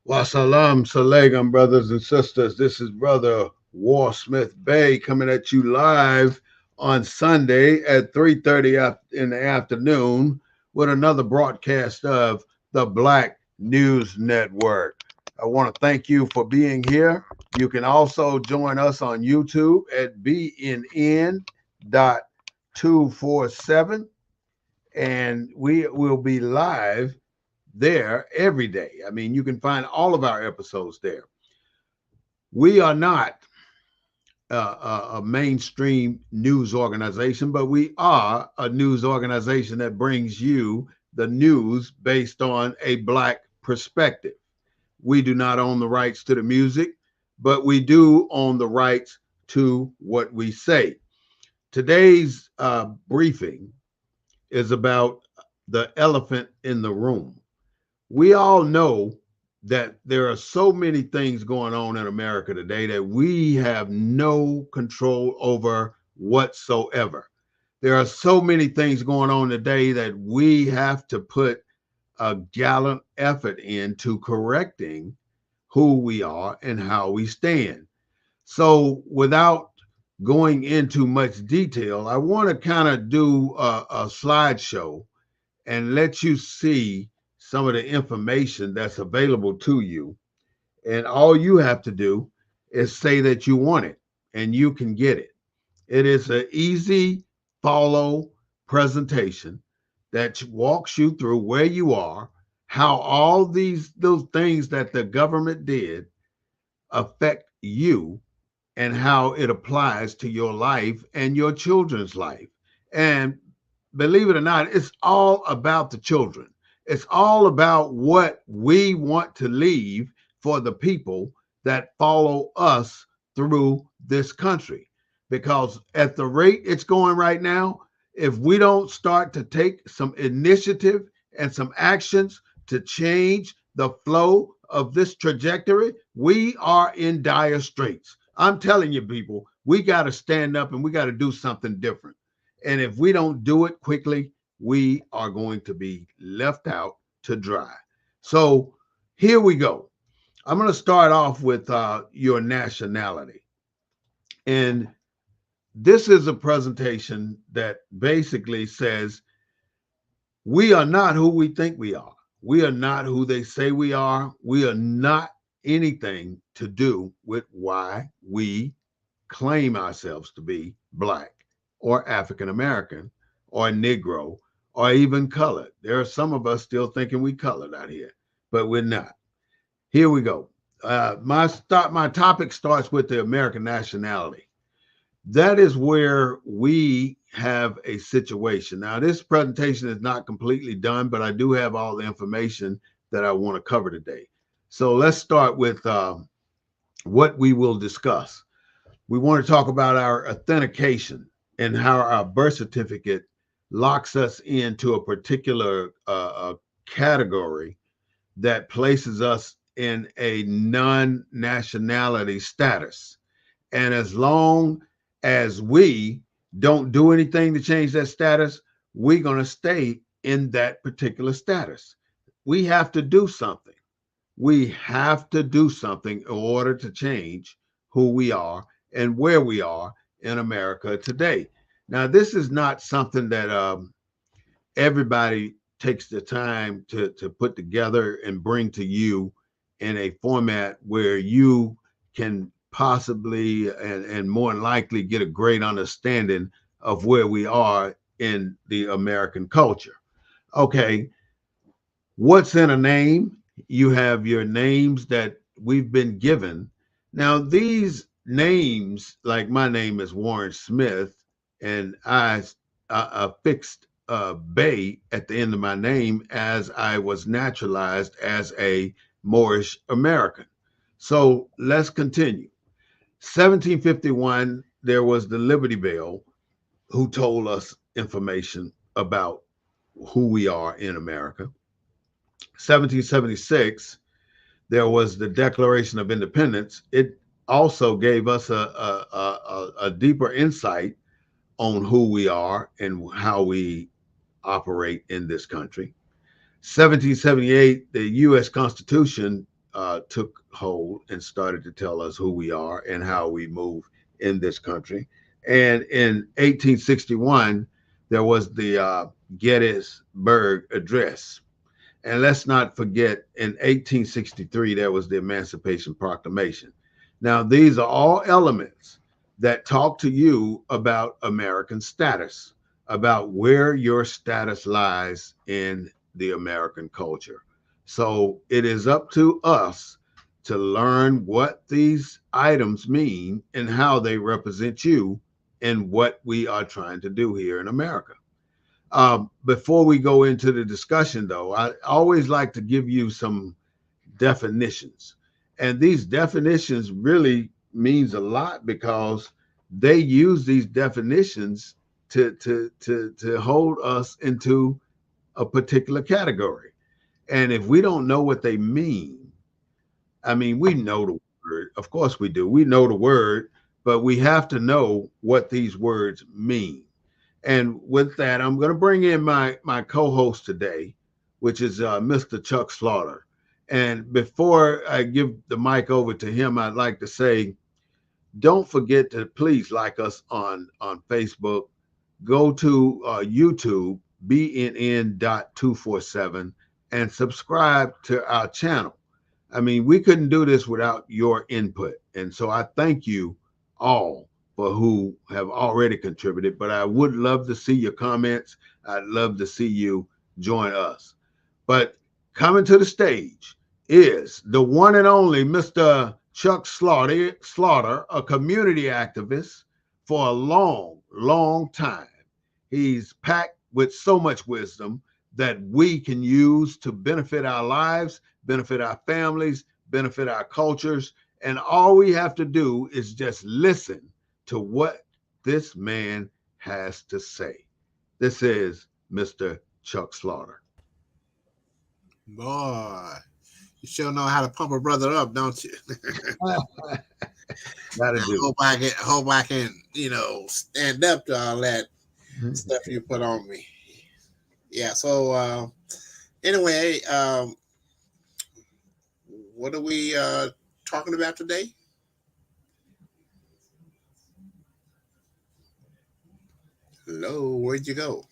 Wasalam Salegam, brothers and sisters. This is Brother War Smith Bay coming at you live on Sunday at 3:30 in the afternoon with another broadcast of the Black News Network. I want to thank you for being here. You can also join us on YouTube at BNN.247, and we will be live there every day. I mean, you can find all of our episodes there. We are not a mainstream news organization, but we are a news organization that brings you the news based on a Black perspective. We do not own the rights to the music, but we do own the rights to what we say. Today's briefing is about the elephant in the room. We all know that there are so many things going on in America today that we have no control over whatsoever. There are so many things going on today that we have to put a gallant effort into correcting who we are and how we stand. So, without going into much detail, I want to kind of do a slideshow and let you see some of the information that's available to you. And all you have to do is say that you want it and you can get it. It is an easy follow presentation that walks you through where you are, how all those things that the government did affect you, and how it applies to your life and your children's life. And believe it or not, it's all about the children. It's all about what we want to leave for the people that follow us through this country. Because at the rate it's going right now, if we don't start to take some initiative and some actions to change the flow of this trajectory, we are in dire straits. I'm telling you, people, we got to stand up and we got to do something different. And if we don't do it quickly, we are going to be left out to dry. So here we go. I'm going to start off with your nationality. And this is a presentation that basically says we are not who we think we are. We are not who they say we are. We are not anything to do with why we claim ourselves to be Black or African American or Negro or even colored. There are some of us still thinking we colored out here, but we're not. Here we go. My topic starts with the American nationality. That is where we have a situation. Now, this presentation is not completely done, but I do have all the information that I want to cover today. So let's start with what we will discuss. We want to talk about our authentication and how our birth certificate locks us into a particular category that places us in a non nationality status. And as long as we don't do anything to change that status, we're going to stay in that particular status. We have to do something. We have to do something in order to change who we are and where we are in America today. Now, this is not something that everybody takes the time to put together and bring to you in a format where you can possibly and more than likely get a great understanding of where we are in the American culture. Okay, what's in a name? You have your names that we've been given. Now, these names, like my name is Warren Smith, and I fixed Bay at the end of my name as I was naturalized as a Moorish American. So let's continue. 1751, there was the Liberty Bell who told us information about who we are in America. 1776, there was the Declaration of Independence. It also gave us a deeper insight on who we are and how we operate in this country. 1778, the U.S. Constitution took hold and started to tell us who we are and how we move in this country. And in 1861, there was the Gettysburg Address. And let's not forget, in 1863, there was the Emancipation Proclamation. Now, these are all elements that talk to you about American status, about where your status lies in the American culture. So it is up to us to learn what these items mean and how they represent you and what we are trying to do here in America. Before we go into the discussion, though, I always like to give you some definitions. And these definitions really means a lot because they use these definitions to hold us into a particular category. And if we don't know what they mean, I mean, we know the word. Of course we do. We know the word, but we have to know what these words mean. And with that, I'm going to bring in my co-host today, which is Mr. Chuck Slaughter. And before I give the mic over to him, I'd like to say, don't forget to please like us on Facebook. Go to YouTube, BNN.247, and subscribe to our channel. I mean, we couldn't do this without your input. And so I thank you all for who have already contributed, but I would love to see your comments. I'd love to see you join us. But coming to the stage is the one and only Mr. Chuck Slaughter, a community activist for a long, long time. He's packed with so much wisdom that we can use to benefit our lives, benefit our families, benefit our cultures. And all we have to do is just listen to what this man has to say. This is Mr. Chuck Slaughter. Boy, you sure know how to pump a brother up, don't you? Gotta do. Hope I can, stand up to all that stuff you put on me. Yeah. So anyway, what are we talking about today? Hello, where'd you go?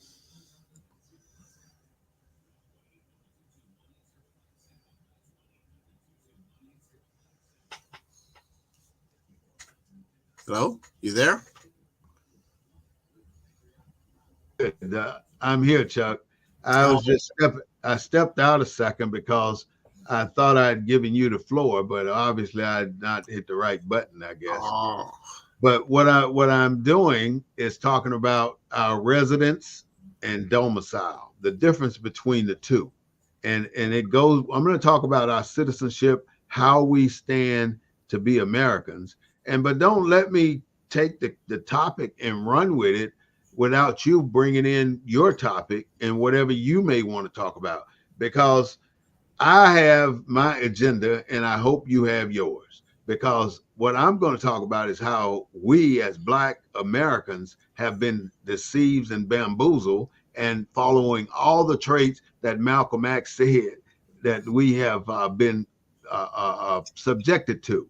Hello, you there? I'm here, Chuck. I Oh, was just I stepped out a second because I thought I'd given you the floor, but obviously I had not hit the right button, I guess. oh, But what I'm doing is talking about our residence and domicile, the difference between the two. And it goes, I'm going to talk about our citizenship, how we stand to be Americans. And but don't let me take the topic and run with it without you bringing in your topic and whatever you may want to talk about, because I have my agenda and I hope you have yours, because what I'm going to talk about is how we as Black Americans have been deceived and bamboozled and following all the traits that Malcolm X said that we have been subjected to.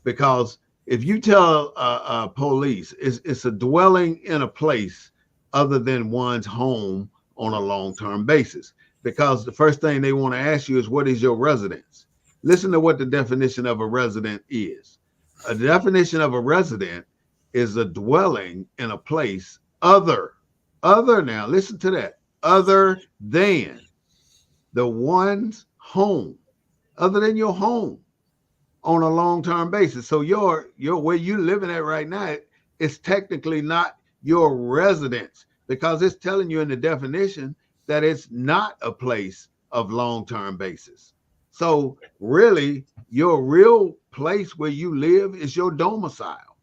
Because if you tell police it's a dwelling in a place other than one's home on a long-term basis, because the first thing they want to ask you is, what is your residence? Listen to what the definition of a resident is. A definition of a resident is a dwelling in a place other now listen to that, other than the one's home, other than your home on a long-term basis. So your where you living at right now is technically not your residence, because it's telling you in the definition that it's not a place of long-term basis. So really, your real place where you live is your domicile.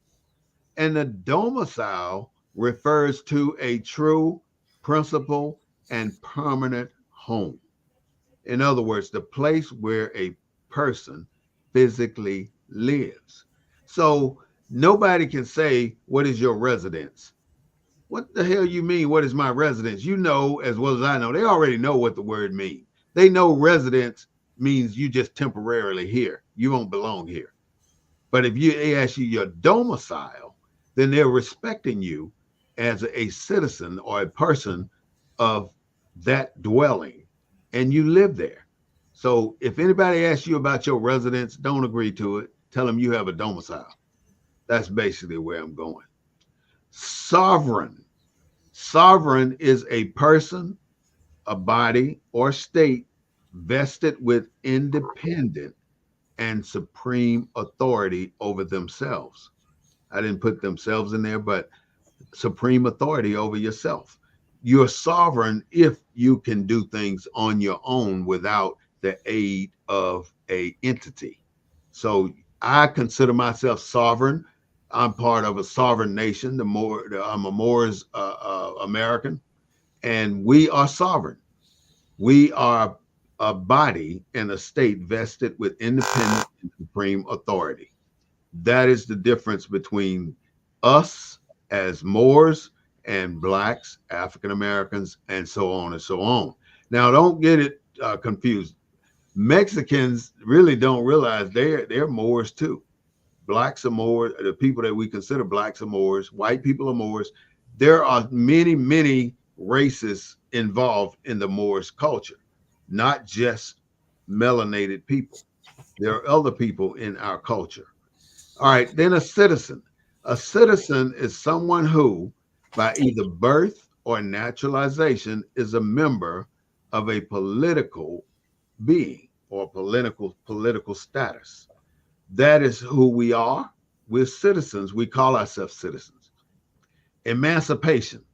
And the domicile refers to a true, principal, and permanent home. In other words, the place where a person physically lives. So nobody can say, what is your residence? What the hell you mean? What is my residence? You know as well as I know. They already know what the word means. They know residence means you just temporarily here. You won't belong here. But if they ask you your domicile, then they're respecting you as a citizen or a person of that dwelling, and you live there. So if anybody asks you about your residence, don't agree to it. Tell them you have a domicile. That's basically where I'm going. Sovereign. Sovereign is a person, a body, or state vested with independent and supreme authority over themselves. I didn't put themselves in there, but supreme authority over yourself. You're sovereign if you can do things on your own without the aid of a entity. So I consider myself sovereign. I'm part of a sovereign nation. I'm a Moors American, and we are sovereign. We are a body and a state vested with independent and supreme authority. That is the difference between us as Moors and blacks, African Americans, and so on and so on. Now, don't get it confused. Mexicans really don't realize they're Moors too. Blacks are Moors. The people that we consider blacks are Moors. White people are Moors. There are many races involved in the Moors culture, not just melanated people. There are other people in our culture. All right, then a citizen. A citizen is someone who, by either birth or naturalization, is a member of a political being or political status. That is who we are. We're citizens. We call ourselves citizens. Emancipation,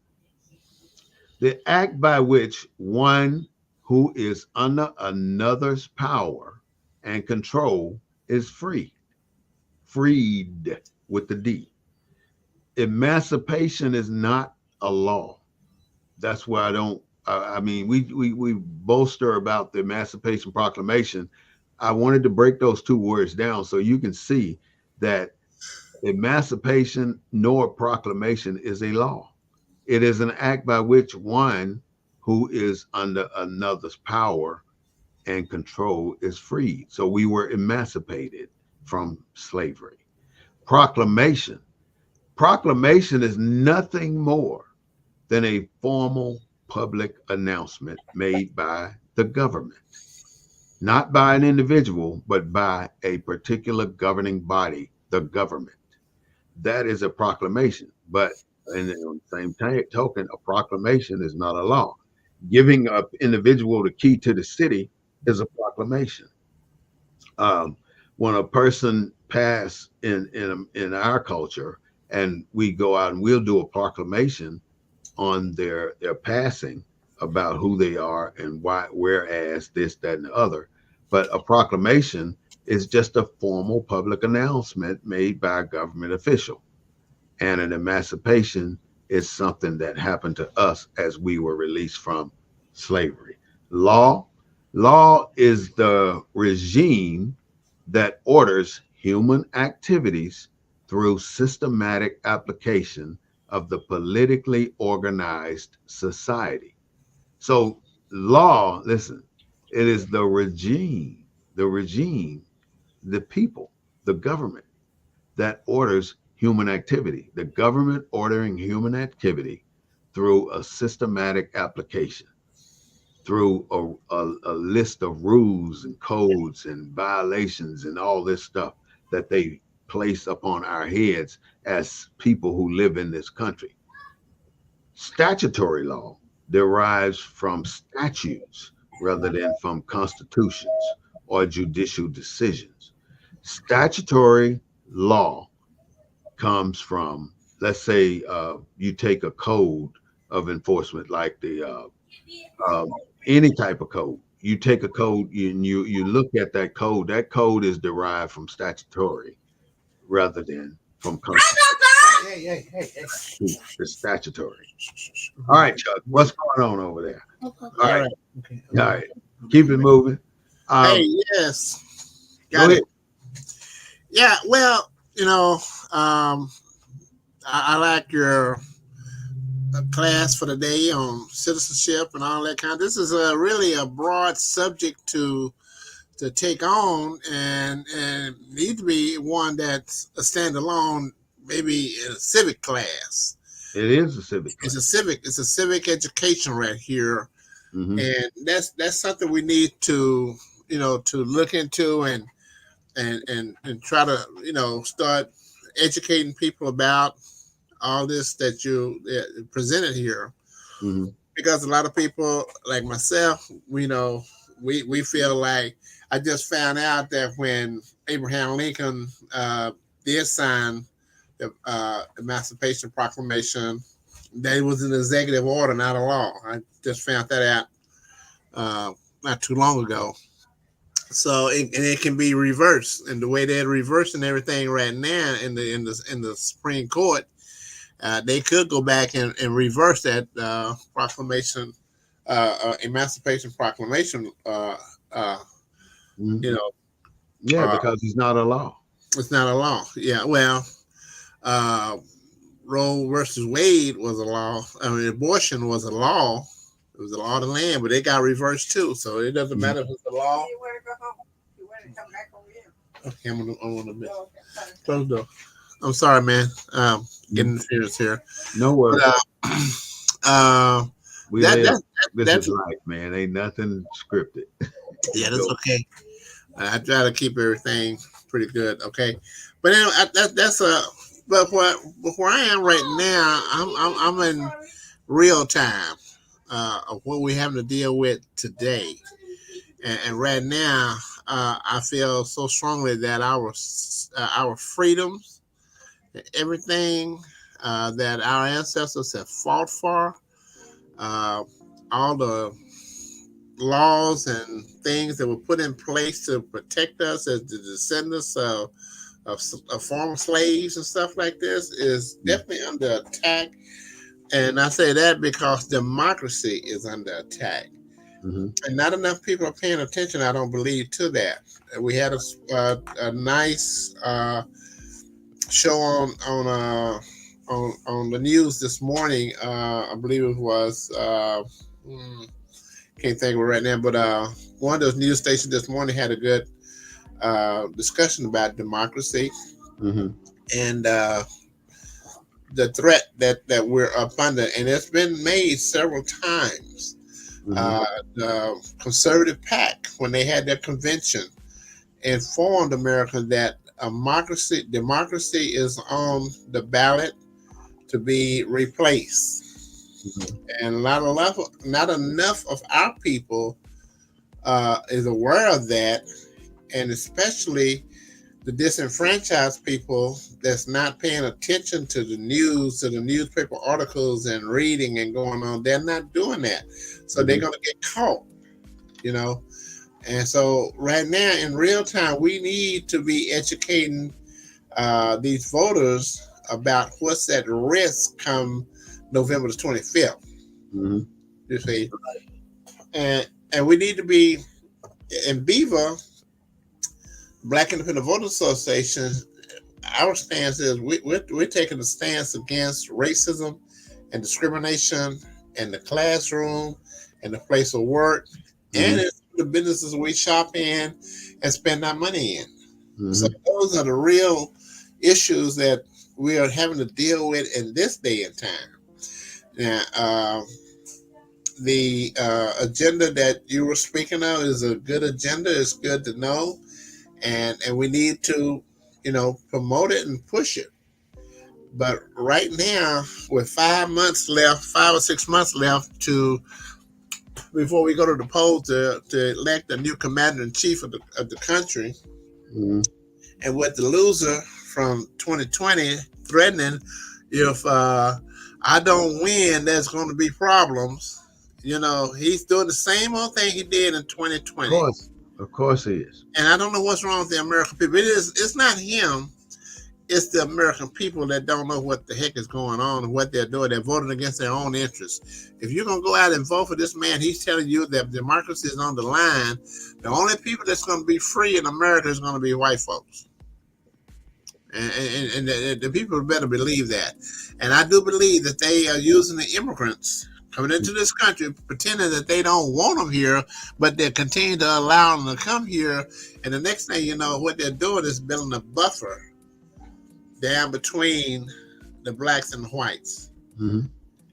the act by which one who is under another's power and control is free, freed with the D. Emancipation is not a law. That's why I don't. I mean, we bolster about the Emancipation Proclamation. I wanted to break those two words down so you can see that emancipation nor proclamation is a law. It is an act by which one who is under another's power and control is freed. So we were emancipated from slavery. Proclamation. Proclamation is nothing more than a formal public announcement made by the government, not by an individual, but by a particular governing body, the government. That is a proclamation. But in the same token, a proclamation is not a law. Giving an individual the key to the city is a proclamation. Um, when a person pass in our culture, and we go out and we'll do a proclamation on their passing about who they are and why, whereas this, that, and the other. But a proclamation is just a formal public announcement made by a government official. And an emancipation is something that happened to us as we were released from slavery. Law, law is the regime that orders human activities through systematic application of the politically organized society. So, law, listen, it is the regime, the people, the government that orders human activity, the government ordering human activity through a systematic application, through a list of rules and codes and violations and all this stuff that they place upon our heads as people who live in this country. Statutory law derives from statutes rather than from constitutions or judicial decisions. Statutory law comes from, let's say, you take a code of enforcement like the um, any type of code. You take a code and you look at that code. That code is derived from statutory rather than from the statutory. All right, Chuck, what's going on over there? All right, Okay. all right, keep it moving. Hey, Um, yes, Go got ahead. it. Yeah, well, I like your class for the day on citizenship and all that kind. This is really a broad subject to take on, and need to be one that's a standalone, maybe in a civic class. It is a civic It's a class. civic. It's a civic education right here, Hmm. and that's something we need to to look into, and try to start educating people about all this that you presented here, Hmm. because a lot of people like myself, we feel like, I just found out that when Abraham Lincoln did sign the Emancipation Proclamation, that it was an executive order, not a law. I just found that out not too long ago. So and it can be reversed, and the way they're reversing everything right now in the Supreme Court, they could go back and reverse that proclamation, Emancipation Proclamation. Uh, Hmm. you know, Yeah, uh, because it's not a law. it's not a law. Yeah, well, uh, Roe versus Wade was a law. I mean, abortion was a law. It was a law of the land, but it got reversed too. So it doesn't Hmm. matter if it's a law. You want to go home? You want to come back over here? Okay, I'm gonna miss. Close the door. I'm sorry, man. Getting interference here, No but worries. uh, We that live. that This is that's life, man. Ain't nothing scripted. yeah, It that's goes. okay. I try to keep everything pretty good. Okay, but anyway, that's a. But where I am right now, I'm in real time of what we're having to deal with today, and right now, I feel so strongly that our freedoms, everything that our ancestors have fought for, uh, all the laws and things that were put in place to protect us as the descendants of former slaves and stuff like this, is definitely under attack. And I say that because democracy is under attack. Mm-hmm. And not enough people are paying attention, I don't believe, to that. We had a nice show on the news this morning. I believe it was. Can't think of it right now, but one of those news stations this morning had a good discussion about democracy Mm-hmm. and the threat that we're up under, and it's been made several times. Mm-hmm. The conservative pack, when they had their convention, informed Americans that democracy is on the ballot to be replaced, Mm-hmm. and not enough of our people is aware of that, and especially the disenfranchised people that's not paying attention to the news, to the newspaper articles and reading and going on. They're not doing that, so they're Mm-hmm. going to get caught, you know. And so right now, in real time, we need to be educating these voters about what's at risk come November the 25th. Mm-hmm. You see, and we need to be in Beaver, Black Independent Voters Association. Our stance is we're taking a stance against racism and discrimination in the classroom, in the place of work, and Mm-hmm. in the businesses we shop in and spend our money in. So Mm-hmm. those are the real issues that we are having to deal with in this day and time. Now, the agenda that you were speaking of is a good agenda. It's good to know, and we need to, promote it and push it. But right now, with 5 months left, 5 or 6 months left to before we go to the polls to elect a new commander in chief of the country, Mm-hmm. and with the loser from 2020 threatening, if I don't win, there's going to be problems. He's doing the same old thing he did in Of 2020, course. Of course he is. and I don't know what's wrong with the American people. It's not him. It's the American people that don't know what the heck is going on and what they're doing. They're voting against their own interests. If you're going to go out and vote for this man, he's telling you that democracy is on the line. The only people that's going to be free in America is going to be white folks. And the people better believe that. And I do believe that they are using the immigrants coming into this country, pretending that they don't want them here, but they continue to allow them to come here. And the next thing you know, what they're doing is building a buffer down between the blacks and the whites, Mm-hmm.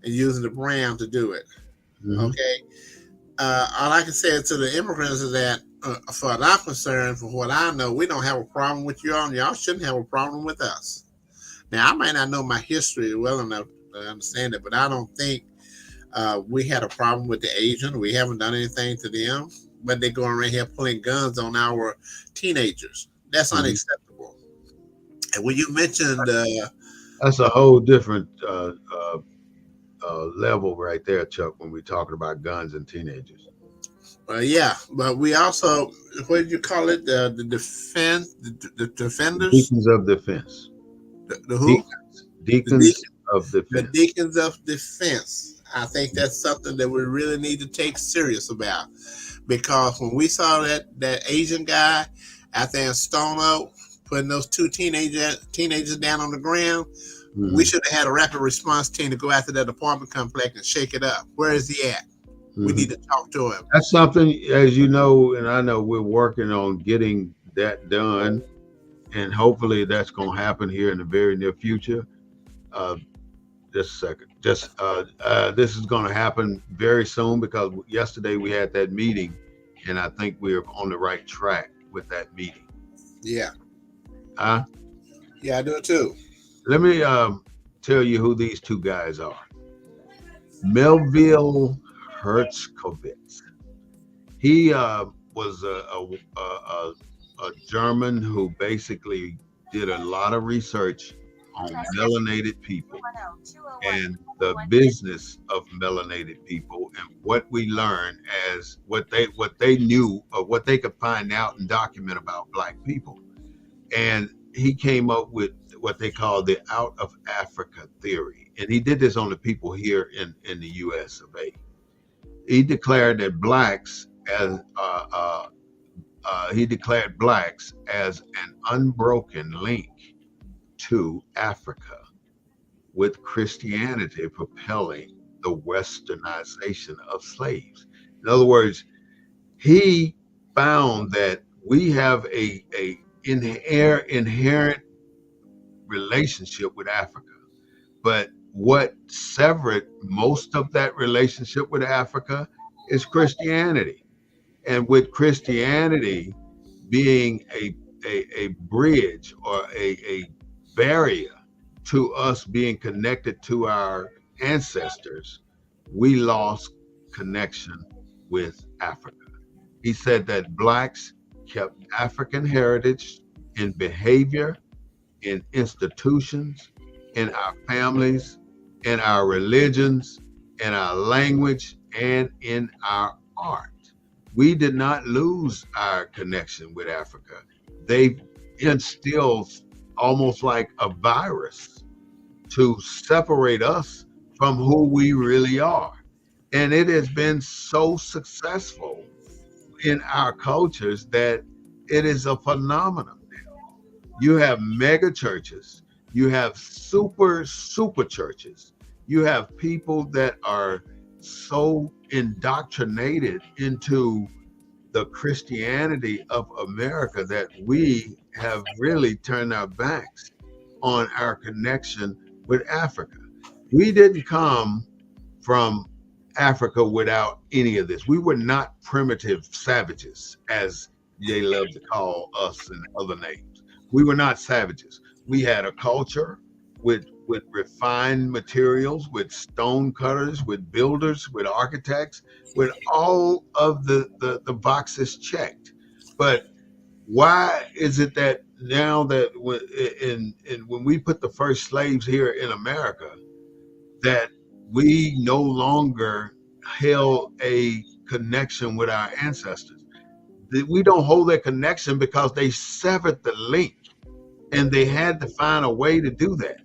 and using the brown to do it. Mm-hmm. Okay. All I can say to the immigrants is that, for our concern, for what I know, we don't have a problem with y'all, and y'all shouldn't have a problem with us. Now, I might not know my history well enough to understand it, but I don't think we had a problem with the Asian. We haven't done anything to them, but they're going around here pulling guns on our teenagers. That's Mm-hmm. unacceptable. And when you mentioned, That's a whole different level right there, Chuck, when we're talking about guns and teenagers. yeah, but we also, what did you call it? The defense, the defenders, Deacons of defense. the who? Deacons. The Deacons deacon, of the defense. deacons of defense. I think that's something that we really need to take serious about, because when we saw that Asian guy out there in Stone Oak putting those two teenagers down on the ground, we Mm-hmm. should have had a rapid response team to go after that apartment complex and shake it up. Where is he at? We Mm-hmm. need to talk to him. That's something, as you know, and I know we're working on getting that done, and hopefully that's going to happen here in the very near future. Uh, just a second. This is going to happen very soon because yesterday we had that meeting, and I think we're on the right track with that meeting. Yeah, Uh, yeah, I do it too. Let me tell you who these two guys are. Melville Hertzkovitz. He was a German who basically did a lot of research on melanated people and the business of melanated people and what we learned as what they knew or what they could find out and document about black people. And he came up with what they call the out of Africa theory. And he did this on the people here in the U.S.A. He declared that blacks as he declared blacks as an unbroken link to Africa, with Christianity propelling the westernization of slaves. In other words, he found that we have a inherent relationship with Africa, but what severed most of that relationship with Africa is Christianity. And with Christianity being a bridge or a barrier to us being connected to our ancestors, we lost connection with Africa. He said that blacks kept African heritage in behavior, in institutions, in our families, in our religions, in our language, and in our art. We did not lose our connection with Africa. They instilled almost like a virus to separate us from who we really are. And it has been so successful in our cultures that it is a phenomenon. You have mega churches, you have super churches, you have people that are so indoctrinated into the Christianity of America that we have really turned our backs on our connection with Africa. We didn't come from Africa without any of this. We were not primitive savages, as they love to call us and other names. We were not savages. We had a culture with refined materials, with stone cutters, with builders, with architects, with all of the boxes checked. But why is it that now that when we put the first slaves here in America, that we no longer held a connection with our ancestors? That we don't hold that connection because they severed the link, and they had to find a way to do that.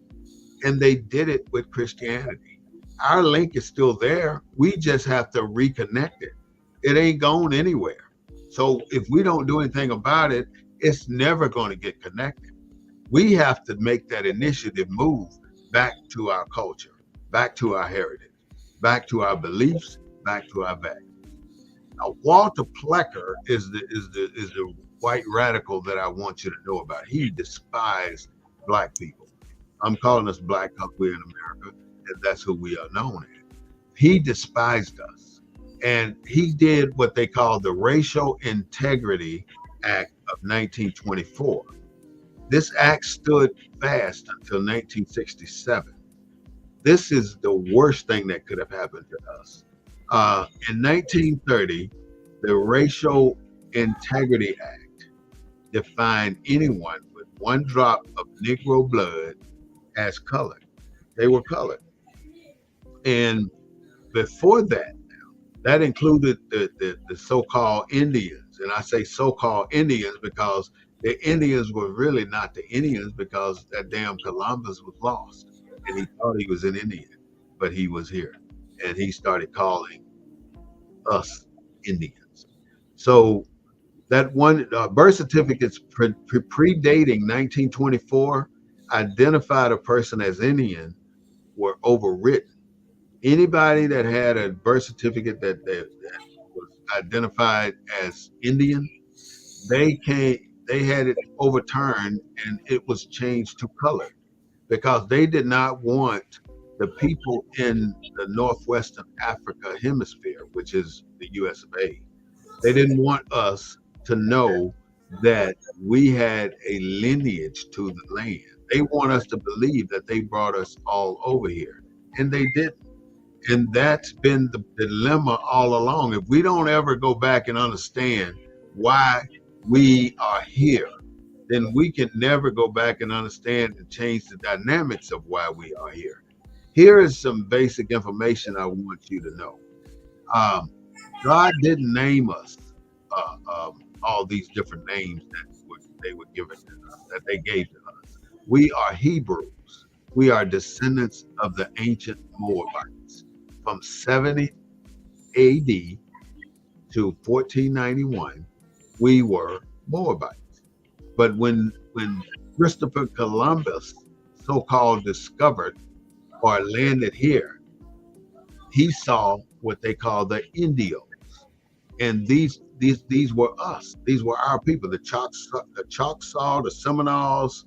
And they did it with Christianity. Our link is still there. We just have to reconnect it. It ain't going anywhere. So if we don't do anything about it, it's never going to get connected. We have to make that initiative move back to our culture, back to our heritage. back to our beliefs, back to our values. Now, Walter Plecker is the white radical that I want you to know about. He despised black people. I'm calling us black because we're in America, and that's who we are known as. He despised us, and he did what they call the Racial Integrity Act of 1924. This act stood fast until 1967. This is the worst thing that could have happened to us. In 1930, the Racial Integrity Act defined anyone with one drop of Negro blood as colored. They were colored. And before that, that included the so-called Indians. And I say so-called Indians because the Indians were really not the Indians because that damn Columbus was lost. And he thought he was an Indian, but he was here. And he started calling us Indians. So that one birth certificates predating 1924 identified a person as Indian were overwritten. Anybody that had a birth certificate that was identified as Indian, they came, they had it overturned and it was changed to color because they did not want the people in the northwestern Africa hemisphere, which is the U.S.A. They didn't want us to know that we had a lineage to the land. They want us to believe that they brought us all over here, and they didn't. And that's been the dilemma all along. If we don't ever go back and understand why we are here, then we can never go back and understand and change the dynamics of why we are here. Here is some basic information I want you to know. Um, God didn't name us all these different names they were given to us, that they gave to us. We are Hebrews. We are descendants of the ancient Moabites. From 70 AD to 1491, we were Moabites. But when Christopher Columbus so-called discovered or landed here, he saw what they call the Indios, and these were us. These were our people. The Choctaw, the Seminoles,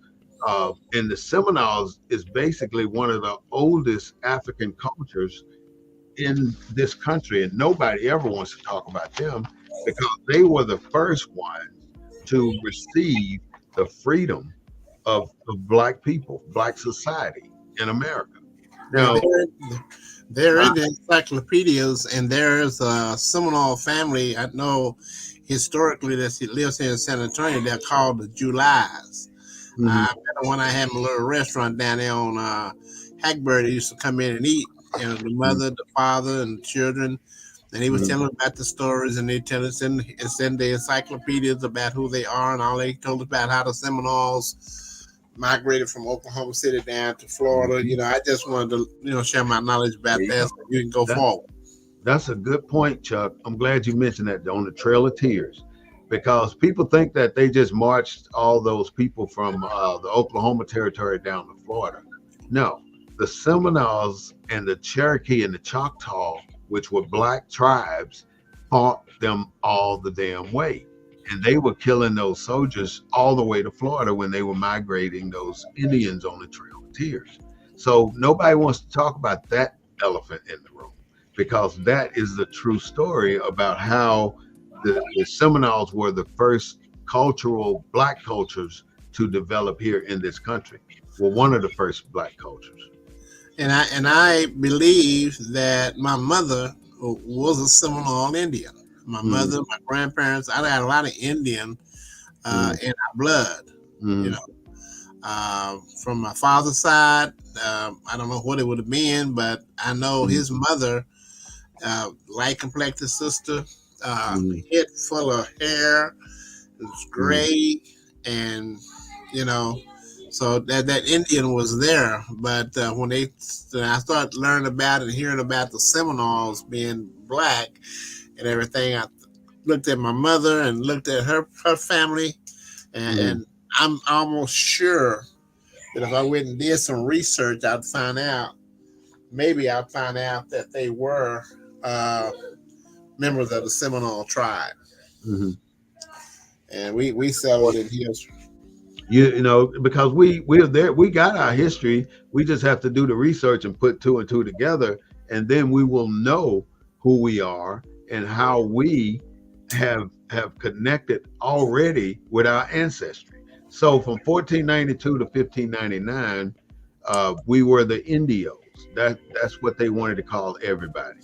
and the Seminoles is basically one of the oldest African cultures in this country, and nobody ever wants to talk about them because they were the first ones to receive the freedom of black people, black society in America. Yeah, Now, they're uh, in the encyclopedias, and there's a Seminole family I know historically that lives here in San Antonio. They're called the Julys. mhm, I met when I had my little restaurant down there on Hackberry. They used to come in and eat. You know, the mhm, mother, the father, and the children. And he was mhm, telling about the stories, and they tell us in the encyclopedias about who they are, and all they told us about how the Seminoles migrated from Oklahoma City down to Florida. mhm. I just wanted to share my knowledge There about you that go. so you can go That forward. that's a good point, Chuck. I'm glad you mentioned that on the Trail of Tears, because people think that they just marched all those people from the Oklahoma Territory down to Florida. No, the Seminoles and the Cherokee and the Choctaw, which were black tribes, fought them all the damn way. And they were killing those soldiers all the way to Florida when they were migrating those Indians on the Trail of Tears. So nobody wants to talk about that elephant in the room because that is the true story about how the Seminoles were the first cultural black cultures to develop here in this country. Well, one of the first black cultures. And I believe that my mother was a Seminole Indian. My Mm, mother, my grandparents, I had a lot of Indian mm, in our blood. You mm, know, from my father's side, I don't know what it would have been, but I know mm, his mother, light complected sister, mm, head full of hair, it was mm, gray, and you know, so that Indian was there. But when I started learning about it and hearing about the Seminoles being black and everything, I looked at my mother and looked at her family, mm, and I'm almost sure that if I went and did some research, I'd find out maybe I'll find out that they were uh, members of the Seminole tribe, Mhm. and we settled in here. You know, because we're there, we got our history. We just have to do the research and put two and two together, and then we will know who we are and how we have connected already with our ancestry. So from 1492 to 1599, we were the Indios. That's what they wanted to call everybody.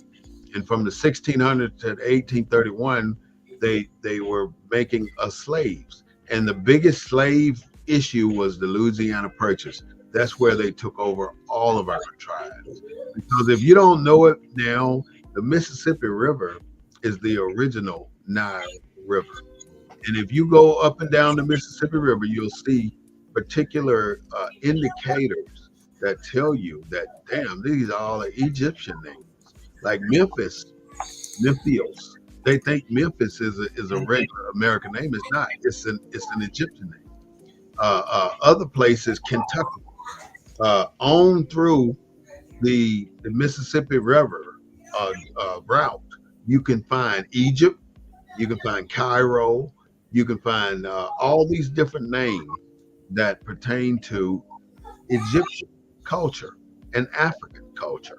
And from the 1600s to 1831, they were making us slaves. And the biggest slave issue was the Louisiana Purchase. That's where they took over all of our tribes. Because if you don't know it now, the Mississippi River is the original Nile River. And if you go up and down the Mississippi River, you'll see particular indicators that tell you that, damn, these are all Egyptian names. Like Memphis, Memphios. They think Memphis is a regular American name. It's not. It's an Egyptian name. Other places, Kentucky, on through the Mississippi River route, you can find Egypt, you can find Cairo, you can find all these different names that pertain to Egyptian culture and African culture.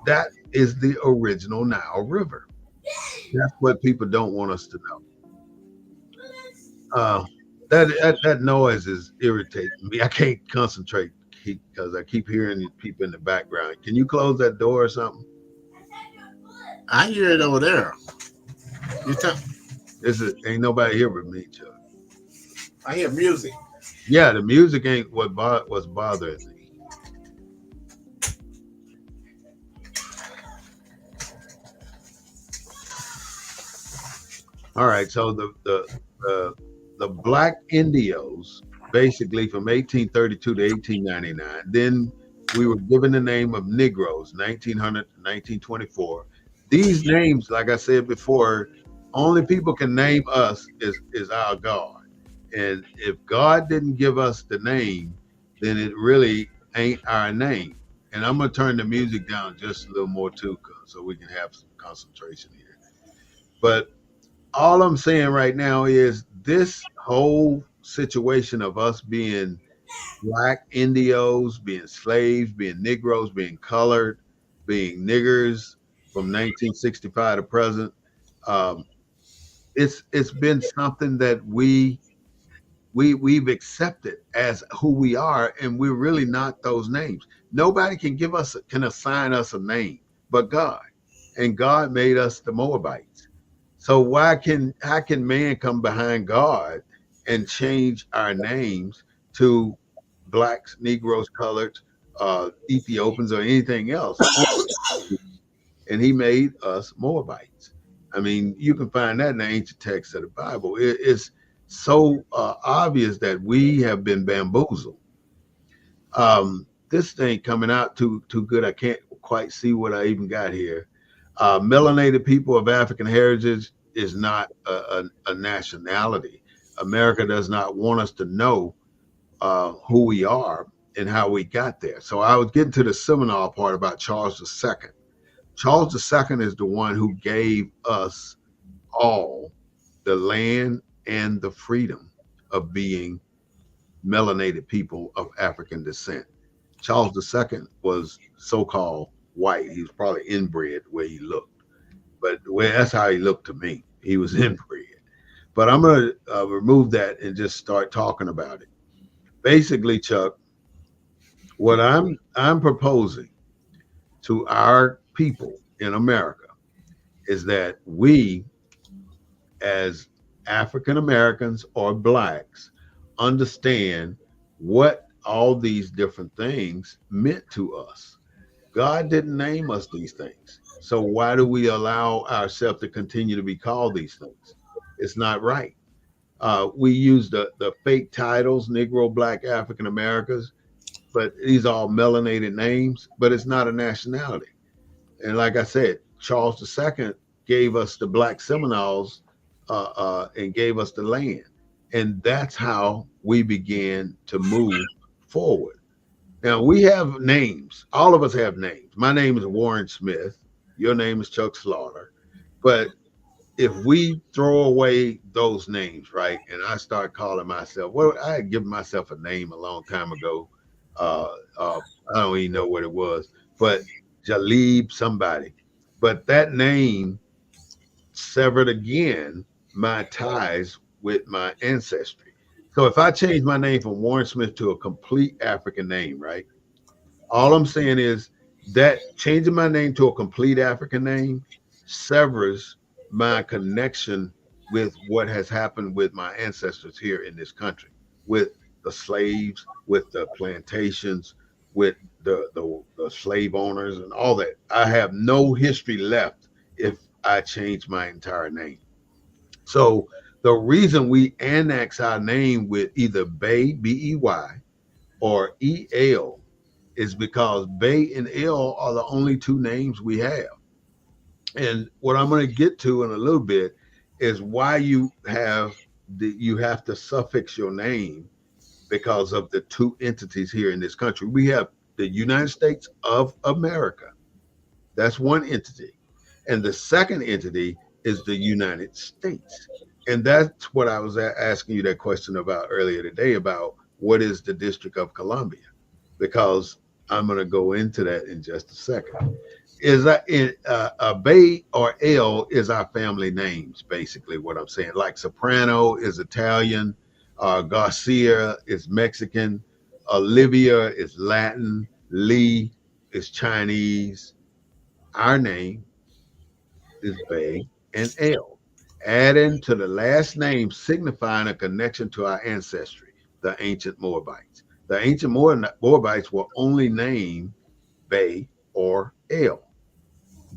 That is the original Nile River. That's what people don't want us to know. Uh, that noise is irritating me. I can't concentrate because I keep hearing people in the background. Can you close that door or something? I hear it over there. You tell, This is ain't nobody here but me, Chuck. I hear music. Yeah, the music ain't what's bothering me. All right, so the Black Indios, basically from 1832 to 1899. Then we were given the name of Negroes, 1900 to 1924. These names, like I said before, only people can name us is our God. And if God didn't give us the name, then it really ain't our name. And I'm gonna turn the music down just a little more too, so we can have some concentration here. But all I'm saying right now is this whole situation of us being black Indios, being slaves, being Negroes, being colored, being niggers from 1965 to present. Um, it's been something that we've accepted as who we are, and we're really not those names. Nobody can assign us a name but God, and God made us the Moabites. So how can man come behind God and change our names to blacks, Negroes, colored, Ethiopians, or anything else? And he made us Moabites. I mean, you can find that in the ancient text of the Bible. It's so obvious that we have been bamboozled. This thing coming out too good. I can't quite see what I even got here. Melanated people of African heritage is not a nationality. America does not want us to know who we are and how we got there. So I was getting to the Seminole part about Charles II. Charles II is the one who gave us all the land and the freedom of being melanated people of African descent. Charles II was so-called white. He was probably inbred the way he looked, but the way that's how he looked to me. He was inbred. But I'm going to remove that and just start talking about it. Basically, Chuck, what I'm proposing to our people in America is that we, as African Americans or blacks, understand what all these different things meant to us. God didn't name us these things. So why do we allow ourselves to continue to be called these things? It's not right. We use the fake titles, Negro, Black, African Americans, but these are all melanated names, but it's not a nationality. And like I said, Charles II gave us the Black Seminoles and gave us the land. And that's how we began to move forward. Now we have names. All of us have names. My name is Warren Smith. Your name is Chuck Slaughter. But if we throw away those names, right, and I start calling myself, well, I had given myself a name a long time ago. Uh, I don't even know what it was, but Jalib somebody. But that name severed again my ties with my ancestry. So if I change my name from Warren Smith to a complete African name, right? All I'm saying is that changing my name to a complete African name severs my connection with what has happened with my ancestors here in this country, with the slaves, with the plantations, with the slave owners and all that. I have no history left if I change my entire name. So the reason we annex our name with either Bay, B-E-Y, or E-L is because Bay and L are the only two names we have. And what I'm going to get to in a little bit is why you have to suffix your name because of the two entities here in this country. We have the United States of America. That's one entity. And the second entity is the United States. And that's what I was asking you that question about earlier today about what is the District of Columbia, because I'm going to go into that in just a second. Is that a Bay or L is our family names, basically what I'm saying. Like Soprano is Italian, Garcia is Mexican, Olivia is Latin, Lee is Chinese. Our name is Bay and L, adding to the last name signifying a connection to our ancestry, the ancient Moabites. The ancient Moabites were only named Bay or L.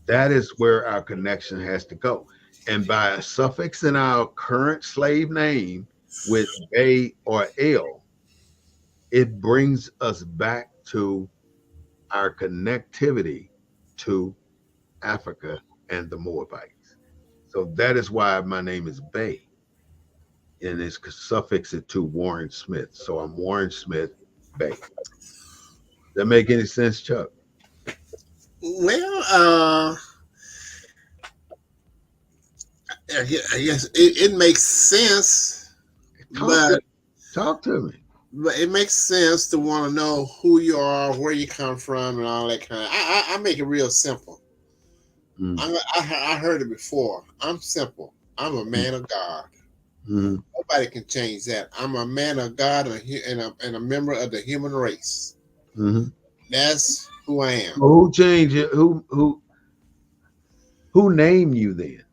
That is where our connection has to go. And by suffixing our current slave name with Bay or L, it brings us back to our connectivity to Africa and the Moabites. So that is why my name is Bay and it's suffixed to Warren Smith. So I'm Warren Smith Bay. That make any sense, Chuck? Well, I guess it makes sense, Talk to but talk to me. it makes sense to want to know who you are, where you come from, and all that kind of. I make it real simple. Mm, I heard it before. I'm simple. I'm a mm, man of God. mm, Nobody can change that. I'm a man of God and a member of the human race. mm. That's who I am. Who changed it? Who named you then?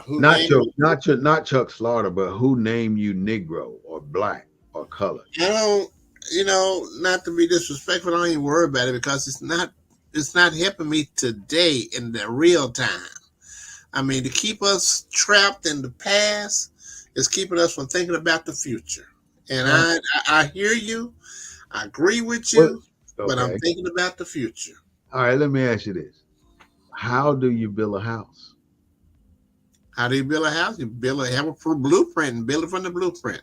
Who named me? Not Chuck Slaughter, but who named you Negro or black or colored? I don't, not to be disrespectful, I don't even worry about it because it's not helping me today in the real time. I mean, to keep us trapped in the past is keeping us from thinking about the future. And All right. I hear you, I agree with What? you, but I'm Okay. thinking about the future. All right. Let me ask you this: how do you build a house? How do you build a house? You have a blueprint and build it from the blueprint.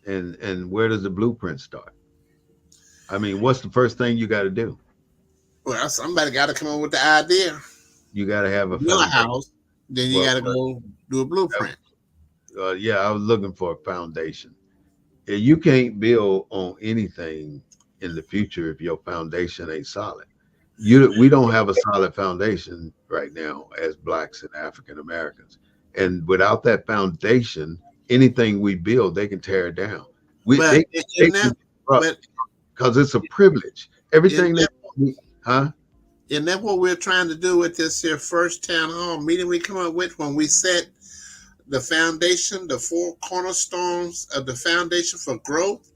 And where does the blueprint start? I mean, what's the first thing you got to do? Well, somebody got to come up with the idea. You got to have a Build a foundation. house, then you Well, got to go do a blueprint. yeah, I was looking for a foundation. You can't build on anything in the future if your foundation ain't solid. We don't have a solid foundation right now as blacks and African Americans. And without that foundation, anything we build, they can tear it down. We But they in can that, disrupt but because it's a privilege. in Everything that, huh? isn't that what we're trying to do with this here first town hall meeting we come up with when we set the foundation, the four cornerstones of the foundation for growth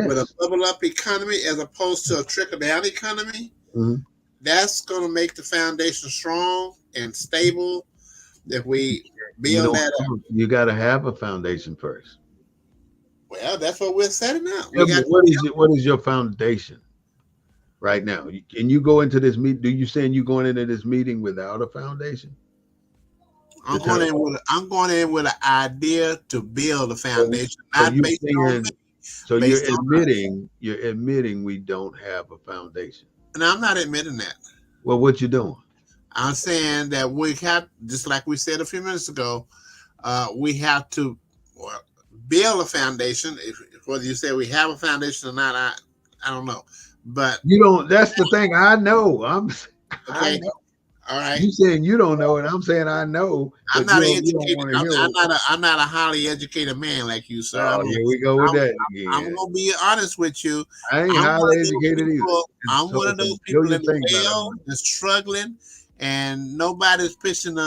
with a Yes. bubble up economy as opposed to a trickle down economy? Mhm. That's going to make the foundation strong and stable if we You build don't that up. you got to have a foundation first. Well, that's what we're setting up. We Tell me, got to what is your foundation right now? Can you go into this meet? Do you saying you going into this meeting without a foundation to tell? I'm going in with an idea to build a So, foundation, so not you based on saying me. So based on us. you're admitting we don't have a foundation. And I'm not admitting that. Well, what you doing? I'm saying that we have, just like we said a few minutes ago, we have to well, build a foundation. Whether you say we have a foundation or not, I don't know. But You don't. That's the thing. I know. I okay, know. all right. You saying you don't know, and I'm saying I know, I'm but not an you don't educated. want to hear. I'm not a highly educated man like you, sir. Oh, here we go with I'm, that I'm again. gonna be honest with you. I ain't I'm one highly of those educated either. people. And I'm so one of it's a those people million in the things I don't well know. that's struggling, and nobody's pushing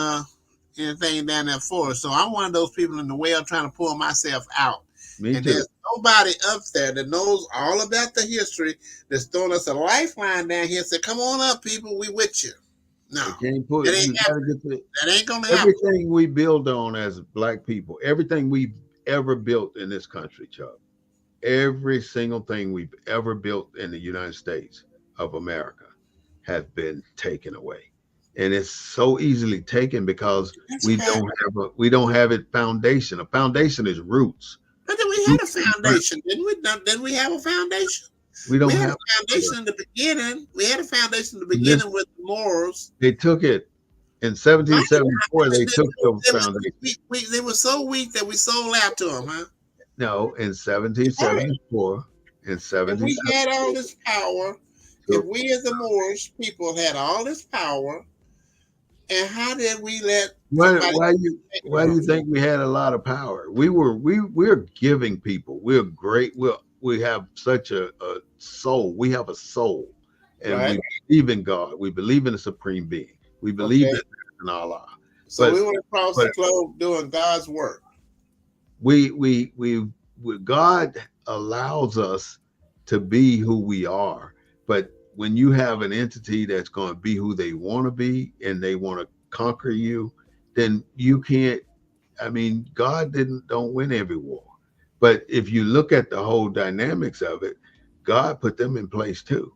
anything down there for us. So I'm one of those people in the well trying to pull myself out. Me And too. there's nobody up there that knows all about the history that's throwing us a lifeline down here and say, come on up, people, we with you. No. They can't It put. ain't You got to happening. get the That ain't gonna happen. everything we build on as black people. Everything we've ever built in this country, Chuck. Every single thing we've ever built in the United States of America has been taken away. And it's so easily taken because That's a fact. we don't have it foundation. A foundation is roots. But then we had a Roots in the ground. foundation, didn't we? Didn't we have a foundation? We We don't had have a foundation in the beginning. We had a foundation in the this. beginning with morals. They took it in Right? 1774. They took the They was foundation. they were so weak that we sold out to them, huh? No, in All right. 1774 and If we had all 1774. this power, if So we as the Moorish people had all this power, and how did we let somebody take it why do from you us? think we had a lot of power? We're giving people. We're great. We have such a soul. We have a soul, and Right? we believe in God. We believe in a supreme being. We believe Okay. that there's an Allah. So But we went across the but globe doing God's work. God allows us to be who we are. But when you have an entity that's going to be who they want to be and they want to conquer you, then you can't. I mean, God didn't don't win every war. But if you look at the whole dynamics of it, God put them in place too.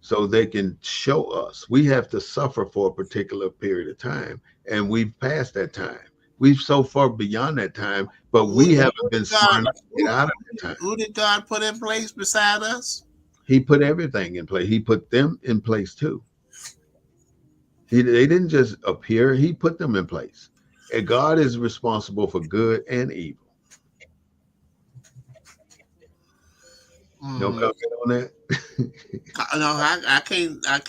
So they can show us. We have to suffer for a particular period of time, and we've passed that time. We've so far beyond that time, but we haven't Who been did God smart enough to get out of that time. who did God put in place beside us? He put everything in place. He put them in place too. They didn't just appear. He put them in place. And God is responsible for good and evil. No Mm, comment on that. no, I can't, I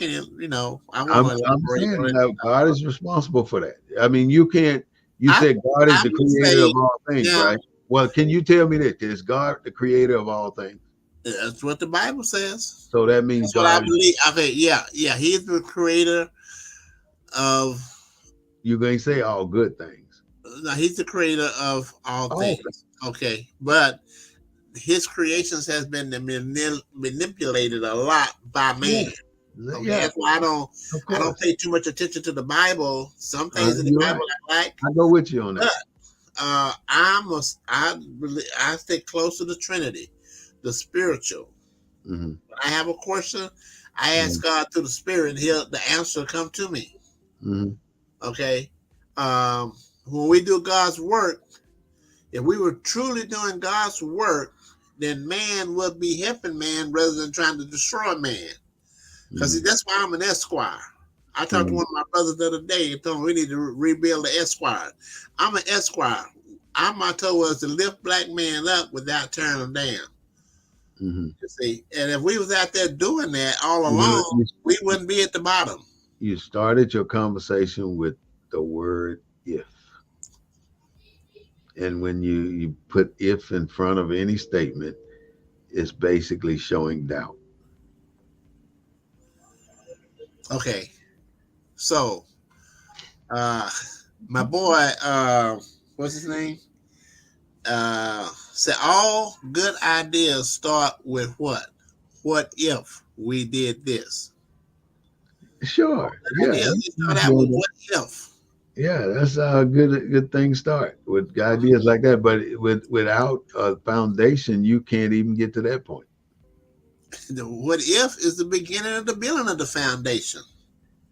won't I'm elaborate saying or anything. that God is responsible for that. I mean, you can't. You I, said God is I the would creator say of all things, now, right? Well, can you tell me that is God the creator of all things? that's what the Bible says. So that means That's what I God. believe. I think, yeah, he's the creator of, You're going to say all good things. no, he's the creator of all All things. Okay. But his creations has been manipulated a lot by man. things. Yeah, Okay. yeah, That's why of I don't course. pay too much attention to the Bible. Some things in the You're Bible right. I like, I go with you on but that. I stay close to the Trinity, the spiritual. Hmm. When I have a question, I ask God through the Spirit, and the answer come to me. Hmm. Okay. When we do God's work, if we were truly doing God's work, then man would be helping man rather than trying to destroy man. Because Hmm. that's why I'm an esquire. I talked to Hmm. one of my brothers the other day and told him we need to rebuild the esquire. I'm an esquire. My motto was to lift black men up without tearing them down. Hmm. You see, and if we was out there doing that all You, along, we wouldn't be at the bottom. you started your conversation with the word if. And when you put if in front of any statement, it's basically showing doubt. Okay, so uh, my boy, what's his name? Said all good ideas start with what? What if we did this? All Sure. good Yeah. ideas they start out with what if. Yeah, that's how good things start with ideas like that. But without a foundation, you can't even get to that point. The what if is the beginning of the building of the foundation.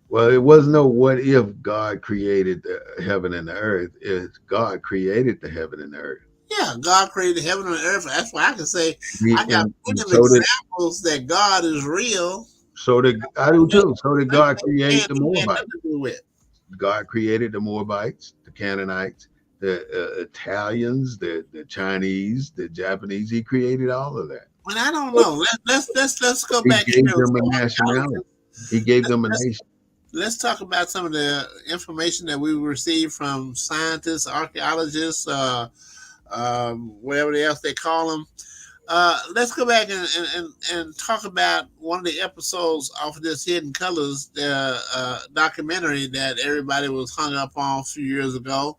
Well, it was no what if God created the heaven and the earth. It's God created the heaven and the earth. Yeah, God created heaven and earth. That's why I can say I got plenty And of so did examples that God is real. I do too. So did That God create man the he had Moabites. nothing to do with. God created the Moabites, the Canaanites, the Italians, the Chinese, the Japanese. He created all of that. But I don't know. Let's go He back gave here with them a some nationality. archaeologists. He gave Let's, them a let's nation. let's talk about some of the information that we received from scientists, archaeologists, whatever else they call them. Let's go back and talk about one of the episodes off of this Hidden Colors documentary that everybody was hung up on a few years ago.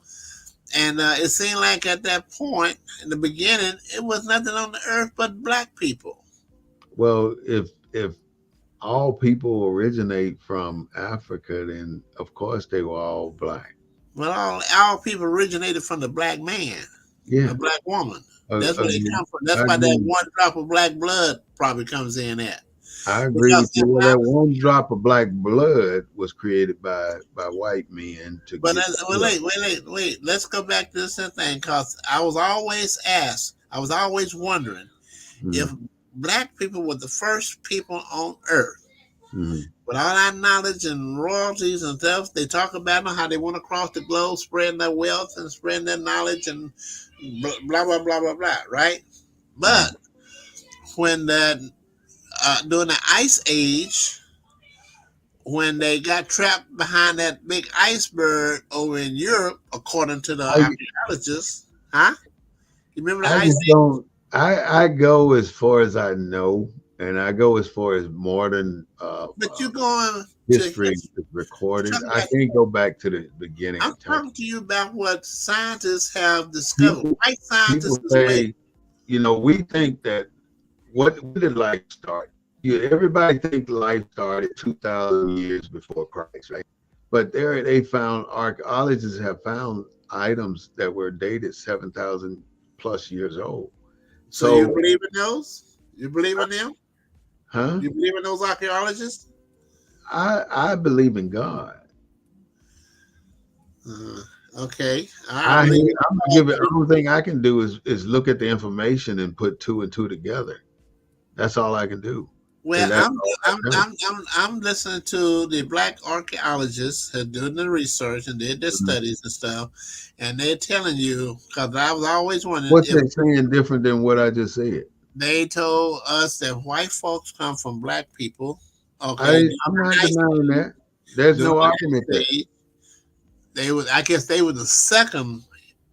And it seemed like at that point, in the beginning, it was nothing on the earth but black people. Well, if all people originate from Africa, then of course they were all black. Well, all people originated from the black man, Yeah, a black woman. That's where they agree. come from. That's I why that agree. one drop of black blood probably comes in at. I agree with Because you. if Well, I, that one drop of black blood was created by white men to but get well, wealth. wait. Let's go back to this thing because I was always asked, I was always wondering if Mm, black people were the first people on earth. mm. With all our knowledge and royalties and stuff, they talk about how they went across the globe, spreading their wealth and spreading their knowledge and blah blah blah blah blah. Right? Mm. But when the during the ice age, when they got trapped behind that big iceberg over in Europe, according to the I archaeologists, huh? You remember the I ice just age? don't. I go as far as I know, and I go as far as modern But you're going to history history. is You're recorded. talking I about. can't go back to the beginning I'm of time. talking to you about what scientists have discovered. People White people scientists as well. say, we think that what did life start? Everybody think life started 2,000 years before Christ, right? But they found archaeologists have found items that were dated 7,000 plus years old. So you So, believe in those? You believe in them? huh? You believe in those archaeologists? I believe in God. Uh, okay, I I believe in I'm gonna God give it. too. Only thing I can do is look at the information and put two and two together. That's all I can do, Well, and that's I'm all I'm I've done. I'm I'm, I'm listening to the black archaeologists who doing the research and did their Mhm. studies and stuff, and they're telling you because I was always wondering What's if they saying different than what I just said? they told us that white folks come from black people. I Okay, I'm not denying that. There's during no the argument ice there. age, they was I guess they were the second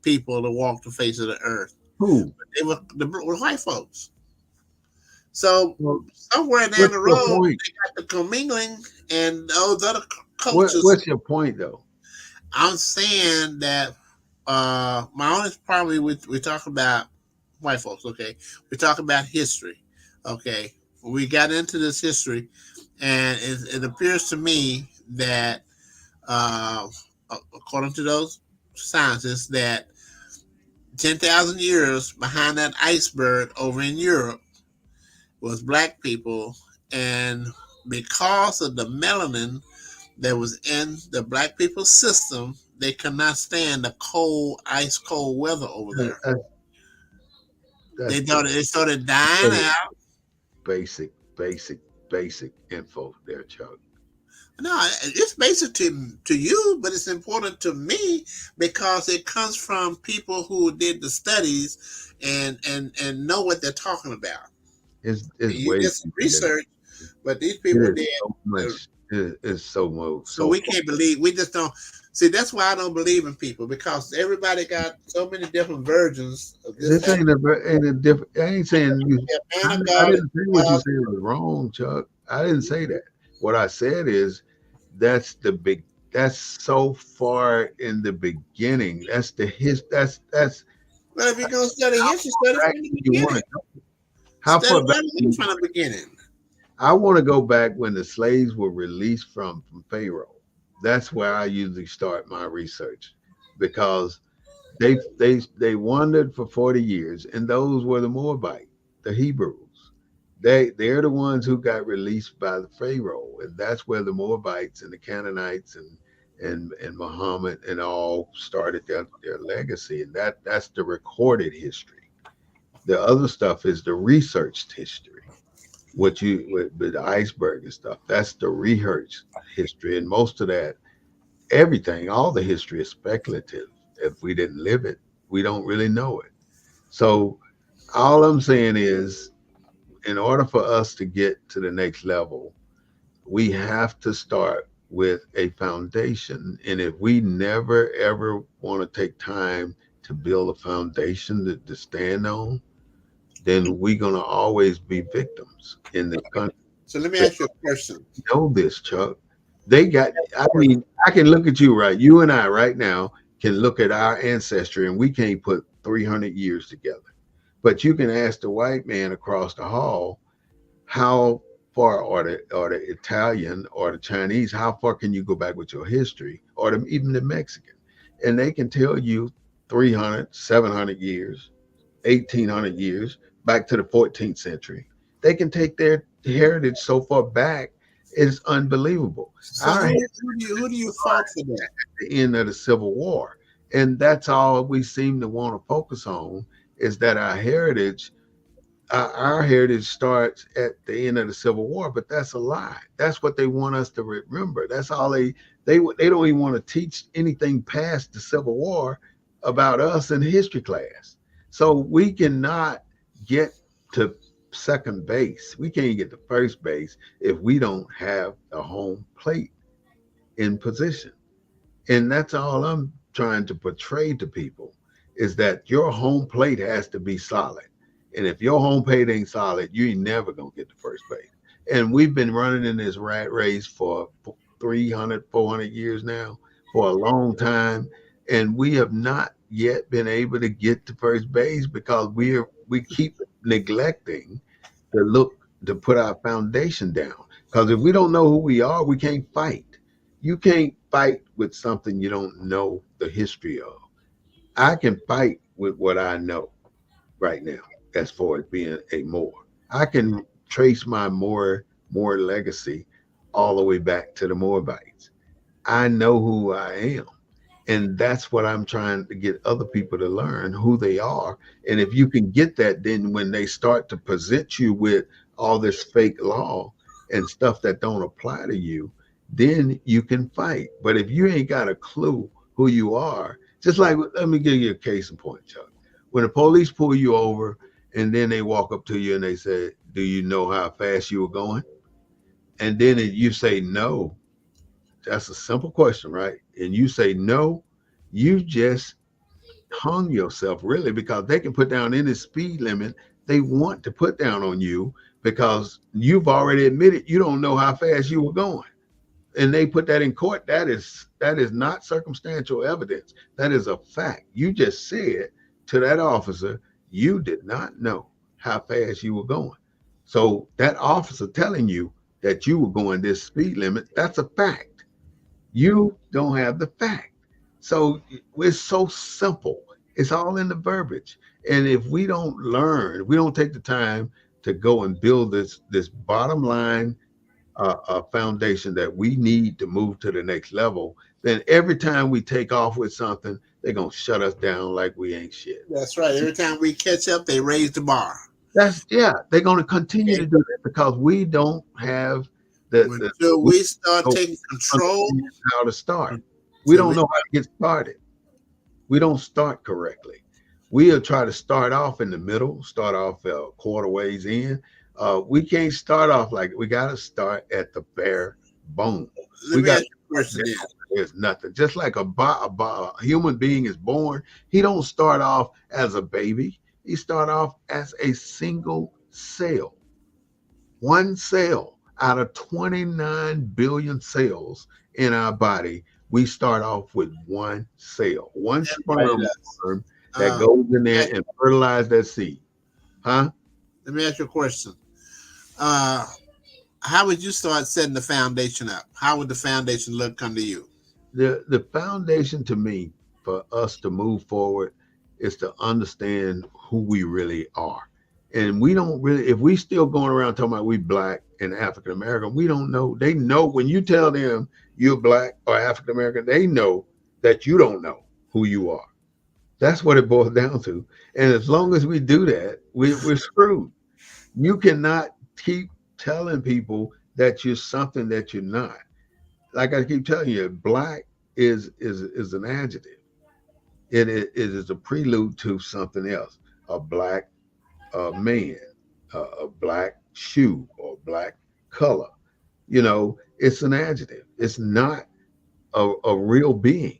people to walk the face of the earth. Who? They were white folks. So Well, somewhere down what's the your road, point? they got the commingling and those other cultures. What's your point though? I'm saying that my only problem we talk about white folks. Okay, we talk about history. Okay, we got into this history, and it appears to me that uh, according to those scientists, that 10,000 years behind that iceberg over in Europe was black people, and because of the melanin that was in the black people's system, they could not stand the cold, ice cold weather over That- there. That's They that's thought just it started dying very out. basic, basic info there, Chuck. No, it's basic to you, but it's important to me because it comes from people who did the studies and know what they're talking about. It's You way did some deeper than research, but these it people is did. so uh, much. It's so much So so we far. can't believe. We just don't see. That's why I don't believe in people because everybody got so many different versions of this. This ain't a different. I ain't saying you. A man of I God, didn't say what you said was wrong, Chuck. I didn't say that. What I said is that's the big. That's so far in the beginning. That's the his. That's well, if you're gonna study how history, study far back from the do you want beginning. to go? How Study far back? everything from the beginning. I want to go back when the slaves were released from Pharaoh. That's where I usually start my research because they wandered for 40 years, and those were the Moabite, the Hebrews. They're the ones who got released by the Pharaoh, and that's where the Moabites and the Canaanites and Muhammad and all started their legacy, and that's the recorded history. The other stuff is the researched history. What you with the iceberg and stuff, that's the research history, and most of that, everything, all the history is speculative. If we didn't live it, we don't really know it. So all I'm saying is, in order for us to get to the next level, we have to start with a foundation. And if we never ever want to take time to build a foundation to stand on, then we're going to always be victims in this country. So let me ask you a question. Know this, Chuck. They got, I mean, I can look at you, right? You and I right now can look at our ancestry and we can't put 300 years together. But you can ask the white man across the hall, how far, or the Italian or the Chinese, how far can you go back with your history, or even the Mexican? And they can tell you 300, 700 years, 1800 years, back to the 14th century. They can take their heritage so far back, it's unbelievable. So Our who do you fault for that? the end of the Civil War. And that's all we seem to want to focus on, is that our heritage starts at the end of the Civil War, but that's a lie. That's what they want us to remember. That's all they don't even want to teach anything past the Civil War about us in history class. So we cannot get to second base. We can't get to first base if we don't have a home plate in position. And that's all I'm trying to portray to people, is that your home plate has to be solid. And if your home plate ain't solid, you ain't never going to get to first base. And we've been running in this rat race for 300, 400 years now, for a long time. And we have not yet been able to get to first base because we keep neglecting to look to put our foundation down. Because if we don't know who we are, we can't fight. You can't fight with something you don't know the history of. I can fight with what I know right now as far as being a Moor. I can trace my Moor legacy all the way back to the Moabites. I know who I am. And that's what I'm trying to get other people to learn, who they are. And if you can get that, then when they start to present you with all this fake law and stuff that don't apply to you, then you can fight. But if you ain't got a clue who you are, just like, let me give you a case in point, Chuck. When the police pull you over and then they walk up to you and they say, "Do you know how fast you were going?" And then you say no. That's a simple question, right? And you say no, you just hung yourself, really, because they can put down any speed limit they want to put down on you, because you've already admitted you don't know how fast you were going. And they put that in court. That is not circumstantial evidence. That is a fact. You just said to that officer you did not know how fast you were going. So that officer telling you that you were going this speed limit, that's a fact. You don't have the fact. So it's so simple. It's all in the verbiage. And if we don't learn, we don't take the time to go and build this bottom line foundation that we need to move to the next level, then every time we take off with something, they're gonna shut us down like we ain't shit. That's right. Every time we catch up, they raise the bar. That's yeah, they're gonna continue Okay. to do that because we don't have the Until we we start don't taking control. understand how to start. We Until don't we, know how to get started. We don't start correctly. We'll try to start off in the middle, start off quarter ways in. We can't start off like we got to start at the bare bone. let We me got ask you a question then. there's nothing. Just like a human being is born, he don't start off as a baby. He start off as a single cell, one cell out of 29 billion cells in our body. We start off with one cell, one Everybody does. sperm that Uh, goes in let there and fertilize that seed. Huh? let me ask you a question. Uh, how would you start setting the foundation up? How would the foundation look come to you? The foundation to me for us to move forward is to understand who we really are. And we don't really, if we still going around talking about we black and African American, we don't know. They know when you tell them you're black or African American, they know that you don't know who you are. That's what it boils down to. And as long as we do that, we're screwed. You cannot keep telling people that you're something that you're not. Like I keep telling you, black is an adjective. It is a prelude to something else. A black man, a black shoe, or black color. It's an adjective. It's not a real being.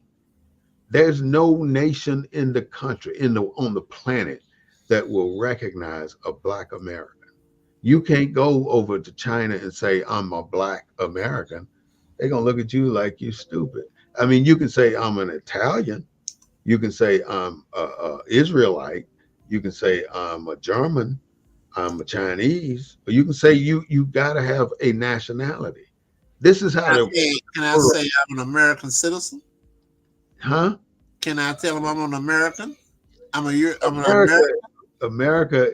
There's no nation in the country, on the planet, that will recognize a black American. You can't go over to China and say I'm a black American. They're gonna look at you like you stupid. I mean, you can say I'm an Italian. You can say I'm a Israelite. You can say I'm a German. I'm a Chinese. Or you can say you got to have a nationality. This is how the Can I world, say I'm an American citizen? huh? Can I tell them I'm an American? I'm an America, American. America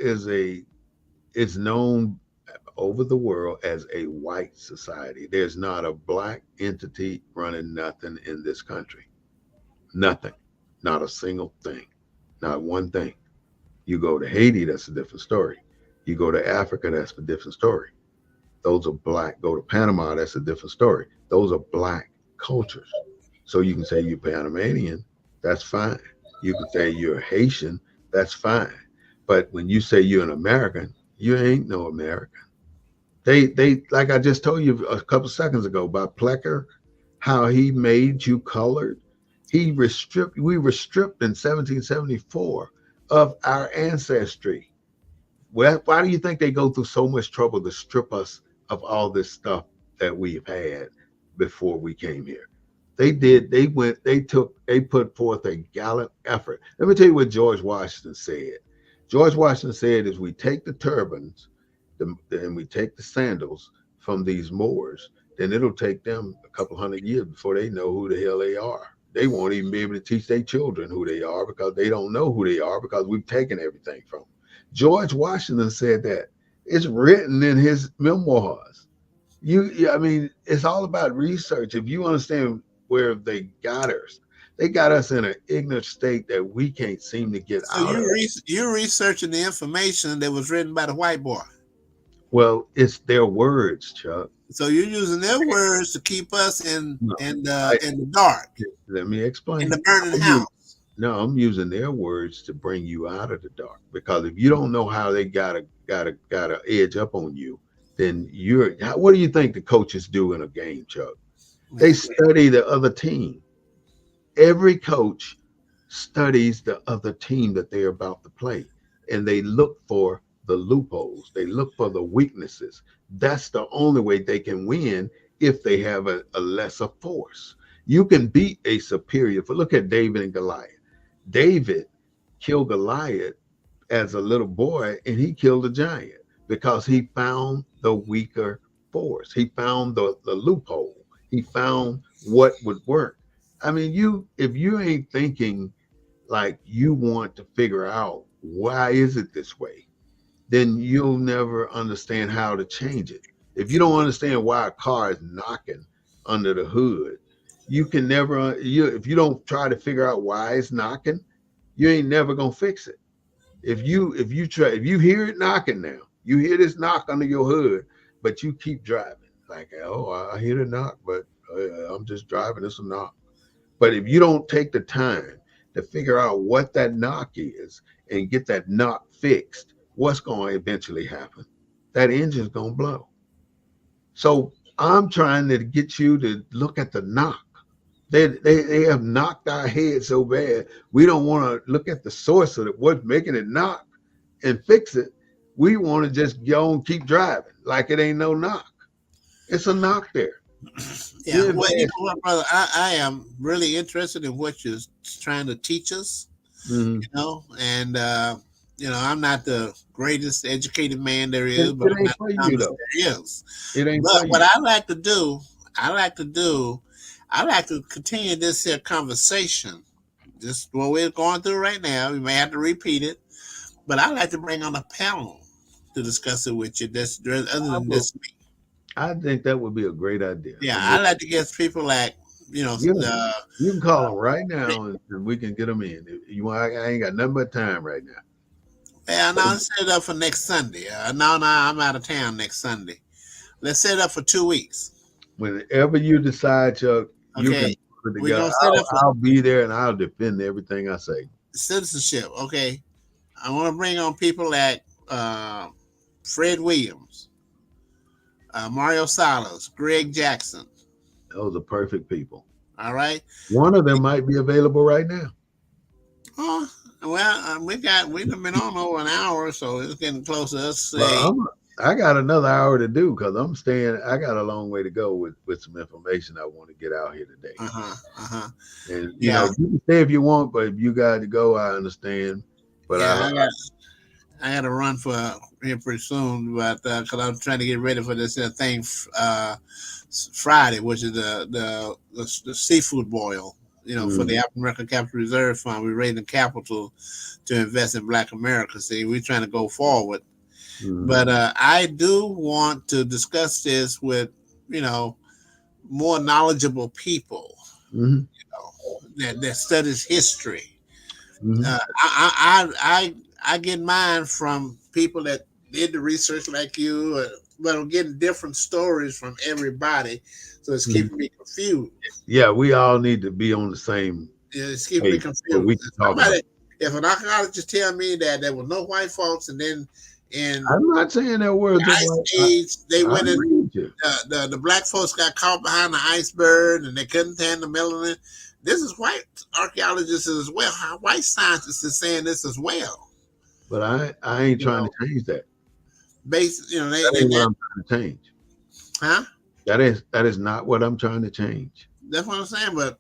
is known over the world as a white society. There's not a black entity running nothing in this country. Nothing. Not a single thing. Not one thing. You go to Haiti, that's a different story. You go to Africa, that's a different story. Those are black. Go to Panama, that's a different story. Those are black cultures. So you can say you're Panamanian, that's fine. You can say you're Haitian, that's fine. But when you say you're an American, you ain't no American. They like I just told you a couple seconds ago about Plecker, how he made you colored. We were stripped in 1774 of our ancestry. Well, why do you think they go through so much trouble to strip us of all this stuff that we've had before we came here? They put forth a gallant effort. Let me tell you what George Washington said. George Washington said, is we take the turbans and we take the sandals from these Moors, then it'll take them a couple hundred years before they know who the hell they are. They won't even be able to teach their children who they are because they don't know who they are because we've taken everything from them. George Washington said that. It's written in his memoirs. I mean, it's all about research. If you understand where they got us in an ignorant state that we can't seem to get So out of. you're researching the information that was written by the white boy. Well, it's their words, Chuck. So you're using their words to keep us in No, in the dark, let me in the explain. burning I'm using, house. no, I'm using their words to bring you out of the dark. Because if you don't know how they gotta edge up on you, then what do you think the coaches do in a game, Chuck? They Man, study the other team. Every coach studies the other team that they're about to play, and they look for the loopholes. They look for the weaknesses. That's the only way they can win if they have a lesser force. You can beat a superior. Look at David and Goliath. David killed Goliath as a little boy, and he killed a giant because he found the weaker force. He found the loophole. He found what would work. I mean, if you ain't thinking like you want to figure out why is it this way, then you'll never understand how to change it. If you don't understand why a car is knocking under the hood, you can never if you don't try to figure out why it's knocking, you ain't never gonna fix it. If you hear it knocking now, you hear this knock under your hood, but you keep driving. Like, oh, I hear the knock, but I'm just driving. It's a knock. But if you don't take the time to figure out what that knock is and get that knock fixed, what's going to eventually happen? That engine's going to blow. So I'm trying to get you to look at the knock. They have knocked our head so bad, we don't want to look at the source of it, what's making it knock, and fix it. We want to just go and keep driving like it ain't no knock. It's a knock there. yeah. You're in Well, you bad know what, brother? I am really interested in what you're trying to teach us. shape. Mhm. And I'm not the greatest educated man there is, It, but it I'm ain't not for the you dumbest though. there is. It ain't But for what you. I like to do, I like to continue this here conversation. Just what we're going through right now. We may have to repeat it, but I like to bring on a panel to discuss it with you. That's other I than will. this me. I think that would be a great idea. Yeah, And I like to get people like you know you, the. you can call them right now, and we can get them in. If you want, I ain't got nothing but time right now. Yeah, now let's set it up for next Sunday. No, I'm out of town next Sunday. Let's set it up for 2 weeks. Whenever you decide, Chuck, you can Okay, put it we're together. gonna set up for I'll be there and I'll defend everything I say. citizenship. Okay, I want to bring on people like uh, Fred Williams, Mario Salas, Greg Jackson. Those are perfect people. All right. One of them might be available right now. Oh, well, we've been on over an hour, so it's getting close to us. Well, Say, I got another hour to do because I'm staying. I got a long way to go with some information I want to get out here today. uh huh. And Yeah, you can stay if you want, but if you got to go, I understand. But yeah. I got to run for here pretty soon, but because I'm trying to get ready for this thing Friday, which is the seafood boil. You know, for the mm, African American Capital Reserve Fund, we're raising capital to invest in Black America. See, we're trying to go forward, mm, but I do want to discuss this with you know more knowledgeable people mm, that studies history. mm, I get mine from people that did the research like you, but I'm getting different stories from everybody, so it's mm. keeping me confused. Yeah, we all need to be on the same It's keeping me page so we confused. can talk about. If an archaeologist tell me that there were no white folks, and then in I'm not saying that the words of ice white. age they I went in, agree with you, the black folks got caught behind the iceberg and they couldn't stand the melanin. This is white archaeologists as well. White scientists is saying this as well. but I ain't You trying to know, change that. based you know That ain't what I'm trying to change. huh? That is not what I'm trying to change. That's what I'm saying. But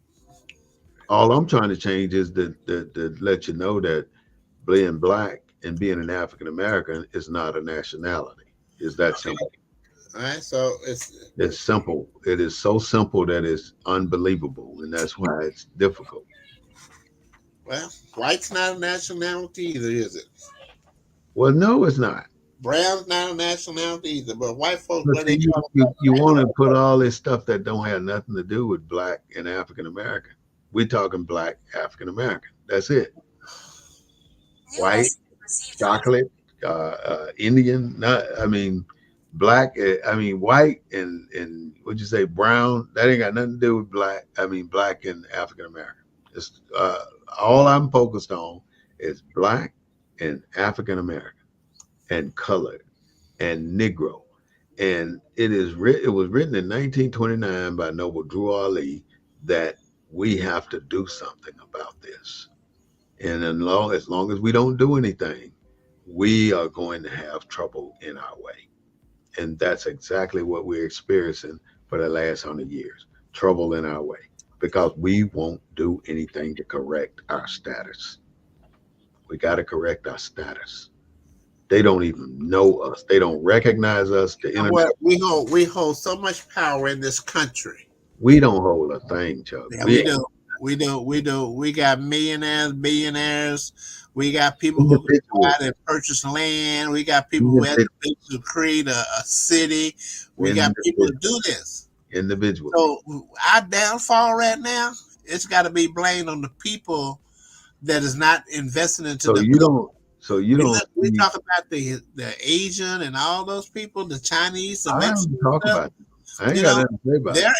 All I'm trying to change is to let you know that being black and being an African American is not a nationality. Is that simple? all right, so It's simple. It is so simple that it's unbelievable, and that's why it's difficult. well, white's not a nationality either, is it? Well, no, it's not. Brown's not a nationality either. But white folks, But what see, they call you want to put all this stuff that don't have nothing to do with black and African American. We're talking black African American. That's it. White, chocolate, Indian. Not, I mean, black. I mean, white and what'd you say, brown? That ain't got nothing to do with black. I mean, black and African American. It's all I'm focused on is black and African American and colored and Negro. And it was written in 1929 by Noble Drew Ali that we have to do something about this. And as long as we don't do anything, we are going to have trouble in our way. And that's exactly what we're experiencing for the last 100 years, trouble in our way, because we won't do anything to correct our status. We got to correct our status. They don't even know us. They don't recognize us. The internet. what we hold so much power in this country. We don't hold a thing, Chuck. Yeah, we do. We do. We got millionaires, billionaires. We got people who can go Individuals, out and purchase land. We got people who have the individuals, ability to create a city. We got people to individuals, do this. individuals. So our downfall right now, it's got to be blamed on the people that is not investing into So the you government. don't. So you don't We see. talk about the Asian and all those people, the Chinese, the I don't Mexicans, talk about them. I ain't you got know, nothing to say about their them.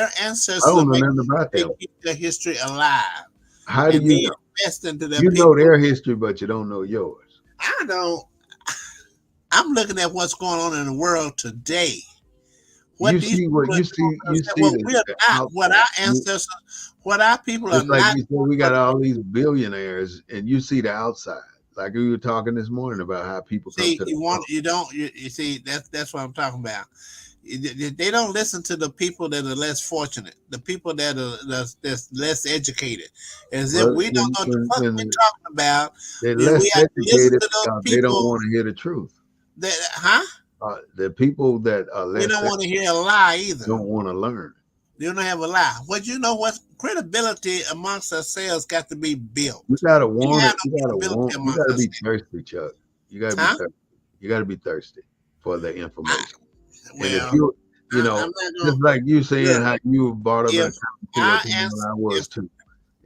I ancestors are don't know making nothing sure about they them. keep their history alive How do and you they know? invest into their You know people. their history, but you don't know yours. I don't. I'm looking at what's going on in the world today. What You these see people what are you doing. see. You see Well, we are the not what outside. our ancestors, what our people are It's like not you said, doing we for got all these billionaires, and you see the outside. Like we were talking this morning about how people come see, to the front. you see, that's what I'm talking about. They don't listen to the people that are less fortunate, the people that's less educated. As if Well, we don't know what the fuck we're when talking about, they're then less we have to listen educated to those because they don't people want to hear the truth. that, huh? The people that are We less don't want to hear a lie either. don't want to learn. You don't have a lie. What you know what credibility amongst ourselves got to be built. You gotta We want have it. no credibility You amongst gotta be ourselves. thirsty, Chuck. You gotta be Huh? thirsty. You gotta be thirsty for the information. And if Well, you, you I'm know, not gonna just like you saying look. how you were brought up in If a community I of people, ask, I was too,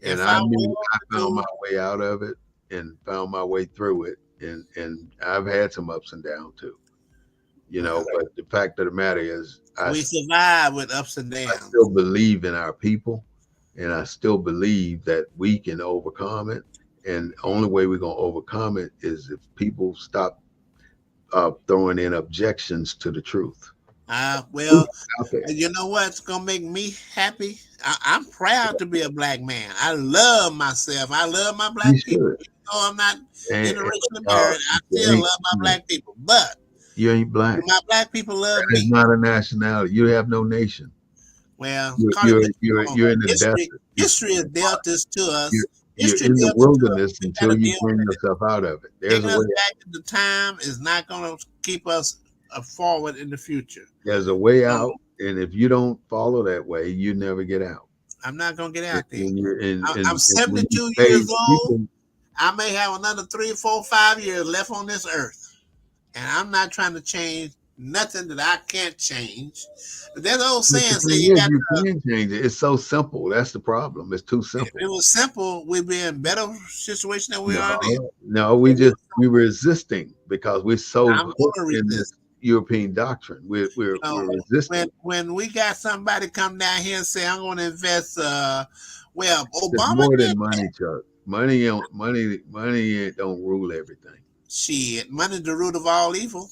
and if I I knew was I to found my do, way out of it and found my way through it, and I've had some ups and downs too, well, But the fact of the matter is, we survive with ups and I downs. still believe in our people, and I still believe that we can overcome it. And the only way we're gonna overcome it is if people stop throwing in objections to the truth. Truth Well, is out there. you know what's gonna make me happy? I'm proud to be a black man. I love myself. I love my You black people. should. Even though I'm not And interracially uh, married, I you still ain't, love my black people. But you ain't do black. my black people love That is me? not a nationality. You have no nation. Well, You're call it you're what you you're, want. you're in the History, desert. history has dealt this to You're, us. you're History in the dealt it to us. wilderness We until gotta you deal bring with it. yourself out of it. There's Taking a us way. back into time is not gonna keep us forward in the future. There's a way So out, and if you don't follow that way, you never get out. I'm not gonna get And, out there. and, you're, I'm and when you 72 stay, years you old. can. I may have another 3, 4, 5 years left on this earth, and I'm not trying to change nothing that I can't change. But that old But the saying say thing you is, got you to. can change it. It's so simple. That's the problem. It's too If simple. it was simple, we'd be in better situation than we are now. No, It was we simple. resisting because we're so I'm hooked gonna in this resist. European doctrine. You know, We're resisting. when we got somebody come down here and say I'm going to invest, well, It's Obama more did than money, Chuck. Money don't rule everything. shit. Money the root of all evil.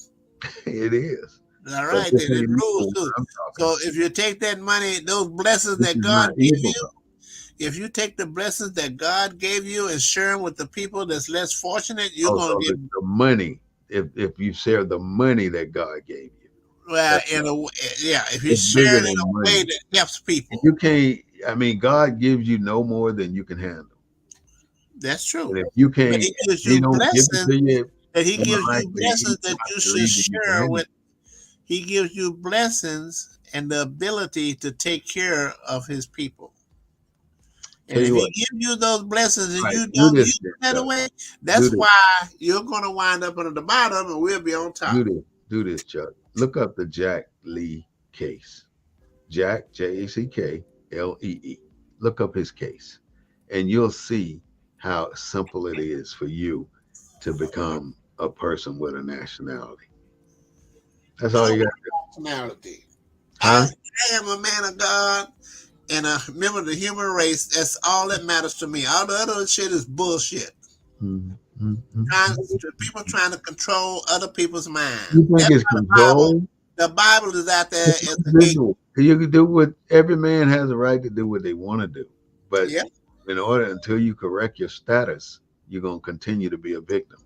It is, All but right, this then it ain't rules evil. What too. I'm talking So about. if you take that money, those blessings This that is God not gave evil, you, though. if you take the blessings that God gave you and share them with the people that's less fortunate, you're Oh, gonna so get the money. If you share the money that God gave you, well that's in a yeah. If you it's share bigger it in than a way money. that helps people, You can't. I mean, God gives you no more than you can handle. that's true. And if you But can't, He gives He you don't give it blessings to you that He more gives you likely He blessings that wants you to should believe that you can share handle with. it. He gives you blessings and the ability to take care of His people. Tell And if you he what, gives you those blessings and right? you Do don't this, use then, them that Chuck. away, Do that's this. why you're going to wind up at the bottom and we'll be on top. Do this. Do this, Chuck. Look up the Jack Lee case. Jack Jacklee. Look up his case, and you'll see how simple it is for you to become a person with a nationality. That's I all don't you got. want nationality. Huh? I am a man of God and a member of the human race. That's all that matters to me. All the other shit is bullshit. People trying to control other people's You mind. think That's it's why the Bible, control? the Bible is out there It's as a gate. individual. You can do what every man has a right to do what they want to do, but Yeah, in order until you correct your status, you're gonna continue to be a victim.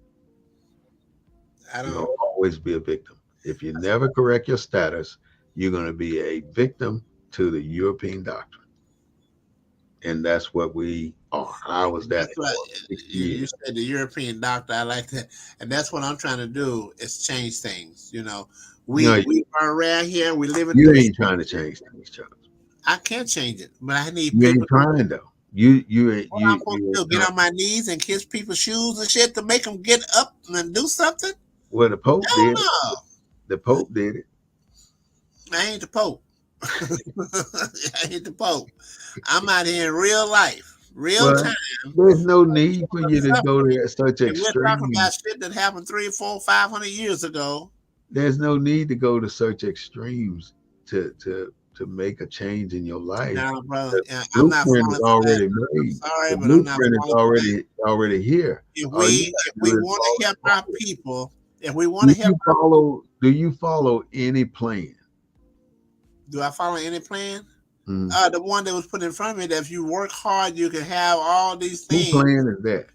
I You're don't. gonna always be a victim. If you never correct your status, you're gonna be a victim to the European doctrine, and that's what we are. I was that That's for what 60 you years. said. The European doctor. I like that, and that's what I'm trying to do is change things. You know, No, we are around here. We live in you the. ain't trying to change things, Chuck. I can't change it, but I need You people. ain't trying though. You ain't What I'm supposed you to ain't do? Get trying. on my knees and kiss people's shoes and shit to make them get up and do something? Well, the Pope Hell did it. no! The Pope did it. I ain't the Pope. I ain't the Pope. I'm out here in real life, real Well, time. there's no need for you to go Suffering. to such And we're talking extreme. about shit that happened 3, 4, 500 years ago. There's no need to go to such extremes to make a change in your life. No, brother, The I'm not blueprint is falling for that. already I'm made. sorry, The but I'm not blueprint is falling for that. already here. If All you we got if to we do is want to help our follow it. people, if we want to help our Do you follow any plan? do I follow any plan? Mm. The one that was put in front of me that if you work hard, you can have all these Who things. plan is that?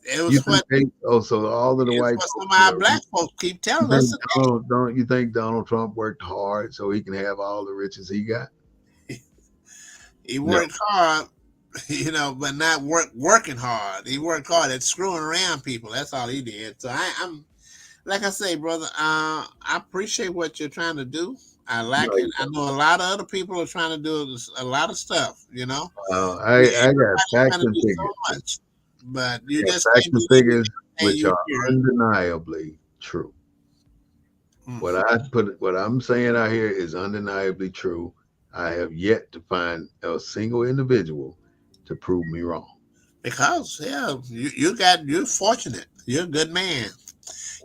It You was think what they? Oh, so all of the it's white what some folks of that our are black rich. folks keep You telling us think today. Donald? Don't you think Donald Trump worked hard so he can have all the riches he got? He No. worked hard, but not working hard. He worked hard at screwing around people. That's all he did. So I'm like I say, brother, I appreciate what you're trying to do. I No, like it. I know a lot of other people are trying to do a lot of stuff. I got Everybody's facts trying to and do so figures. much, but you I got just facts can't and believe figures everything which you are hear. undeniably true. Mm. What I'm saying out here is undeniably true. I have yet to find a single individual to prove me wrong. Because yeah, you're fortunate. You're a good man.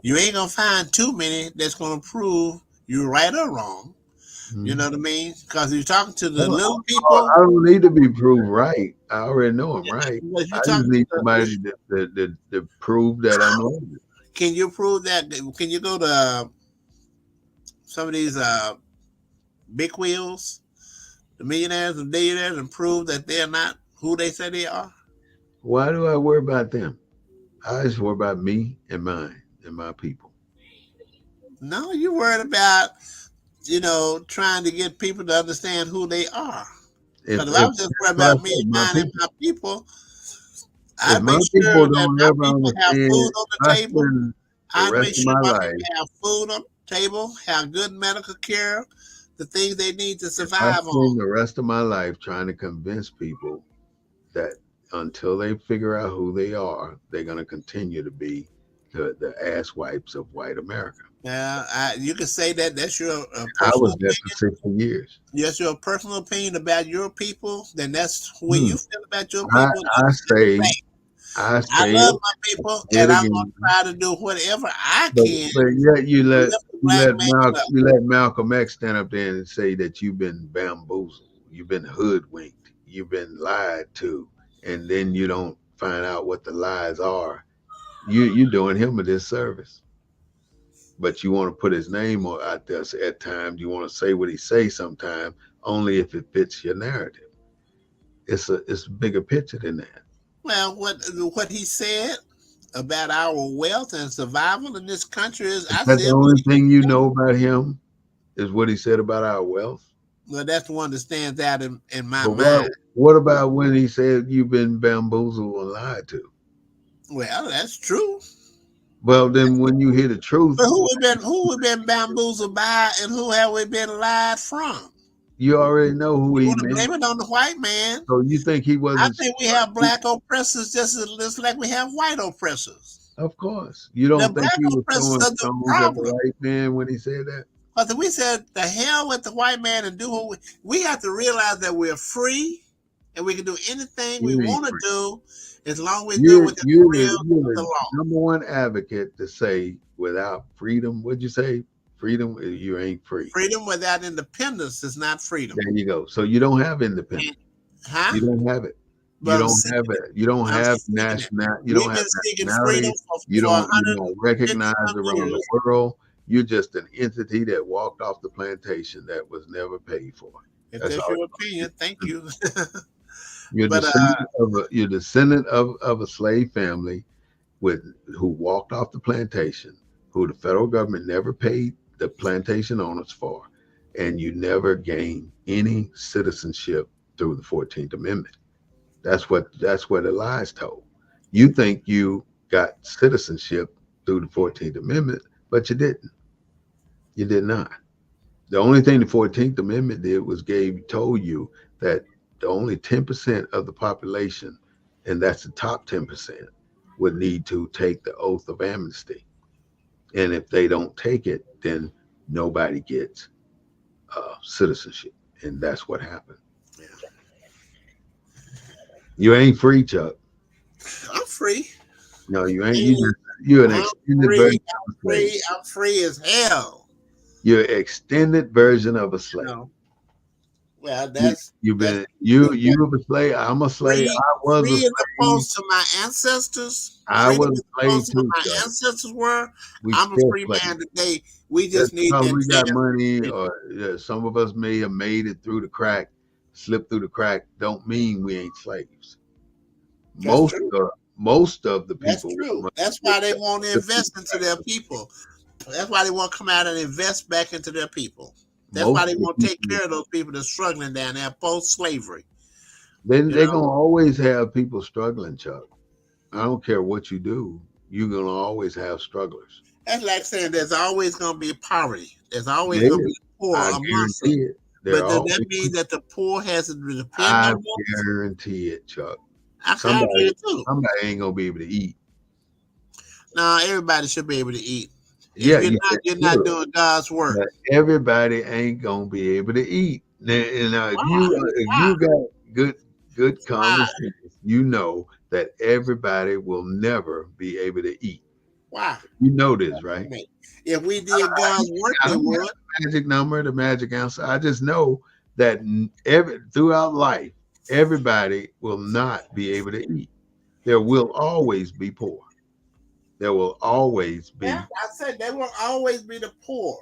You ain't gonna find too many that's gonna prove you right or wrong. You know Mhm. what I mean? Because you're talking to I the don't, little people. I don't need to be proved right. I already know I'm right. But I you just talking to need the, somebody to prove that I'm wrong. can you prove that? Can you go to some of these big wheels, the millionaires and billionaires, and prove that they're not who they say they are? Why do I worry about them? I just worry about me and mine and my people. No, you're worried about trying to get people to understand who they are. Because if I If was just worried what I about me, said, my mine, and people. my people, If I'd my make people sure that don't my ever people have understand, food on the I table. spend the I'd rest make of sure my my life. people have food on the table, have good medical care, the things they need to I survive on. spend the rest of my life trying to convince people that until they figure out who they are, they're going to continue to be the ass wipes of white America. Yeah, you can say that. That's your I personal was there for opinion. 60 years. Yes, your personal opinion about your people. Then that's the way Hmm. you feel about your I, people. I That's still the say, same. I I say love it, my people, say it and I'm gonna again. try to do whatever I But can but yet to lift the black man up. You let Malcolm X stand up there and say that you've been bamboozled, you've been hoodwinked, you've been lied to, and then you don't find out what the lies are. You're doing him a disservice. But you want to put his name out there at times. You want to say what he say sometimes, only if it fits your narrative. It's a bigger picture than that. Well, what he said about our wealth and survival in this country is, Is I that the still only believe thing you know about him? Is what he said about our wealth? well, that's the one that stands out in my But mind. what about when he said you've been bamboozled and lied to? Well, that's true. Well, then when you hear the truth, But who we been bamboozled by, and who have we been lied from? you already know who You he want to meant. blame it on the white man? So you think he I wasn't think we smart? have black oppressors just like we have white oppressors. Of course. You The don't think black he was oppressors throwing are the stones at the problem. white man when he said that? But if we said the hell with the white man and do what we have to realize that we're free and we can do anything we You ain't want to free. do as long as we do it within the realms You're of the the law. number one advocate to say without freedom, what'd you say? Freedom, you ain't free. Freedom without independence is not freedom. There you go. So you don't have And, independence. huh? You don't have it. But I'm seeking it. You don't I'm have seeking it. you don't We've have been seeking freedom nationality. for You don't 150 recognize some around the years. world. You're just an entity that walked off the plantation that was never paid for. If That's that's all your you opinion, thank are. you. But You're descendant of a slave family with who walked off the plantation, who the federal government never paid the plantation owners for, and you never gained any citizenship through the 14th Amendment. That's what the lies told. You think you got citizenship through the 14th Amendment, but you didn't. You did not. The only thing the 14th Amendment did was told you that the only 10% of the population, and that's the top 10%, would need to take the oath of amnesty. And if they don't take it, then nobody gets citizenship. And that's what happened. yeah, You ain't free, Chuck. I'm free. No, you ain't. And You're an I'm extended version free. of I'm a slave. free. I'm free as hell. You're an extended version of a You slave. know. Well, You, you've that's been you a slave. I'm a slave. free. I was a Free as slave. opposed to my ancestors. I Freedom was as a slave opposed to what too, my Chuck. ancestors were. We I'm a still free man slaves. today. We Just just need because that we got chance. money, Freedom. or some of us may have made it through the crack, slipped through the crack, don't mean we ain't slaves. That's Most true. of most of the That's people with true. money That's did why they want to slip through the invest into their cracks. people. That's why they want to come out and invest back into their people. That's why Most they of the want to take people care of those people that's struggling down there post slavery. You they're know, gonna always have people struggling, Chuck. I don't care what you do, you're gonna always have strugglers. that's like saying there's always going to be poverty. There's always Yeah, going to be poor I amongst us. guarantee it. They're But does that always mean that the poor has to depend I on us? guarantee it, Chuck. I guarantee Somebody it too. somebody ain't gonna be able to eat. Now everybody should be able to eat. If Yeah, yeah, you're it not should. doing God's work. But everybody ain't gonna be able to eat. Now, Why? if Why? you got good Why? common sense, you know that everybody will never be able to eat. Why? You know this, right? If we did God's work, I they don't have would. the magic number, the magic answer. I just know that every throughout life, everybody will not be able to eat. There will always be poor. There will always Yeah, be, I said they will always be the poor.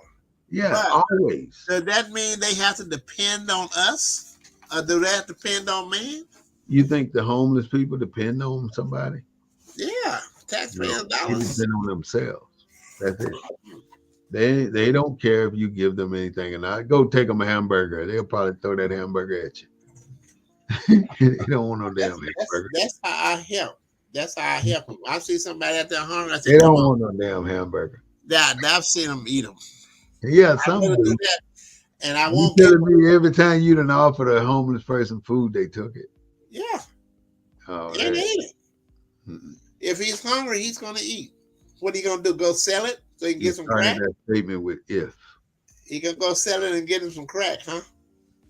yeah, But always. does that mean they have to depend on us? Or do they have to depend on man? You think the homeless people depend on somebody? Yeah, No, taxpayers' they dollars. depend on themselves. That's it. They don't care if you give them anything or not. Go take them a hamburger. They'll probably throw that hamburger at you. They don't want no damn hamburger. That's how I help. That's how I help them. I see somebody out there hungry. I say, They "Come don't on, want no damn hamburger. Dad." I've seen them eat them. Yeah, I some better do do. that, and I You won't give. telling me every time you done offered a homeless person food, they took it? Yeah, Oh, and that. ate it. Mm-mm. If he's hungry, he's gonna eat. What are you gonna do? Go sell it so he can You get some started crack? that statement with if. He can go sell it and get him some crack, huh?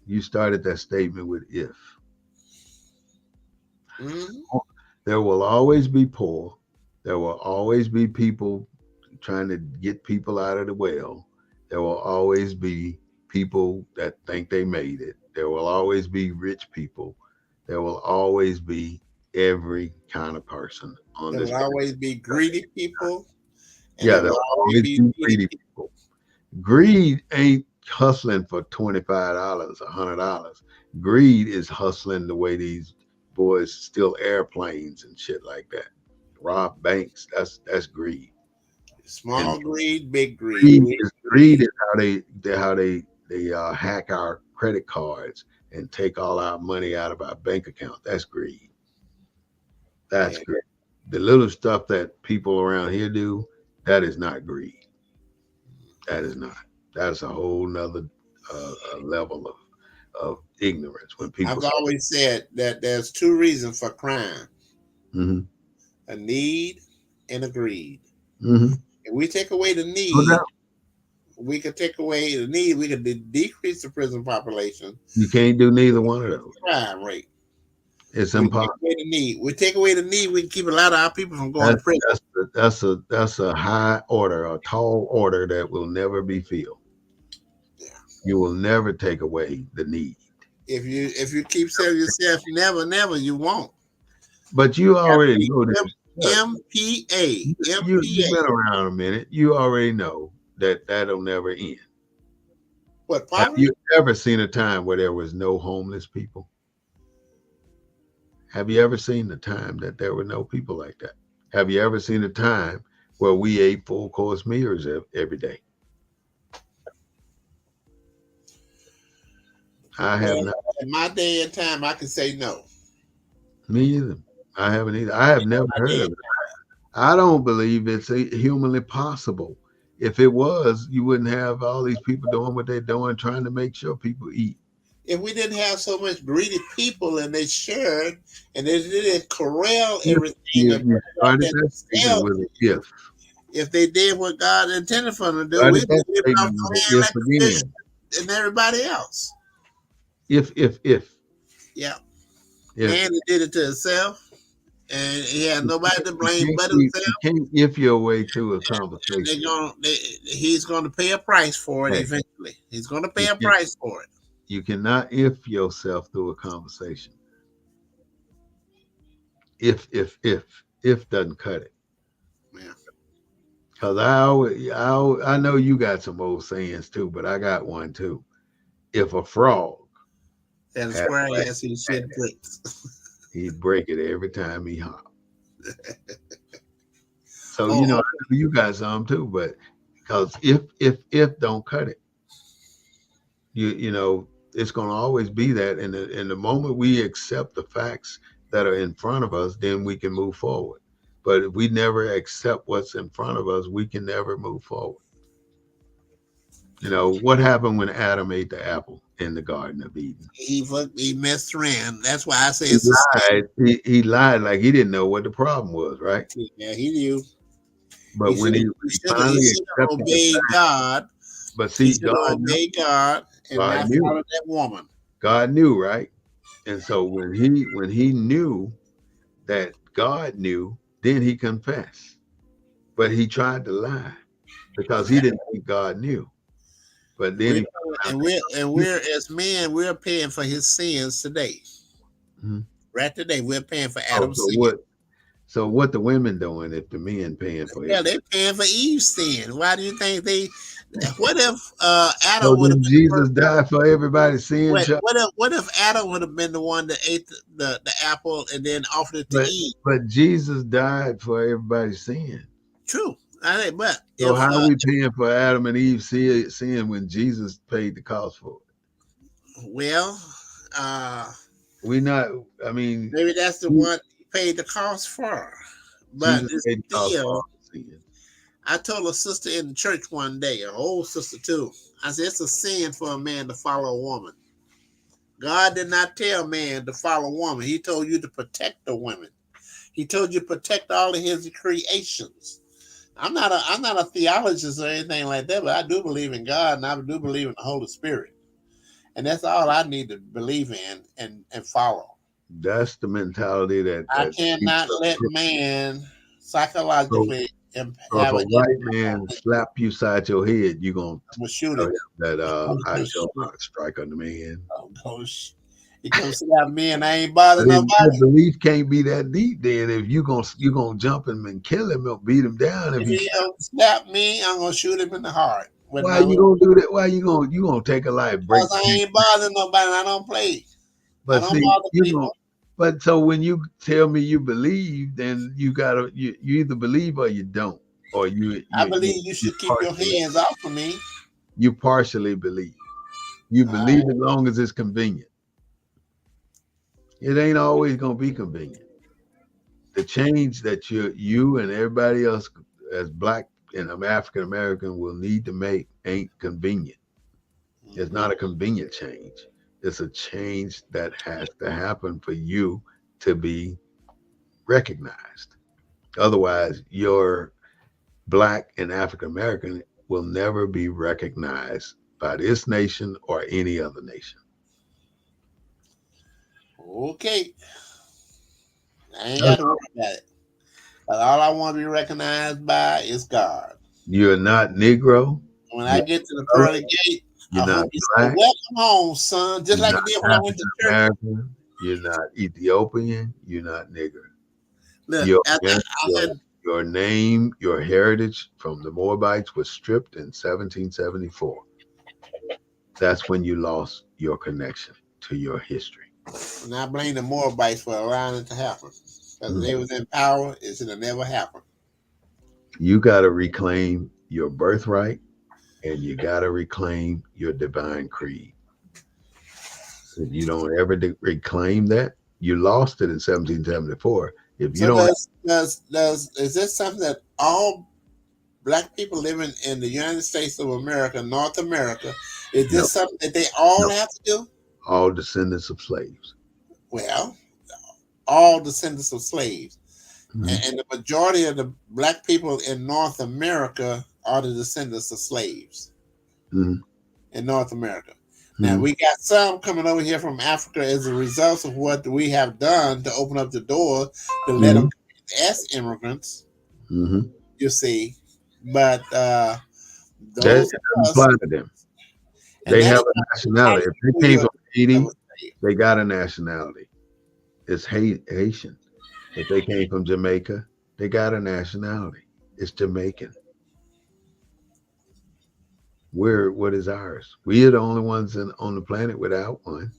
You started that statement with if. Mm-hmm. There will always be poor. There will always be people trying to get people out of the well. There will always be people that think they made it. There will always be rich people. There will always be every kind of person on There this will planet. always be greedy people, and Yeah, there there will will always always be be greedy greedy people. people. Greed ain't hustling for $25, $100. Greed is hustling the way these boys steal airplanes and shit like that. Rob banks. That's greed. And Small greed, big greed, greed greed, is greed greed. is how they hack our credit cards and take all our money out of our bank account. That's greed. That's Yeah, greed. The little stuff that people around here do, that is not greed. That is not. That's a whole nother level of ignorance when people I've say, always said that there's two reasons for crime: mm-hmm, a need and a greed. mm-hmm. If we take away the No need, doubt. we could take away the need. We could decrease the prison population, You can't do neither one of those. crime rate. It's We take impossible. away the need. We take away the need. We can keep a lot of our people from going to That's prison. that's a high order, a tall order that will never be filled. Yeah. You will never take away the need. If you keep saying yourself, never, never, you won't. But you Have to already be know this. Look, MPA, you've been around a minute. You already know that that'll never end. What, Have poverty? you ever seen a time where there was no homeless people? Have you ever seen the time that there were no people like that? Have you ever seen a time where we ate full course meals every day? I have Well, not. in my day and time, I can say no. Me either. I haven't either. I have never My heard day, of it. I don't believe it's humanly possible. If it was, you wouldn't have all these people doing what they're doing, trying to make sure people eat. if we didn't have so much greedy people and they shared and they didn't corral If everything and you put it out started there that statement themselves, with an if they did what God intended for them to do, started we'd be that living off statement the with an land if like the fish again. and everybody else. If Yeah. if Man that did it to himself and he had nobody to blame but you himself. can't if your way through a And conversation. he's going to pay a price for it Hey, eventually. He's going to you pay a can't price for it. you cannot if yourself through a conversation. If doesn't cut it. Yeah. Cause I know you got some old sayings too, but I got one too. If a frog And the had square a ass he leg, shit bricks. he'd break it every time he hopped. So Oh, I know you got some too, but because if don't cut it, it's going to always be that. And the moment we accept the facts that are in front of us, then we can move forward. But if we never accept what's in front of us, we can never move forward. What happened when Adam ate the apple in the Garden of Eden? he messed around. That's why I say He it's a lied. He lied like he didn't know what the problem was, right? yeah, he knew. But when He he should have finally accepted the obeyed fact, God. but He see, should have obeyed God and God not knew, followed that woman. God knew, right? And so when he knew that God knew, then he confessed. But he tried to lie because he Yeah. didn't think God knew. But then We're, he found out that God we're as men, we're paying for his sins today. knew. Mhm. Right today, we're paying for Oh, Adam's sin. so what the women doing if the men paying for his? Yeah, they're paying for Eve's sin. Why do you think they? What if So Adam would have then been the Jesus first one? died for everybody's sin, Wait, Chuck. what if Adam would have been the one that ate the apple and then offered it to But Eve? but Jesus died for everybody's sin. True, I think. But So if how are we paying for Adam and Eve's sin when Jesus paid the cost for it? well, uh, We not. I mean, maybe that's the he- one he paid the cost for. But Jesus it's paid the cost for still, all the sin. I told a sister in the church one day, an old sister too. I said it's a sin for a man to follow a woman. God did not tell man to follow a woman. He told you to protect the women. He told you to protect all of his creations. I'm not a theologist or anything like that, but I do believe in God and I do believe in the Holy Spirit. And that's all I need to believe in and follow. That's the mentality that I keeps cannot us let crooked. man So, psychologically so if have a an white impact man on me. slap you side your head, you gonna I'm gonna shoot tell him. him that I'm I gonna shall shoot him. not strike on the man. Oh, gosh. He comes slap me and I ain't bothering But your nobody. belief can't be that deep. Then if you gonna jump him and kill him or beat him down if If he he don't slap me, I'm gonna shoot him in the heart with why my you little gonna do that? Why you gonna take a life break? because I ain't bothering nobody. I don't play. I But don't see, bother people. but so when you tell me you believe, then you either believe or you don't, or I believe you you should keep your partially hands off of me. you partially believe. You All right. believe as long as it's convenient. It ain't always gonna be convenient. The change that you and everybody else as black and African American will need to make ain't convenient. It's Mm-hmm. not a convenient change. It's a change that has to happen for you to be recognized. Otherwise, your black and African American will never be recognized by this nation or any other nation. Okay. I ain't got That's to worry about it. But all I want to be recognized by is God. You're not Negro. When I You're get to the not pearly gate, You're I not hope you say, black. "Welcome home, son," just You're like not you did when I went to African church. American. You're not Ethiopian. You're not nigger. Look, Your, after your, I, your name, your heritage from the Moabites was stripped in 1774. That's when you lost your connection to your history. and I blame the Moabites for allowing it to happen. Because if Mhm. they was in power, it should have never happened. You got to reclaim your birthright and you got to reclaim your divine creed. If you don't ever reclaim that, you lost it in 1774. If you So don't, does is this something that all black people living in the United States of America, North America, is no, this something that they all no, have to do? all descendants of slaves. Well, all descendants of slaves. Mhm. And the majority of the black people in North America are the descendants of slaves Mhm. in North America. Now Mhm. we got some coming over here from Africa as a result of what we have done to open up the door to let them Mhm. come as immigrants. Mhm. You see, but That those it of doesn't us, apply to them. and They that have is a not nationality. If regardless of they who came you're from Haiti, of a slave. they got a nationality. It's Haitian. If they came from Jamaica, they got a nationality. It's Jamaican. What is ours? We are the only ones on the planet without one.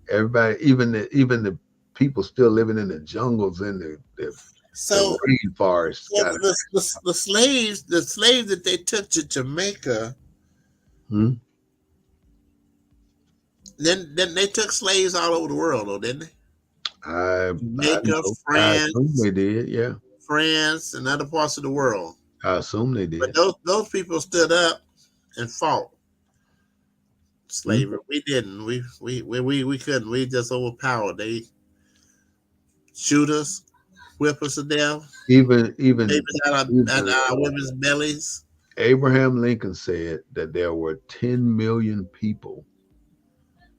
Everybody, even the people still living in the jungles in the So, rainforest, so got it. the slaves that they took to Jamaica, Hmm? then they took slaves all over the world, though, didn't they? I Jamaica, know. I assume France, they did. Yeah, and other parts of the world. I assume they But did. those people stood up and fought Hmm? slavery. We didn't. We couldn't. We just overpowered. They shoot us, whip us to death, Even even babies out even of our women's bellies. Abraham Lincoln said that there were 10 million people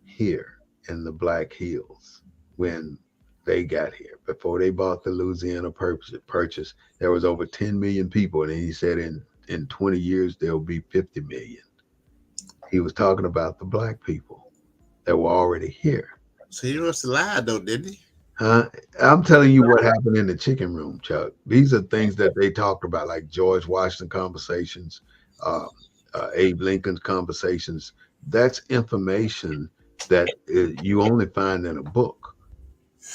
here in the Black Hills when they got here. Before they bought the Louisiana purchase, there was over 10 million people, and he said in 20 years there'll be 50 million. He was talking about the black people that were already here. So he must have lied though, didn't he? Huh? I'm telling you what happened in the chicken room, Chuck. These are things that they talked about, like George Washington conversations, uh, Abe Lincoln's conversations. That's information that you only find in a book.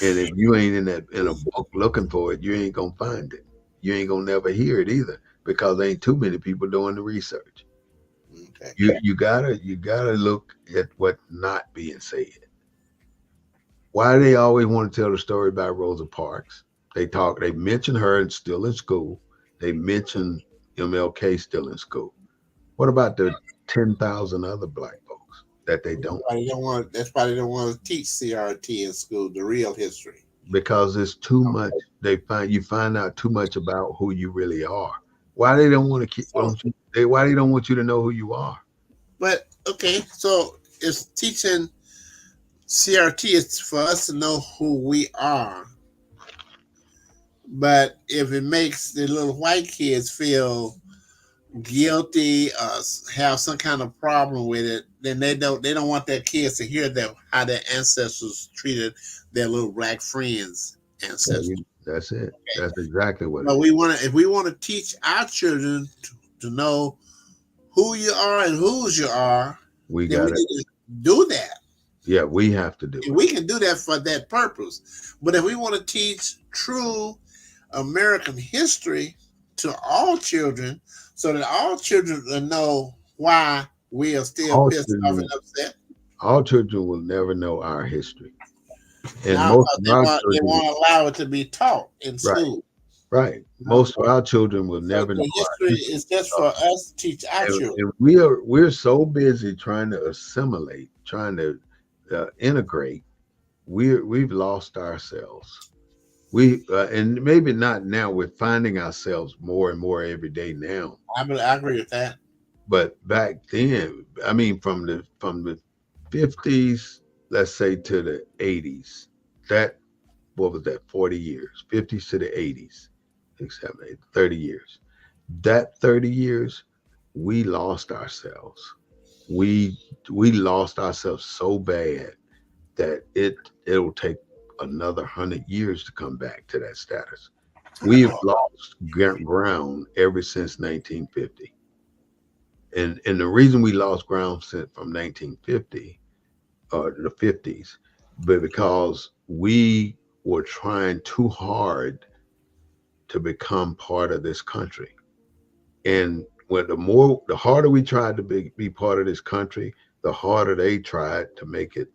And if you ain't in a book looking for it, you ain't gonna find it. You ain't gonna never hear it either because there ain't too many people doing the research. Okay. You gotta look at what's not being said. Why do they always want to tell the story about Rosa Parks? They mention her and still in school. They mention MLK still in school. What about the 10,000 other black folks that they don't? That's why they don't want to teach CRT in school, the real history. Because it's too much. You find out too much about who you really are. Why they don't want to keep? So, Why they don't want you to know who you are? but okay, so it's teaching CRT is for us to know who we are. But if it makes the little white kids feel guilty or have some kind of problem with it, then they don't want their kids to hear that how their ancestors treated their little black friends' ancestors. That's it. That's exactly what it But is. if we want to teach our children to know who you are and whose you are, We then we got it. need to do that. Yeah, we have to do And it. we can do that for that purpose. But if we want to teach true American history to all children, so that all children will know why we are still All pissed off and children, upset. all children will never know our history, and Now, most because of our they children, won't allow it to be taught in right, school. right. You know? Most of our children will So never know the our history history. is just for us to teach our children. And we're so busy trying to assimilate, trying to integrate. We've lost ourselves. And maybe not now. We're finding ourselves more and more every day now. I agree with that. But back then, I mean, from the 50s, let's say to the 80s, that what was that? 40 years, 50s to the 80s, 6, 7, 8, 30 years. That 30 years, we lost ourselves. We we lost ourselves so bad that it'll take another 100 years to come back to that status. We have lost ground ever since 1950, and the reason we lost ground since from 1950 or the 50s, but because we were trying too hard to become part of this country. And when the harder we tried to be part of this country, the harder they tried to make it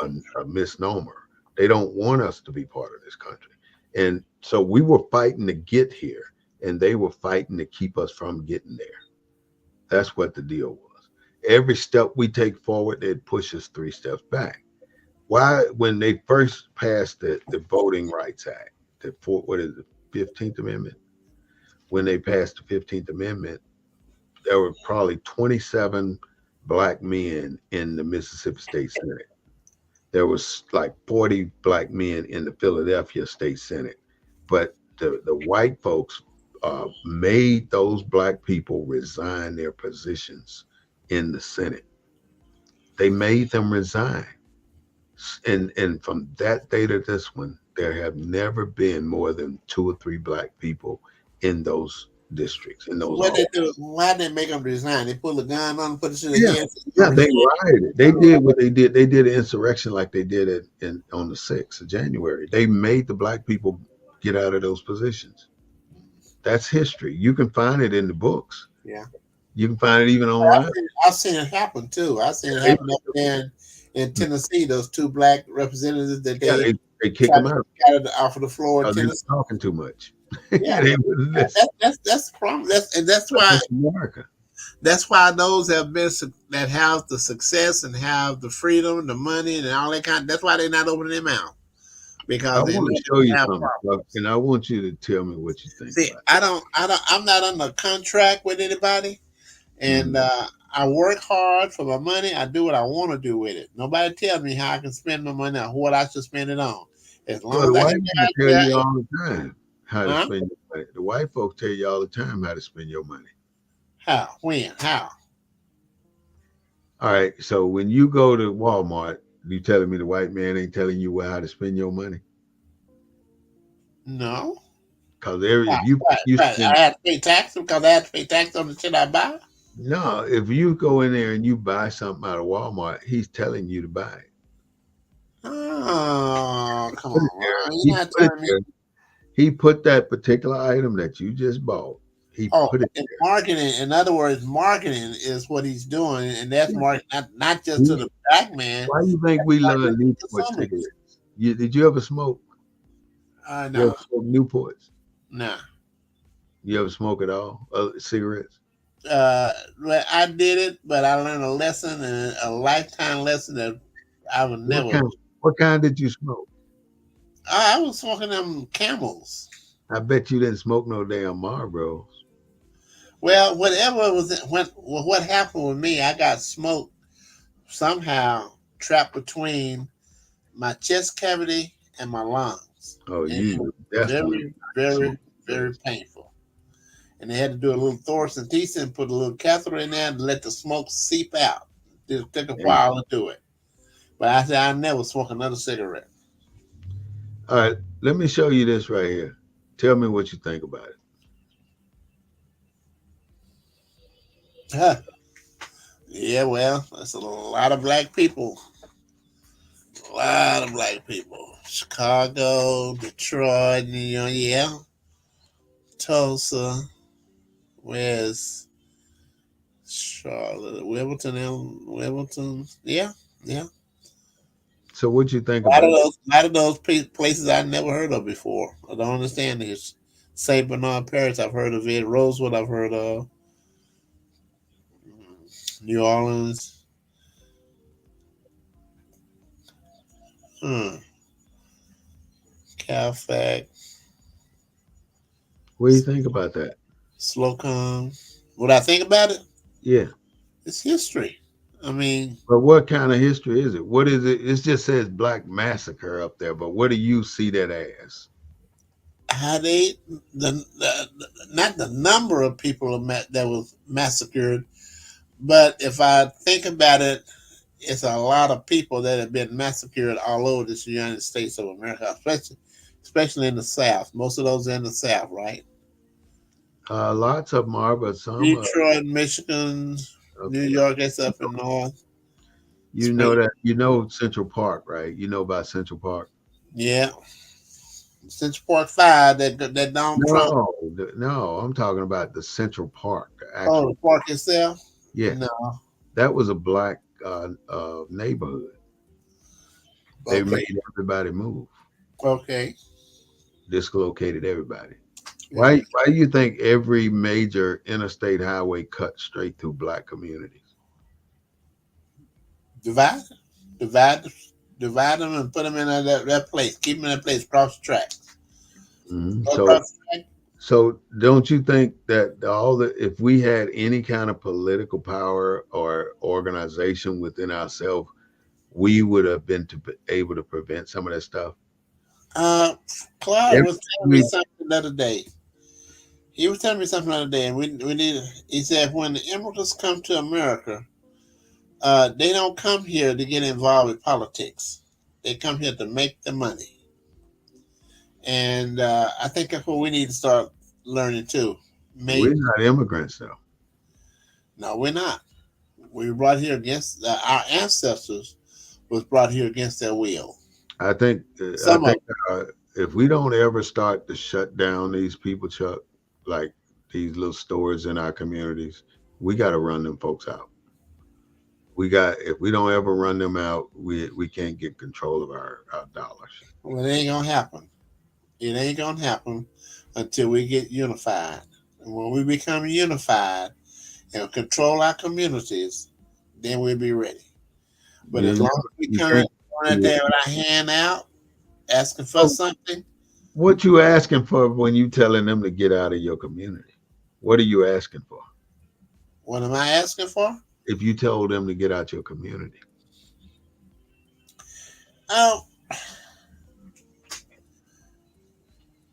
a misnomer. They don't want us to be part of this country. And so we were fighting to get here, and they were fighting to keep us from getting there. That's what the deal was. Every step we take forward, they'd push us 3 steps back. Why, when they first passed the Voting Rights Act, what is it, 15th Amendment? When they passed the 15th Amendment, there were probably 27 black men in the Mississippi State Senate. There was like 40 black men in the Philadelphia State Senate. But the white folks made those black people resign their positions in the Senate. They made them resign. And from that day to this one, there have never been more than 2 or 3 black people in those districts, in those What all. they do? Why they make them resign? They pull a gun on, put it to the Yeah, head. yeah, they rioted. They did what they did. They did an insurrection like they did it on the 6th of January. They made the black people get out of those positions. That's history. You can find it in the books. Yeah, You can find it even online. I've seen it happen too. I've seen it They, happen up there in Tennessee. Those two black representatives that yeah, they they kick tried them to out kick out of the floor in because they were Tennessee. talking too much. Yeah, They wouldn't listen. that's the problem. That's But why that's America. those have been that have the success and have the freedom, the money, and all that kind. That's why they're not opening their mouth. I because they want know to they're show you gonna have something, Chuck, problems. and I want you to tell me what you think See, about I'm not under contract with anybody, it. and I work hard for my money. I do what I want to do with it. Nobody tells me how I can spend my money or what I should spend it on. As long Well, as the I white can man get out tell there, you all the time how to huh? spend your money. The white folks tell you all the time how to spend your money. How? When? How? All right, so when you go to Walmart, you telling me the white man ain't telling you how to spend your money? No. Because Right, if you right, you right. spend I had to pay tax because I had to pay tax on the shit I buy. no, if you go in there and you buy something out of Walmart, he's telling you to buy it. Oh, come Put it on, there. Ron. You're He not put it telling me. there. He put that particular item that you just bought. He Oh, put it and marketing. In other words, marketing is what he's doing, and that's there. market not just to the black man, Why do you think we marketing love to Newport consumers. cigarettes? Did you ever smoke? You No, ever smoke Newports? no. You ever smoke at all? Cigarettes? Well, I did it, but I learned a lesson and a lifetime lesson that I would What never. kind? What kind did you smoke? I was smoking them Camels. I bet you didn't smoke no damn Marlboros. Well, whatever was what happened with me, I got smoked somehow trapped between my chest cavity and my lungs, Oh, and it you was definitely very, smoked very, very cigarettes. painful. And they had to do a little thoracentesis and put a little catheter in there to let the smoke seep out. It took a Damn. while to do it, but I said I never smoke another cigarette. All right, let me show you this right here. Tell me what you think about it. Huh. Yeah, well, that's a lot of black people. A lot of black people. Chicago, Detroit, yeah, Tulsa, where's Charlotte, Wilmington. Yeah, yeah. So what you think A about it? lot of those places I never heard of before. I don't understand this. Saint Bernard Parish, I've heard of it. Rosewood, I've heard of. New Orleans, hmm. Calfax, What do you think about that? Slocum. What I think about it? Yeah. It's history. I mean, But what kind of history is it? What is it? It just says Black Massacre up there, but what do you see that as? how they the not the number of people that was massacred, but if I think about it, it's a lot of people that have been massacred all over this United States of America, especially in the South. Most of those are in the South, right? Lots of them are, but some are Detroit, Michigan, New okay. York, that's up in north. You know Spring, that you know Central Park, right? You know about Central Park. yeah. Central Park Five, that Donald Trump. No, no, I'm talking about the Central Park, the Oh, the actual. park itself. Yeah, No, that was a black neighborhood. They okay, made everybody move, okay. dislocated everybody. Yeah. Why do you think every major interstate highway cuts straight through black communities? Divide, divide, divide them and put them in that place. Keep them in that place. Cross the tracks. Mhm. Go So across the track. So don't you think that all the if we had any kind of political power or organization within ourselves, we would have been able to prevent some of that stuff? Uh, Clyde Every, was telling me we, something the other day. He was telling me something the other day, and we need. He said when the immigrants come to America, they don't come here to get involved with politics. They come here to make the money, and I think that's what we need to start learning too. we're Make not immigrants though. no, we're not. We were brought here against our ancestors was brought here against their will. I Some of think if we don't ever start to shut down these people, Chuck, like these little stores in our communities, we got to run them folks out. We got if we don't ever run them out, we can't get control of our dollars. well, it ain't gonna happen. It ain't gonna happen until we get unified. And when we become unified and control our communities, then we'll be ready. But You as ain't long never, as we you come think in there with our hand out, Asking for So something. what you asking for when you telling them to get out of your community? What are you asking for? What am I asking for? If you told them to get out your community, Oh,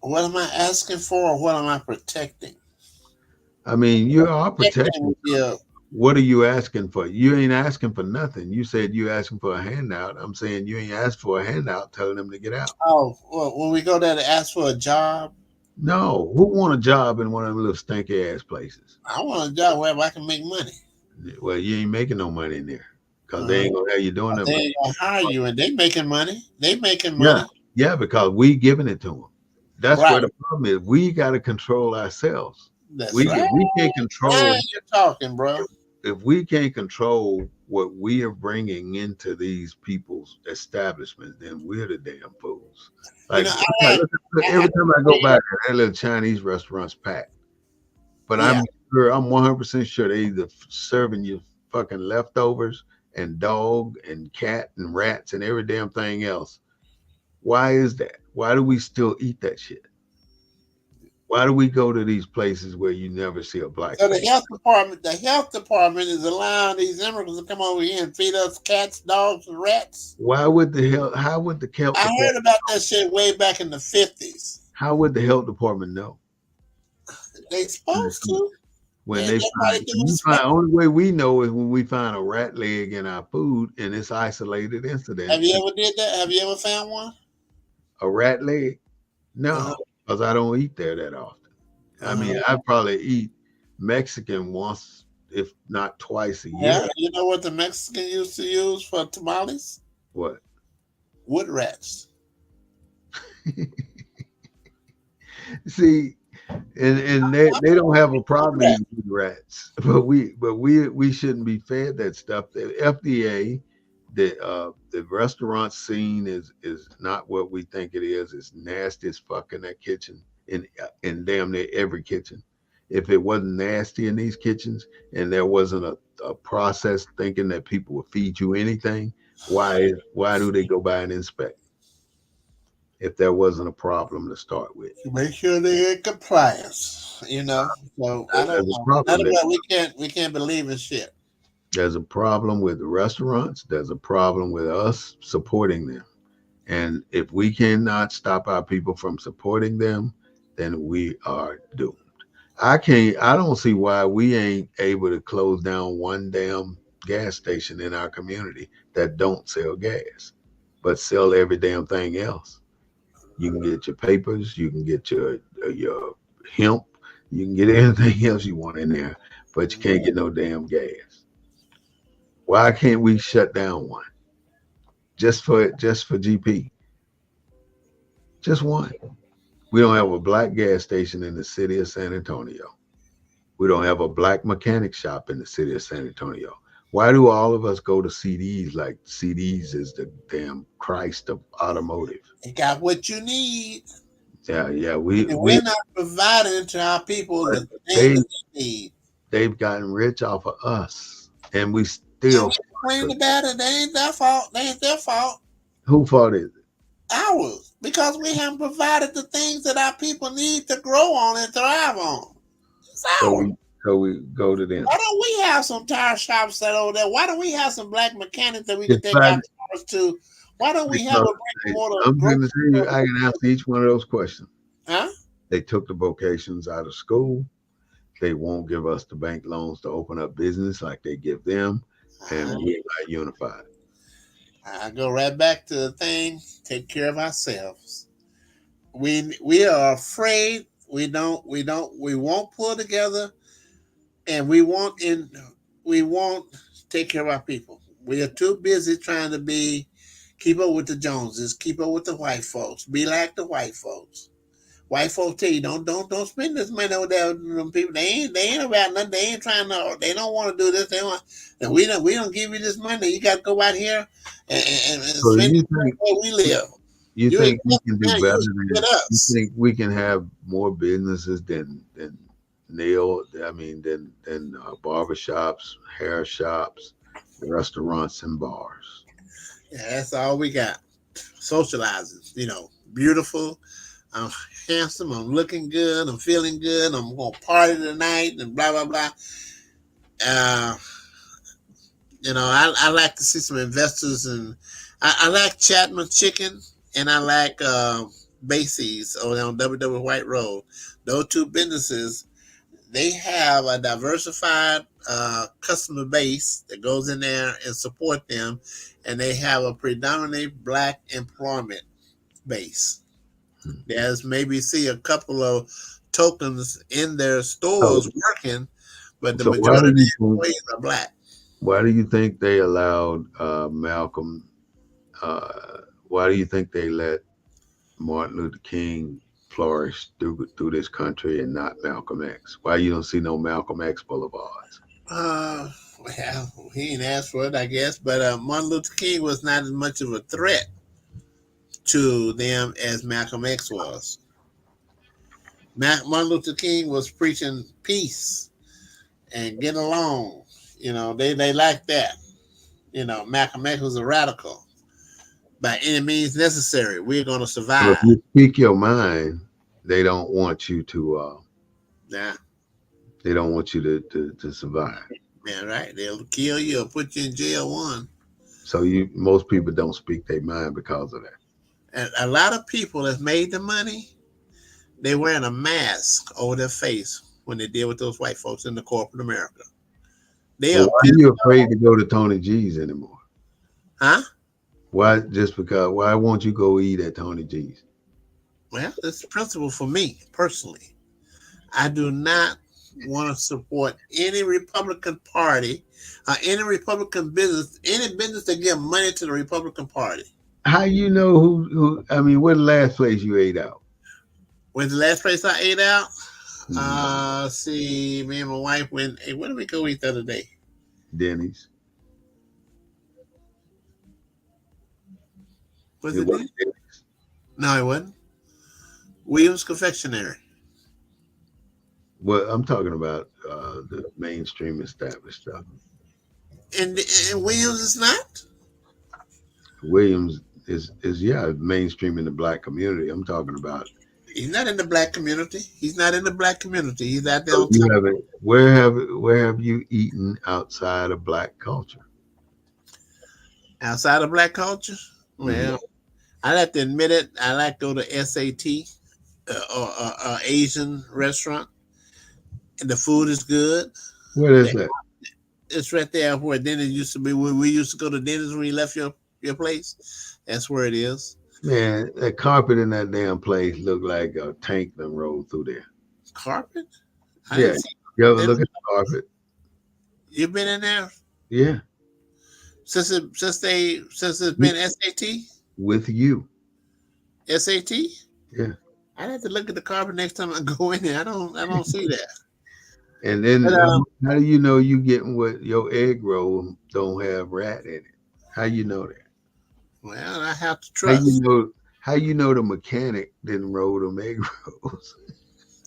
what am I asking for, or what am I protecting? I mean, you are Protecting protecting. would be a, What are you asking for? You ain't asking for nothing. You said you asking for a handout. I'm saying you ain't asked for a handout telling them to get out. oh, well, when we go there to ask for a job, No, who want a job in one of them little stinky ass places? I want a job where I can make money. Well, you ain't making no money in there because they Uh, ain't gonna have you doing they nothing. ain't gonna hire you, and they making money. They making Yeah, money, yeah, because we giving it to them. That's where right? the problem is. We got to control ourselves. That's We right. we can't Now control you're talking, bro. if we can't control what we are bringing into these people's establishments, then we're the damn fools. You Like know, look, I every like time I go back, that little Chinese restaurant's packed. But yeah. I'm 100% sure they either serving you fucking leftovers and dog and cat and rats and every damn thing else. Why is that? Why do we still eat that shit? Why do we go to these places where you never see a black So face? the health department is allowing these immigrants to come over here and feed us cats, dogs, and rats. Why would the hell? How would the health I heard department? about that shit way back in the 50s. How would the health department know? They supposed to. When And they they probably find do when you find inspect. only way we know is when we find a rat leg in our food and it's isolated incident. Have you ever did that? Have you ever found one? A rat leg? Uh-huh. No, because I don't eat there that often. I Uh-huh. mean, I probably eat Mexican once, if not twice a Yeah, year. you know what the Mexican used to use for tamales? What? Wood rats. See, and they don't have a Wood problem rat. eating rats, but we shouldn't be fed that stuff. The FDA, the restaurant scene is not what we think it is. It's nasty as fuck in that kitchen, in damn near every kitchen. If it wasn't nasty in these kitchens and there wasn't a process thinking that people would feed you anything, why do they go by and inspect if there wasn't a problem to start with? To make sure they're in compliance. You know. So I don't There's a know. None problem of there. that we can't believe in shit. There's a problem with the restaurants. There's a problem with us supporting them. And if we cannot stop our people from supporting them, then we are doomed. I don't see why we ain't able to close down one damn gas station in our community that don't sell gas, but sell every damn thing else. You can get your papers, you can get your hemp, you can get anything else you want in there, but you can't get no damn gas. Why can't we shut down one just for GP? Just one. We don't have a black gas station in the city of San Antonio. We don't have a black mechanic shop in the city of San Antonio. Why do all of us go to CDs like CDs is the damn Christ of automotive? You got what you need. Yeah, yeah. We And we we're not providing to our people the things they that they need. they've gotten rich off of us, and we And still. we complain about it. They ain't their fault. They ain't their fault. Who fault is it? Ours. Because we haven't provided the things that our people need to grow on and thrive on. It's So ours. we go to them. Why don't we have some tire shops set over there? Why don't we have some black mechanics that we can It's take fact our cars to? Why don't we have a because brick and mortar I'm going grocery to tell you, store? I can answer each one of those questions. Huh? They took the vocations out of school. They won't give us the bank loans to open up business like they give them, and Uh, we're not unified. I go right back to the thing. Take care of ourselves. We are afraid. We won't pull together, and we won't take care of our people. We are too busy trying to be keep up with the Joneses, keep up with the white folks, be like the white folks. White folks tell you don't spend this money over there with them people. They ain't about nothing. They ain't trying to. They don't want to do this. They want. And we don't give you this money. You got to go out here and So spend it where we live. you You think we expect can do now. better You than expect you us. think we can have more businesses than nail? I mean, than barbershops, hair shops, restaurants, and bars. Yeah, that's all we got. socializing. Beautiful. I'm handsome. I'm looking good. I'm feeling good. I'm gonna party tonight and blah blah blah. Uh, I like to see some investors, and I like Chapman Chicken, and I like Basie's on WW White Road. Those two businesses, they have a diversified customer base that goes in there and support them, and they have a predominantly black employment base. There's maybe see a couple of tokens in their So, stores working, but the so why majority do of you the think employees are black. why do you think they allowed Malcolm? Why do you think they let Martin Luther King flourish through this country and not Malcolm X? Why you don't see no Malcolm X boulevards? Well, he ain't asked for it, I guess, but Martin Luther King was not as much of a threat to them as Malcolm X was. Martin Luther King was preaching peace and getting along. They like that. Malcolm X was a radical. By any means necessary, we're going to So if survive. you speak your mind, they don't want you to. Yeah, They don't want you to survive. man, right? They'll kill you or put you in jail. One. So most people don't speak their mind because of that. And a lot of people that made the money, they wearing a mask over their face when they deal with those white folks in the corporate America. They Well, are why are pissed you afraid off. to go to Tony G's anymore? Huh? Why just because? Why won't you go eat at Tony G's? Well, it's the principle for me personally. I do not want to support any Republican Party, any Republican business, any business that give money to the Republican Party. How you know who? I mean, where the last place you ate out? When's the last place I ate out? Hmm. See, me and my wife went. Hey, where did we go eat the other day? Denny's. Was It it wasn't this? Denny's. No, it wasn't. Williams Confectionery. Well, I'm talking about the mainstream established stuff. And Williams is not. Williams is yeah mainstream in the black community. I'm talking about. He's not in the black community. He's not in the black community. He's out there So on you top. haven't. Where have you eaten outside of black culture? Outside of black culture, Hmm. well, I have to admit it. I like to go to SAT or Asian restaurant, and the food is good. What is They- that? It's right there where Dennis used to be. Where we used to go to Dennis when you left your place. That's where it is. Man, that carpet in that damn place looked like a tank that rolled through there. Carpet. I Yeah, didn't see. you ever They look look, at the carpet? you've been in there Yeah, since it's with been SAT. with you. SAT. Yeah, I'd have to look at the carpet next time I go in there. I don't see that. and then But how do you know you getting what your egg roll don't have rat in it? How you know that? well, I have to How you trust. know? How you know the mechanic didn't roll them egg rolls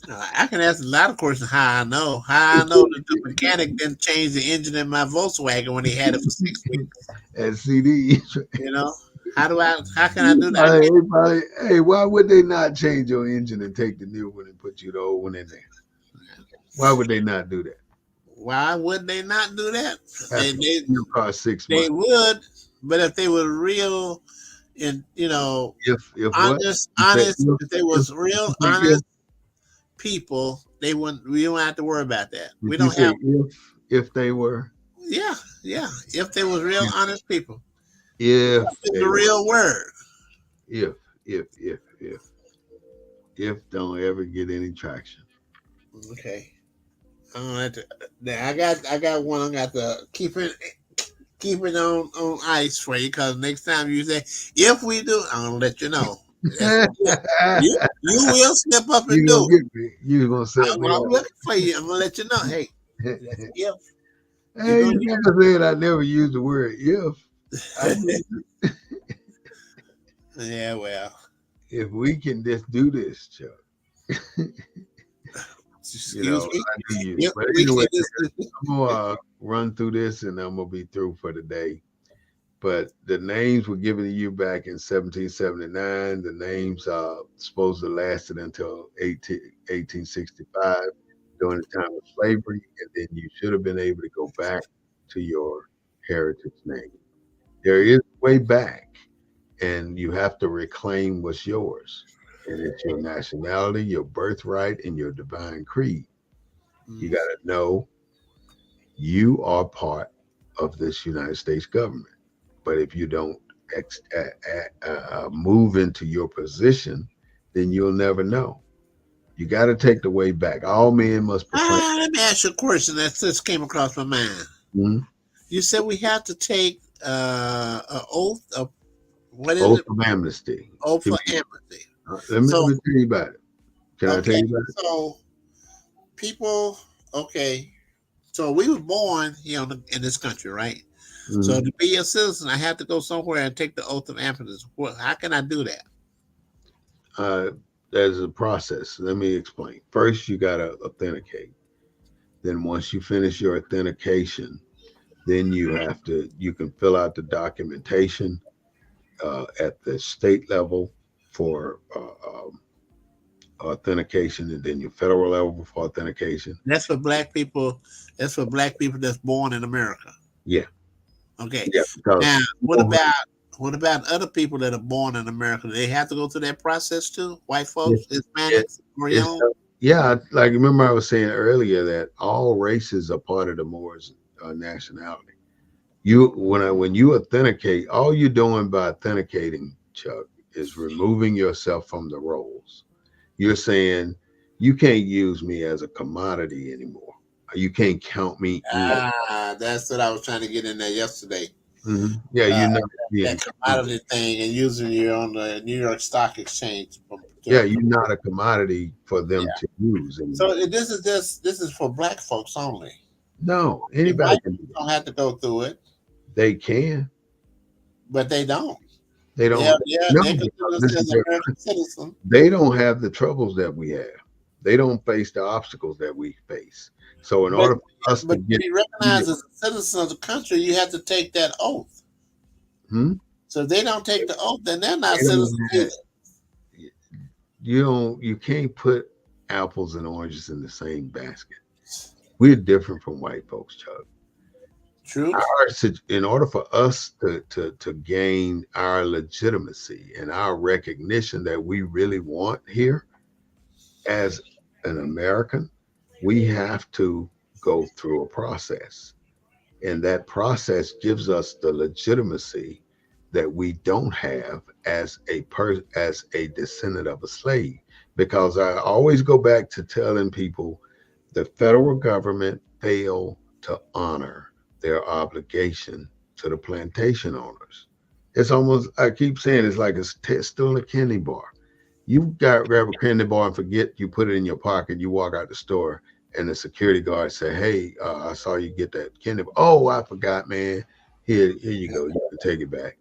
I can ask a lot of questions. How I know? How I know that the mechanic didn't change the engine in my Volkswagen when he had it for 6 weeks? at CD? You know, how do I? How can I do that? I can't. Hey, why would they not change your engine and take the new one and put you the old one in there? Why would they not do that? Why would they not do that? They After they, your car 6 months. they would, but if they were real, and If what? You say honest, if they if was real you say honest people, they wouldn't. We don't have to worry about that. did We you don't say have. if they were Yeah, yeah. If they was real honest people, if in the they were real word. if if don't ever get any traction. Okay. I don't have to. Now I got one. I got to keep it on ice for you because next time you say if we do, I'm gonna let you know. That's, you will step up and You do gonna it. get me. You gonna set me I'm up. looking for you. I'm gonna let you know. Hey, that's if you're Hey, gonna you never said I never used the word if. I get. use Yeah, well, if we can just do this, Chuck. excuse me. I do use. Yep, But we anyway, can just. I'm gonna run through this and I'm gonna be through for the day. but the names were given to you back in 1779. The names supposed to lasted until 1865 during the time of slavery, and then you should have been able to go back to your heritage name. There is a way back, and you have to reclaim what's yours. And it's your nationality, your birthright, and your divine creed. You got Mm. to know you are part of this United States government. But if you don't move into your position, then you'll never know. You got to take the way back. All men must proclaim. Let me ask you a question that just came across my mind. Mhm. You said we have to take an oath of what is Oath it? of amnesty. Oath You for mean, amnesty. let So me tell you about it. Can I tell okay, you about it? so people, okay, so we were born here in this country, right? So Mhm. to be a citizen, I have to go somewhere and take the oath of amnesty. Well, how can I do that? Uh, there's a process. Let me explain. First, you got to authenticate. Then, once you finish your authentication, then you can fill out the documentation at the state level for authentication, and then your federal level for authentication. That's for black people. That's for black people that's born in America. Yeah, Okay. yeah, Now, because what about other people that are born in America? Do they have to go through that process too? White yeah, folks, it, Hispanics, it's Oriental? yeah. Like remember, I was saying earlier that all races are part of the Moors nationality. When you authenticate, all you're doing by authenticating, Chuck, is removing yourself from the roles. You're saying you can't use me as a commodity anymore. You can't count me in. That's what I was trying to get in there yesterday. Yeah, Uh, you're not that being. commodity thing and using you on the New York Stock Exchange. Yeah, you're not a commodity for them Yeah. to use So anymore. this is for black folks only. No, The anybody white can do people that. don't have to go through it, They can. but they don't. They Yeah, don't. yeah, No, they consider because listen themselves carefully. American citizen. They don't have the troubles that we have. They don't face the obstacles that we face. So in But order for us to but to get be freedom, recognized as a citizen of the country, you have to take that oath. hmm, So if they don't take the oath, then they're not they don't citizens have, either. you can't put apples and oranges in the same basket. We're different from white folks, Chuck. True. In order for us to gain our legitimacy and our recognition that we really want here as an American, we have to go through a process. And that process gives us the legitimacy that we don't have as a descendant of a slave. Because I always go back to telling people the federal government failed to honor their obligation to the plantation owners. It's almost, I keep saying it's like it's still a candy bar. You got grab a candy bar and forget you put it in your pocket. You walk out the store, and the security guard say, "Hey, I saw you get that candy bar. Oh, I forgot, man. Here you go. You can take it back."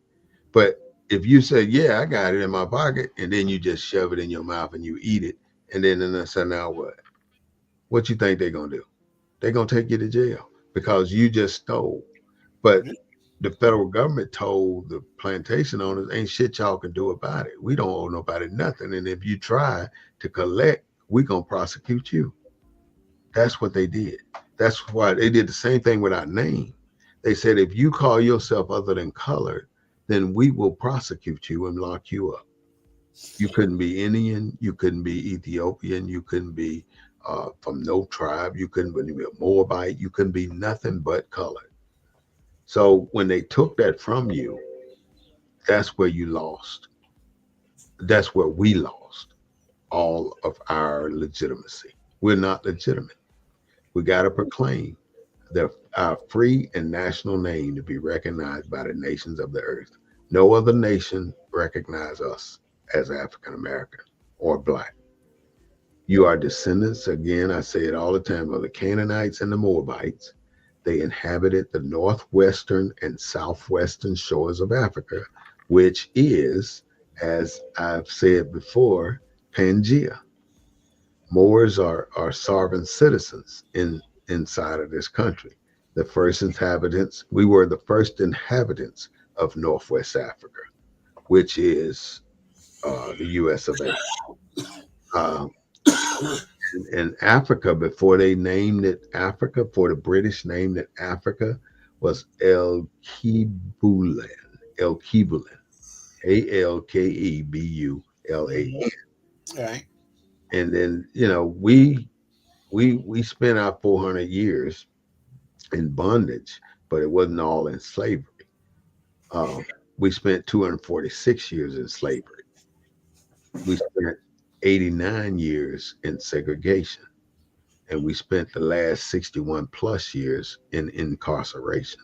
But if you say, "Yeah, I got it in my pocket," and then you just shove it in your mouth and you eat it, and then I say, "Now what? What you think they're gonna do? They're gonna take you to jail because you just stole." But the federal government told the plantation owners, "Ain't shit y'all can do about it. We don't owe nobody nothing. And if you try to collect, we gonna prosecute you." That's what they did. That's why they did the same thing with our name. They said, if you call yourself other than colored, then we will prosecute you and lock you up. You couldn't be Indian. You couldn't be Ethiopian. You couldn't be from no tribe. You couldn't be a Moabite. You couldn't be nothing but colored. So when they took that from you, that's where you lost. That's where we lost all of our legitimacy. We're not legitimate. We got to proclaim our free and national name to be recognized by the nations of the earth. No other nation recognize us as African American or Black. You are descendants, again, I say it all the time, of the Canaanites and the Moabites. They inhabited the northwestern and southwestern shores of Africa, which is, as I've said before, Pangea. Moors are sovereign citizens inside of this country. The first inhabitants, we were the first inhabitants of Northwest Africa, which is the U.S. of A. Uh, in Africa, before they named it Africa, before the British named it Africa, was El Kibulan. El Kibulan. Alkebulan. All right. And then, we spent our 400 years in bondage, but it wasn't all in slavery. Uh, we spent 246 years in slavery. We spent 89 years in segregation, and we spent the last 61 plus years in incarceration.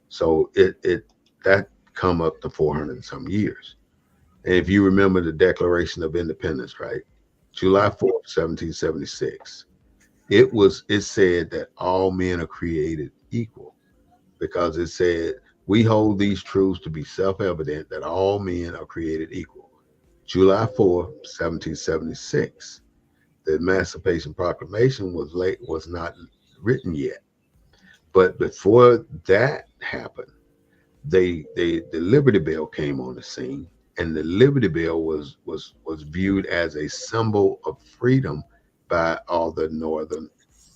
So it that come up to 400 and some years. And if you remember the Declaration of Independence, right? July 4th, 1776. It said that all men are created equal, because it said, we hold these truths to be self-evident that all men are created equal. July 4th, 1776. The Emancipation Proclamation was not written yet. But before that happened, the Liberty Bell came on the scene, and the Liberty Bell was viewed as a symbol of freedom by all the Northern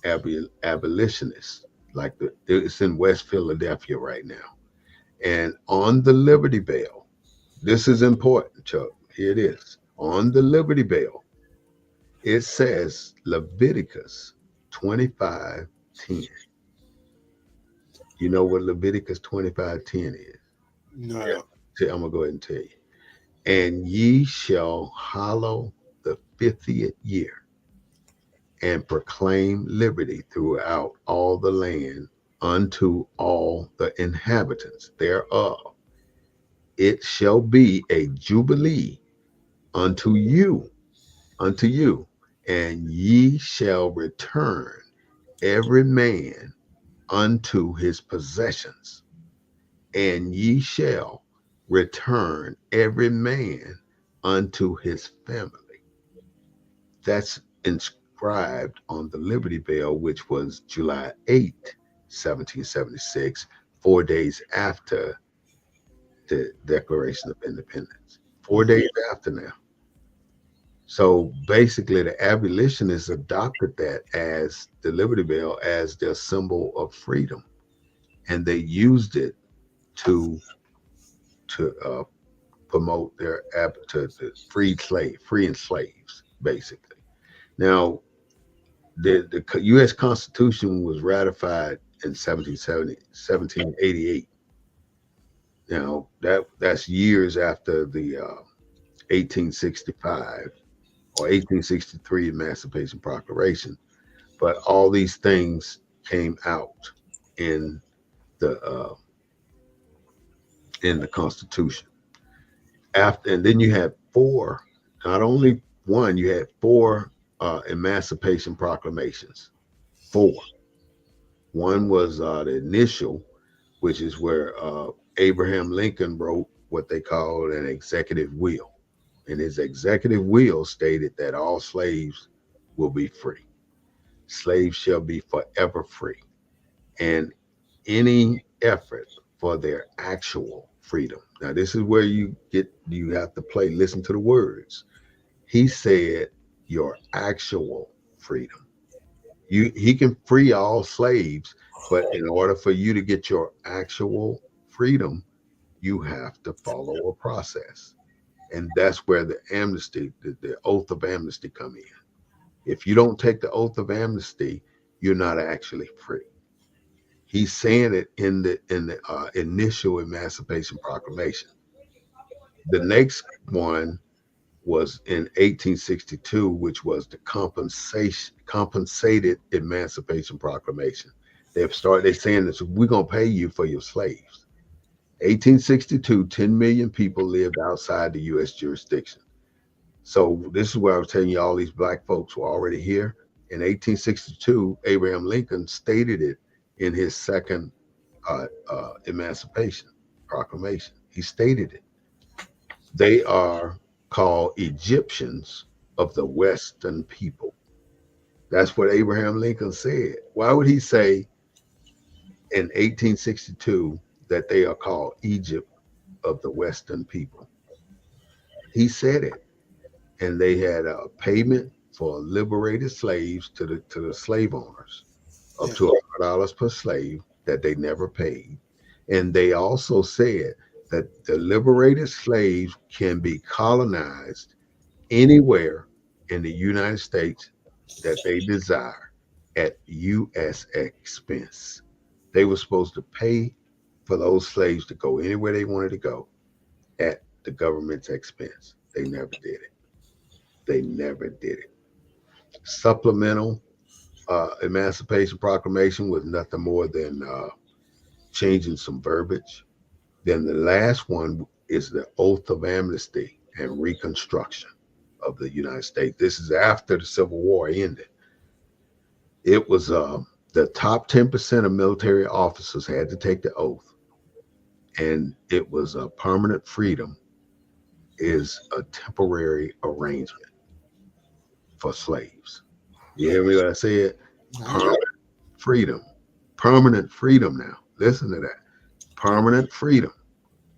abolitionists. Like it's in West Philadelphia right now, and on the Liberty Bell, this is important, Chuck. Here it is. On the Liberty Bell, it says Leviticus 25:10. You know what Leviticus 25:10 is? No. I'm gonna go ahead and tell you. And ye shall hallow the 50th year, and proclaim liberty throughout all the land unto all the inhabitants thereof. It shall be a jubilee unto you, and ye shall return every man unto his possessions, and ye shall return every man unto his family. That's inscribed on the Liberty Bell, which was July 8th, 1776, 4 days after the Declaration of Independence. 4 days after now. So basically, the abolitionists adopted that as the Liberty Bell as their symbol of freedom, and they used it to to promote their to free and slaves, basically. Now, the U.S. Constitution was ratified in 1788. Now that's years after the 1865 or 1863 Emancipation Proclamation, but all these things came out in the uh, in the Constitution. After, and then you had four, not only one, you had four Emancipation Proclamations. Four. One was the initial, which is where Abraham Lincoln wrote what they called an executive will. And his executive will stated that all slaves will be free. Slaves shall be forever free. And any effort for their actual freedom. Now, this is where you have to listen to the words. He said, your actual freedom. He can free all slaves, but in order for you to get your actual freedom, you have to follow a process. And that's where the oath of amnesty come in. If you don't take the oath of amnesty, you're not actually free. He's saying it in the initial Emancipation Proclamation. The next one was in 1862, which was the compensation compensated Emancipation Proclamation. They're saying this, we're gonna pay you for your slaves. 1862, 10 million people lived outside the U.S. jurisdiction. So this is where I was telling you all these black folks were already here. In 1862, Abraham Lincoln stated it in his second Emancipation Proclamation. He stated it. They are called Egyptians of the Western people. That's what Abraham Lincoln said. Why would he say in 1862 that they are called of the Western people. He said it, and they had a payment for liberated slaves to the slave owners up Yeah. to $100 per slave that they never paid. And they also said that the liberated slaves can be colonized anywhere in the United States that they desire at U.S. expense. They were supposed to pay for those slaves to go anywhere they wanted to go at the government's expense. They never did it. They never did it. Supplemental Emancipation Proclamation was nothing more than changing some verbiage. Then the last one is the Oath of Amnesty and Reconstruction of the United States. This is after the Civil War ended. It was the top 10% of military officers had to take the oath, and it was a permanent freedom is a temporary arrangement for slaves. You hear me when I say it? Right. Permanent freedom. Permanent freedom now. Listen to that. Permanent freedom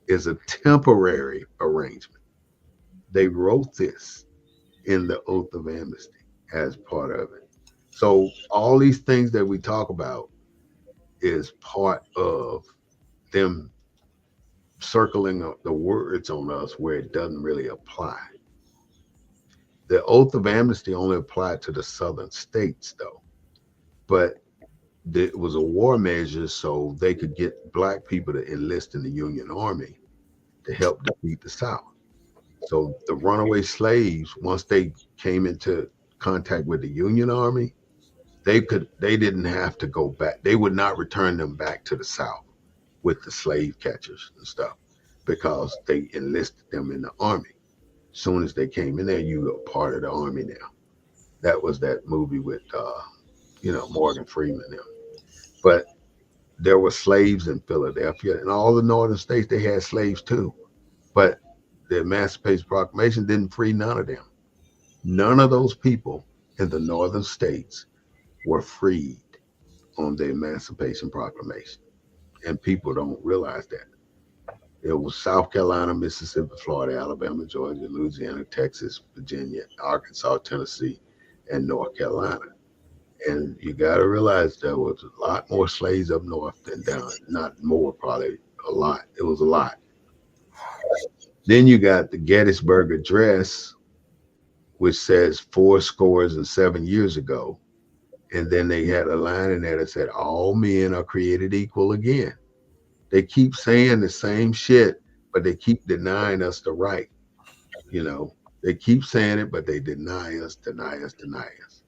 is a temporary arrangement. They wrote this in the Oath of Amnesty as part of it. So all these things that we talk about is part of them circling the words on us where it doesn't really apply. The Oath of Amnesty only applied to the southern states, though, but it was a war measure so they could get black people to enlist in the Union Army to help defeat the South. So the runaway slaves, once they came into contact with the Union Army, they didn't have to go back. They would not return them back to the South with the slave catchers and stuff because they enlisted them in the army. Soon as they came in there, you were part of the army now. That was that movie with Morgan Freeman them. But there were slaves in Philadelphia and all the northern states. They had slaves too, but the Emancipation Proclamation didn't free none of them. None of those people in the northern states were freed on the Emancipation Proclamation, and people don't realize that. It was South Carolina, Mississippi, Florida, Alabama, Georgia, Louisiana, Texas, Virginia, Arkansas, Tennessee, and North Carolina. And you got to realize there was a lot more slaves up north than down. Not more, probably a lot. It was a lot. Then you got the Gettysburg Address, which says 4 scores and 7 years ago. And then they had a line in there that said, all men are created equal again. They keep saying the same shit, but they keep denying us the right. You know, they keep saying it, but they deny us, deny us, deny us.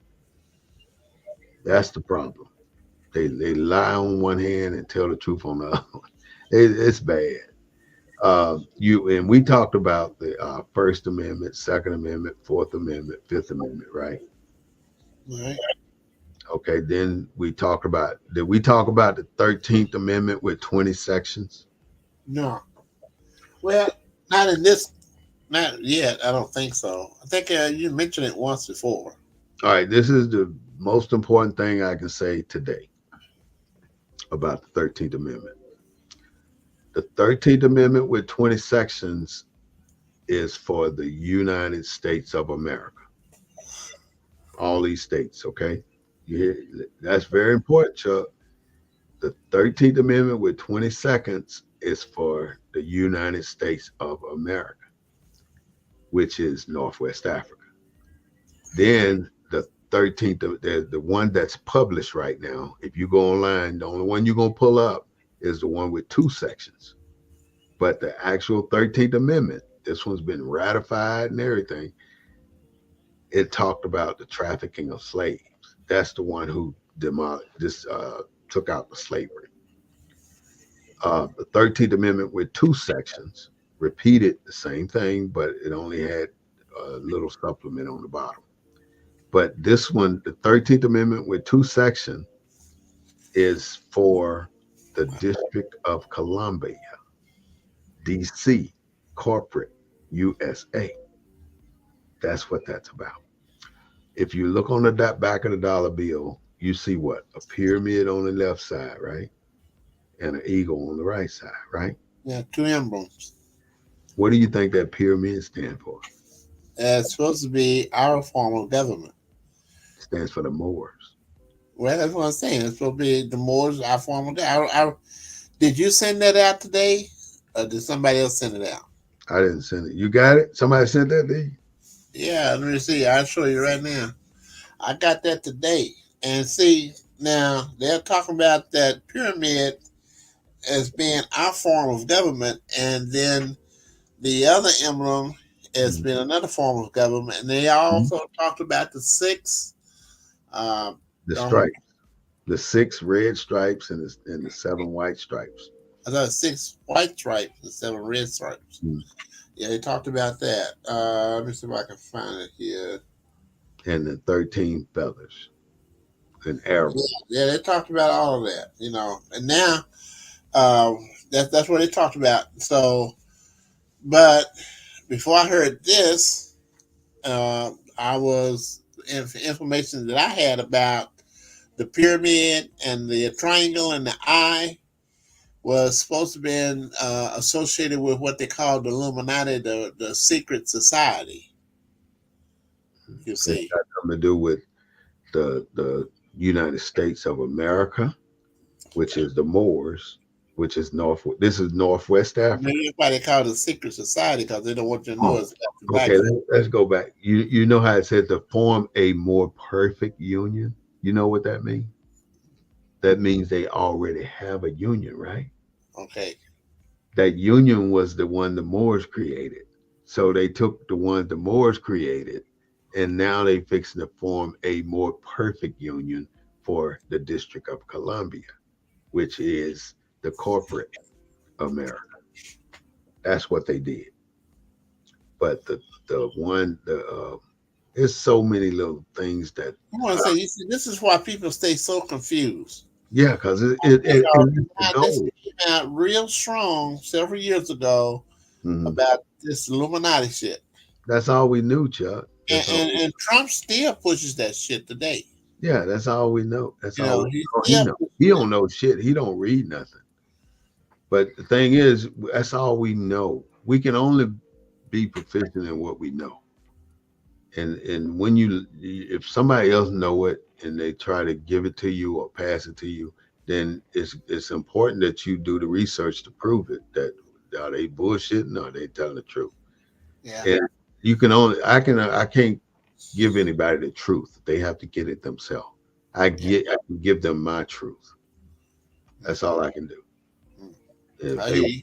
That's the problem. They lie on one hand and tell the truth on the other. It's bad. You and we talked about the First Amendment, Second Amendment, Fourth Amendment, Fifth Amendment, right? Right. Okay. Then we talked about. Did we talk about the 13th Amendment with 20 sections? No. Well, not in this. Not yet. I don't think so. I think you mentioned it once before. All right. This is the most important thing I can say today about the 13th Amendment. The 13th Amendment with 20 sections is for the United States of America. All these states, okay? You hear, that's very important, Chuck. The 13th Amendment with 20 seconds is for the United States of America, which is Northwest Africa. Then the 13th, the one that's published right now, if you go online, the only one you're going to pull up is the one with 2 sections. But the actual 13th Amendment, this one's been ratified and everything. It talked about the trafficking of slaves. That's the one who demolished this, took out the slavery. The 13th Amendment with 2 sections repeated the same thing, but it only had a little supplement on the bottom. But this one, the 13th Amendment with 2 sections, is for the District of Columbia, D.C., corporate USA. That's what that's about. If you look on the back of the dollar bill, you see what? A pyramid on the left side, right? And an eagle on the right side, right? Yeah, two emblems. What do you think that pyramid stands for? It's supposed to be our form of government. It stands for the Moors. Well, that's what I'm saying. It's supposed to be the Moors, our form of government. Did you send that out today, or did somebody else send it out? I didn't send it. You got it? Somebody sent that to you? Yeah, let me see. I'll show you right now. I got that today. And see, now they're talking about that pyramid as being our form of government, and then the other emblem has been another form of government. And they Mhm. also talked about the six. Uh, The don't, stripes, the six red stripes and the seven white stripes. I thought six white stripes and seven red stripes. Mhm. Yeah, they talked about that. Let me see if I can find it here. And the 13 feathers in Arabic. Yeah, they talked about all of that, and now uh, that's what they talked about. So, but before I heard this, I was information that I had about the pyramid and the triangle and the eye was supposed to be associated with what they call the Illuminati, the secret society. You It's see, got something to do with the United States of America, which is the Moors, which is north. This is Northwest Africa. maybe that's why they call it a secret society because they don't want you to know Oh, it's about the black okay. folk. Let's go back. You know how it said to form a more perfect union. You know what that means? That means they already have a union, right? Okay, That union was the one the Moors created. So they took the one the Moors created, and now they fixing to form a more perfect union for the District of Columbia, which is the corporate America. That's what they did. But the one there's so many little things that I want to say you see, this is why people stay so confused. yeah, because it is the Now, this goal. came out real strong several years ago Mhm. about this Illuminati shit. That's all we knew, Chuck. And, That's all. and, and Trump still pushes that shit today. Yeah, that's all we know. That's all we He know. He still know. He pushes it. don't know shit. He don't read nothing. But the thing is, that's all we know. We can only be proficient in what we know. And when if somebody else know it and they try to give it to you or pass it to you, then it's important that you do the research to prove it. That are they bullshitting or are they telling the truth? Yeah. And you can only I can't give anybody the truth. They have to get it themselves. Yeah. I can give them my truth. That's all I can do. Mm. If I they hear you.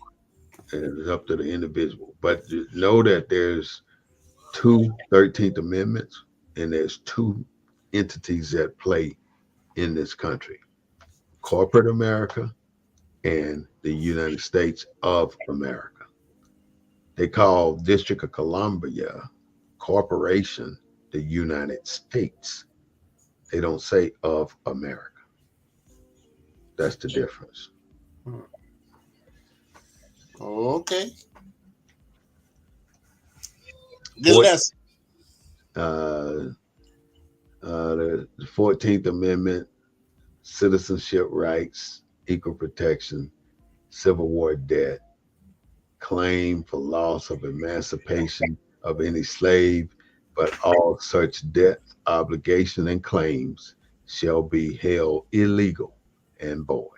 it's up to the individual. But know that there's two 13th Amendments and there's two entities that play in this country: corporate America and the United States of America. They call District of Columbia Corporation the United States. They don't say of America. That's the difference. Mm. Okay. Good Fourth, lesson. uh, the 14th Amendment, citizenship rights, equal protection, Civil War debt, claim for loss of emancipation of any slave, but all such debt, obligation, and claims shall be held illegal and void.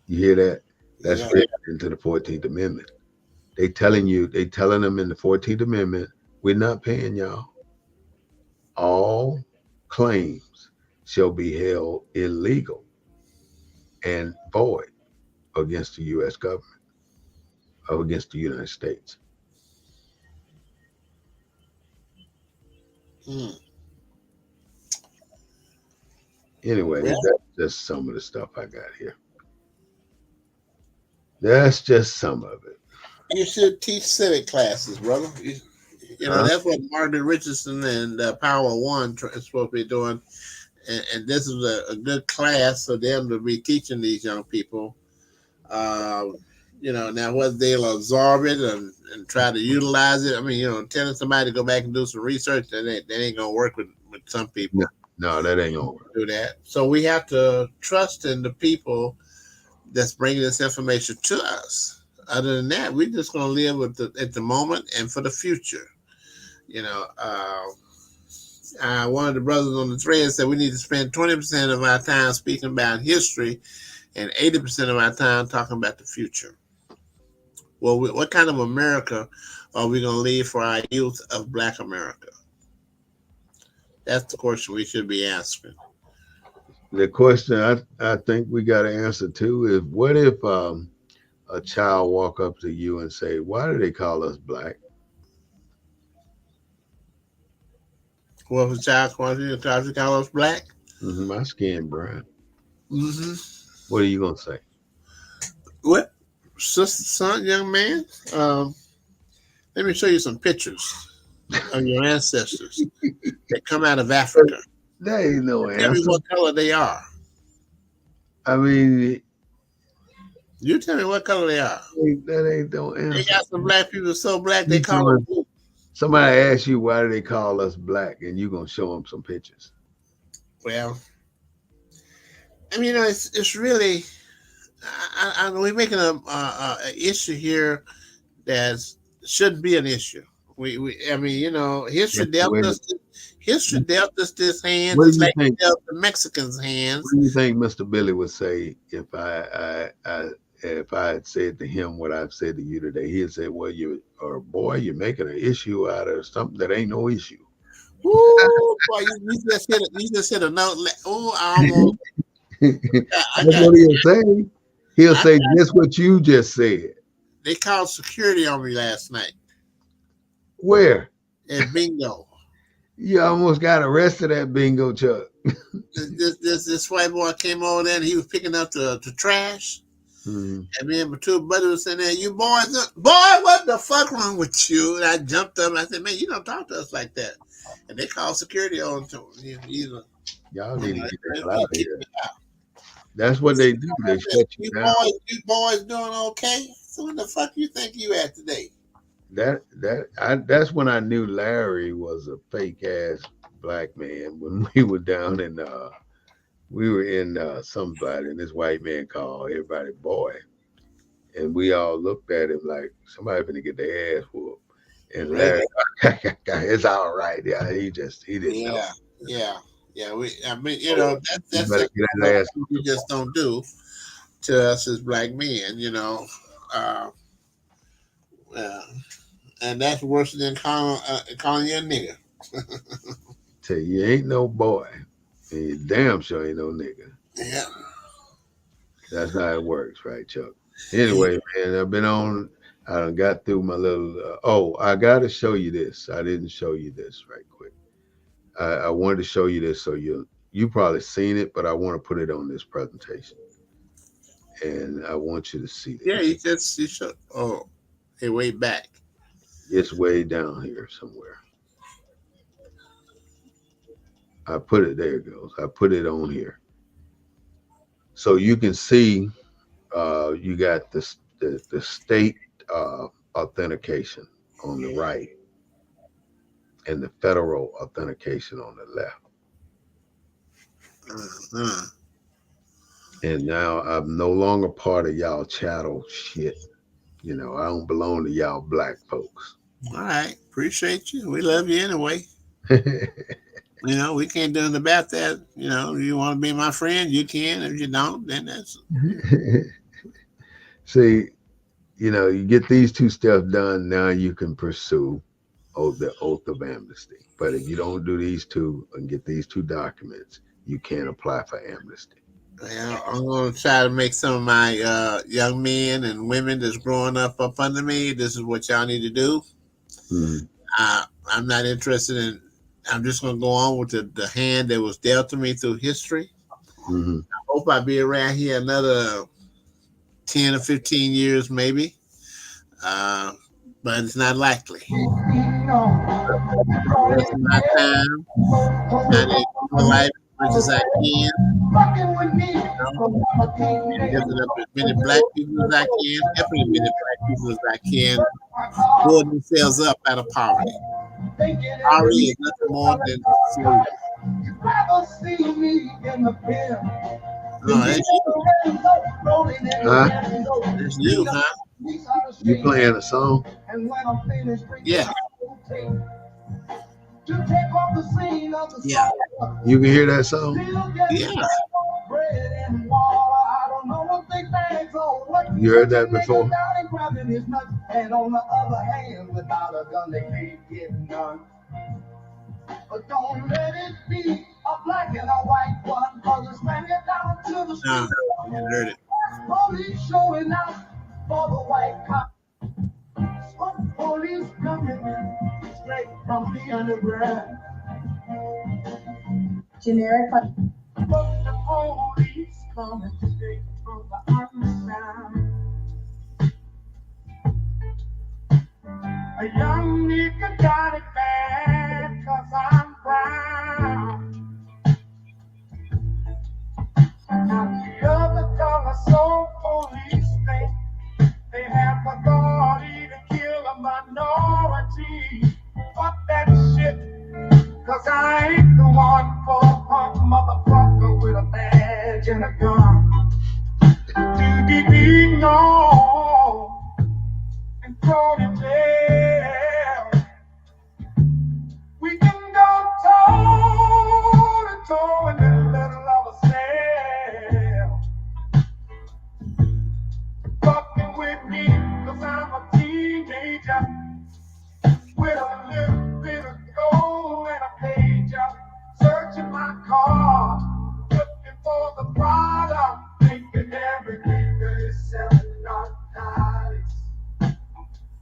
You hear that? That's Yeah. written into the 14th Amendment. They telling them in the 14th Amendment, we're not paying y'all. All claims shall be held illegal and void against the U.S. government or against the United States. Mm. Anyway, Well, that's just some of the stuff I got here. That's just some of it. you should teach civic classes, brother. Huh? That's what Margaret Richardson and Power One is supposed to be doing. And this is a good class for them to be teaching these young people. Um, now whether they'll absorb it and try to utilize it. I mean, telling somebody to go back and do some research that ain't gonna work with some No, people. no, that ain't gonna work. Do that. So we have to trust in the people that's bringing this information to us. Other than that, we're just gonna live with at the moment and for the future. You know, one of the brothers on the thread said we need to spend 20% of our time speaking about history and 80% of our time talking about the future. Well, what kind of America are we going to leave for our youth of Black America? That's the question we should be asking. The question I think we got to answer too is what if a child walk up to you and say, "Why do they call us black?" Well, if a child calls you, to call us black. My skin brown. Mm-hmm. What are you gonna say? What, sister, son, young man? Let me show you some pictures of your ancestors that come out of Africa. That ain't no Tell me answer. what color they are. I mean, You tell me what color they are. that ain't no They answer. got some black people so black they You call them doing- blue. Somebody asks you why do they call us black, and you gonna show them some pictures. Well, I mean, it's really. We're making a issue here that shouldn't be an issue. I mean, history That's the dealt way. us this hand What do just you like it think? dealt the Mexicans' What hands. do you think Mr. Billy would say if I had said to him what I've said to you today? He'd say, "Well, boy, you're making an issue out of something that ain't no issue." Ooh, boy, you just hit a note. Ooh, I almost. I That's got. what he'll say. He'll I say just what you just said. They called security on me last night Where? at bingo. You almost got arrested at Bingo Chuck. This white boy came over there and he was picking up the trash. Hmm. And me and my two buddies was sitting there, you boys, boy, what the fuck wrong with you? And I jumped up and I said, man, you don't talk to us like that. And they called security on to Y'all need to get the hell they out of kicked here. me out. That's what they do. I They said, shut you down. you boys doing okay? So what the fuck you think you at today? That's when I knew Larry was a fake ass black man. When we were down in somebody and this white man called everybody boy, and we all looked at him like somebody finna get their ass whooped. And Right. Larry, it's all right. Yeah, he didn't know. Yeah, yeah, yeah. I mean, You that's better just get one that ass. thing we just don't do to us as black men. Uh, uh, and that's worse than calling you a nigga. Tell you, you ain't no boy, and you damn sure ain't no nigga. Yeah. That's how it works, right, Chuck? Anyway, man, I've been on. I done got through my little. I got to show you this. I didn't show you this right quick. I wanted to show you this so you probably seen it, but I want to put it on this presentation, and I want you to see Yeah, this. you should. Oh, hey, way back. It's way down here somewhere. I put it. There it goes. I put it on here, so you can see. You got the state authentication on the right and the federal authentication on the left. Uh-huh. And now I'm no longer part of y'all chattel shit. I don't belong to y'all black folks. All right, appreciate you. We love you anyway. We can't do nothing about that. You want to be my friend, you can. If you don't, then that's. See, you get these two steps done, now you can pursue the oath of amnesty. But if you don't do these two and get these two documents, you can't apply for amnesty. Well, I'm going to try to make some of my young men and women that's growing up under me. This is what y'all need to do. Mhm. I'm not interested in. I'm just going to go on with the hand that was dealt to me through history. Mhm. I hope I'll be around here another 10 or 15 years, maybe. But it's not likely. The rest of my time, trying to enjoy my life as much as I can. And lifting up as many black people as I can, helping as many black people as I can, build themselves up out of poverty. Poverty is nothing more than slavery. Oh, that's you. Huh? That's you, huh? You playing a song? And when I'm finished, bring Yeah, to take off the scene of the yeah, song. You can hear that song? Still getting yeah. bread and water. I don't know what they bags on. What You heard that before? down and grabbing his nuts. And on the other hand, without a gun, they can't get none. But don't let it be a black and a white one. Cause it's bring it down to the No, street. you haven't heard it. Police showing out for the white cop. Police coming straight from the underground. Generic. But the police coming straight from the underground. A young nigga got it bad cause I'm brown. Now the other color so police think they have authority to kill a minority. Fuck that shit, cause I ain't the one for a punk motherfucker with a badge and a gun. To be known and thrown in jail. We can go toe to toe in the middle of a cell. Fucking with me, cause I'm a teenager with a little bit of gold and a pager. Searching my car, looking for the product, thinking everything that is selling narcotics.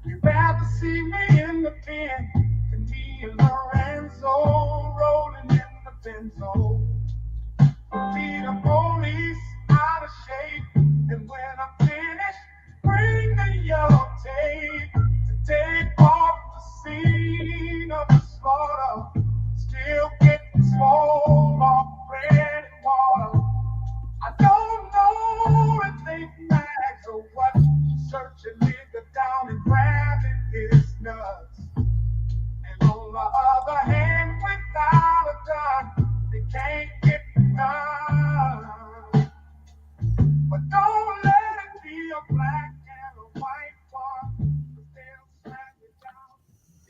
You rather see me in the pen than me and Lorenzo rolling in the benzo. Be the police out of shape, and when I'm finished, bring the yellow tape to take off the scene of the slaughter. Still getting swole off bread and water. I don't know if they bags or what. Search a nigga down and grabbing his nuts. And on the other hand, without a gun, they can't get none. But don't let it be a black and a white one. They'll slap it down.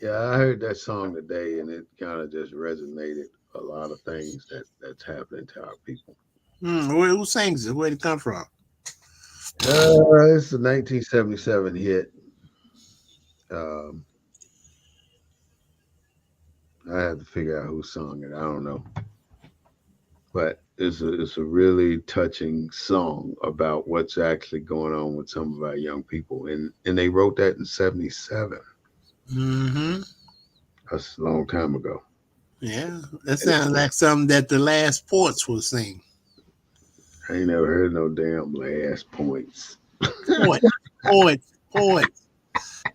Yeah, I heard that song today, and it kind of just resonated a lot of things that's happening to our people. Who sings it? Where'd it come from? It's a 1977 hit. Um, I have to figure out who sung it. I don't know, but it's a really touching song about what's actually going on with some of our young people, and they wrote that in '77. Mm-hmm. That's a long time ago. Yeah, that sounds like something that the last ports will sing. I ain't never heard no damn last points. Poet, poet.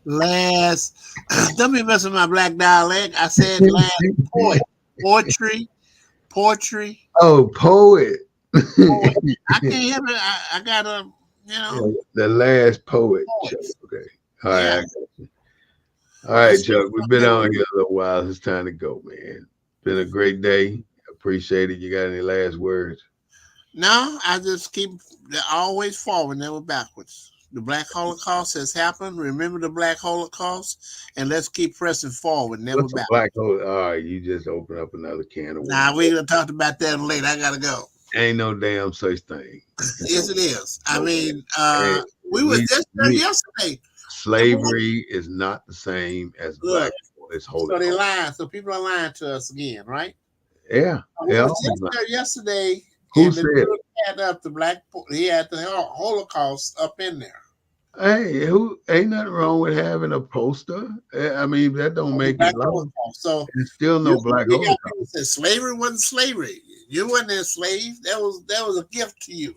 Last, don't be messing with my black dialect. I said last poet, poetry. Oh, poet. Poet. I can't help it. I gotta, The last poet. poet. Chuck. Okay. All Yeah. right. All right, Chuck. We've been on here a little while. It's time to go, man. Been a great day. Appreciate it. You got any last words? No, I just keep always forward, never backwards. The Black Holocaust has happened. Remember the Black Holocaust, and let's keep pressing forward, never What's a backwards. black hole? All right, you just open up another can of worms. Nah, we're gonna talk about that later. I gotta go. Ain't no damn such thing. Yes, it is. I No. mean, Hey, we was just there yesterday. slavery is not the same as Look, black people. It's so they Holocaust. lying. So people are lying to us again, right? Yeah. We Yeah. was just there yesterday, Who and the said dude had up the he had the Holocaust up in there. Hey, who ain't nothing wrong with having a poster? I mean, that don't make Black it law. Holocaust. So It's still no black you got Holocaust. people that said slavery wasn't slavery. You wasn't enslaved. That was a gift to you.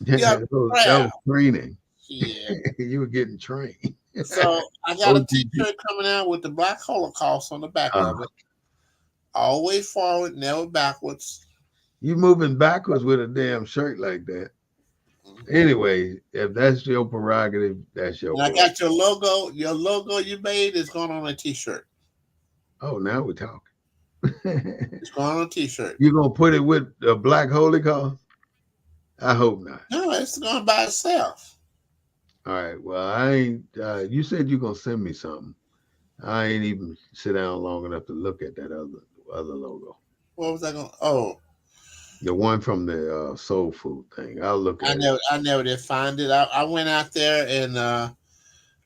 Yeah, Yeah, that was proud. training. Yeah. You were getting trained. So I got a OTG. T-shirt coming out with the Black Holocaust on the back of Uh, it. Always forward, never backwards. you moving backwards with a damn shirt like that. Anyway, if that's your prerogative, that's your And I prerogative. got your logo. Your logo you made is going on a T-shirt. Oh, now we're talking. It's going on a T-shirt. You gonna put it with a black Holocaust? I hope not. No, it's going by itself. All right. Well, I ain't. You said you're gonna send me something. I ain't even sit down long enough to look at that other logo. What was I going? Oh, The one from the soul food thing. I'll look at it. I never did find it. I went out there and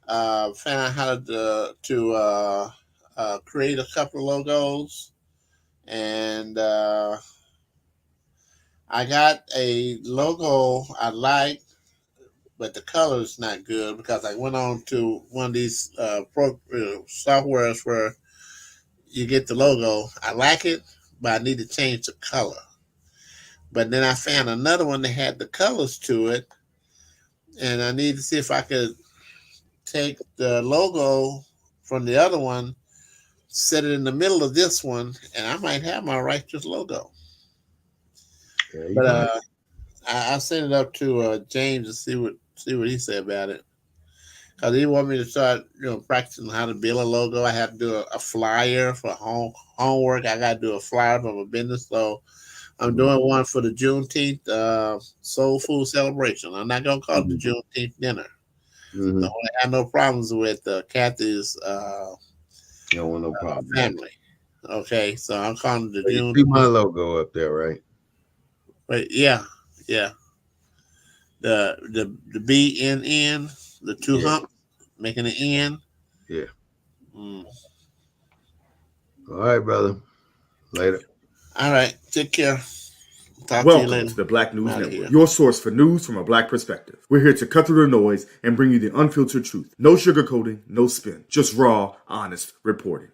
found out how to create a couple of logos, and I got a logo I like, but the color is not good because I went on to one of these softwares where you get the logo. I like it, but I need to change the color. But then I found another one that had the colors to it, and I need to see if I could take the logo from the other one, set it in the middle of this one, and I might have my righteous logo. Yeah, you But might. I sent it up to James to see what he said about it. Cause he want me to start, practicing how to build a logo. I have to do a flyer for homework. I got to do a flyer for my business. So I'm Mhm. doing one for the Juneteenth soul food celebration. I'm not gonna call it the Mhm. Juneteenth dinner. I Mhm. don't have no problems with Kathy's You don't want no problem with it. family. Okay, so I'm calling it the So you see my Juneteenth. logo up there, right? But yeah, yeah. The BNN, the two Yeah. hump, making an N. Yeah. Mm. All right, brother. Later. All right, take care. Talk to you Welcome later. to the Black I'm News out of Network, here. your source for news from a black perspective. We're here to cut through the noise and bring you the unfiltered truth. No sugarcoating, no spin, just raw, honest reporting.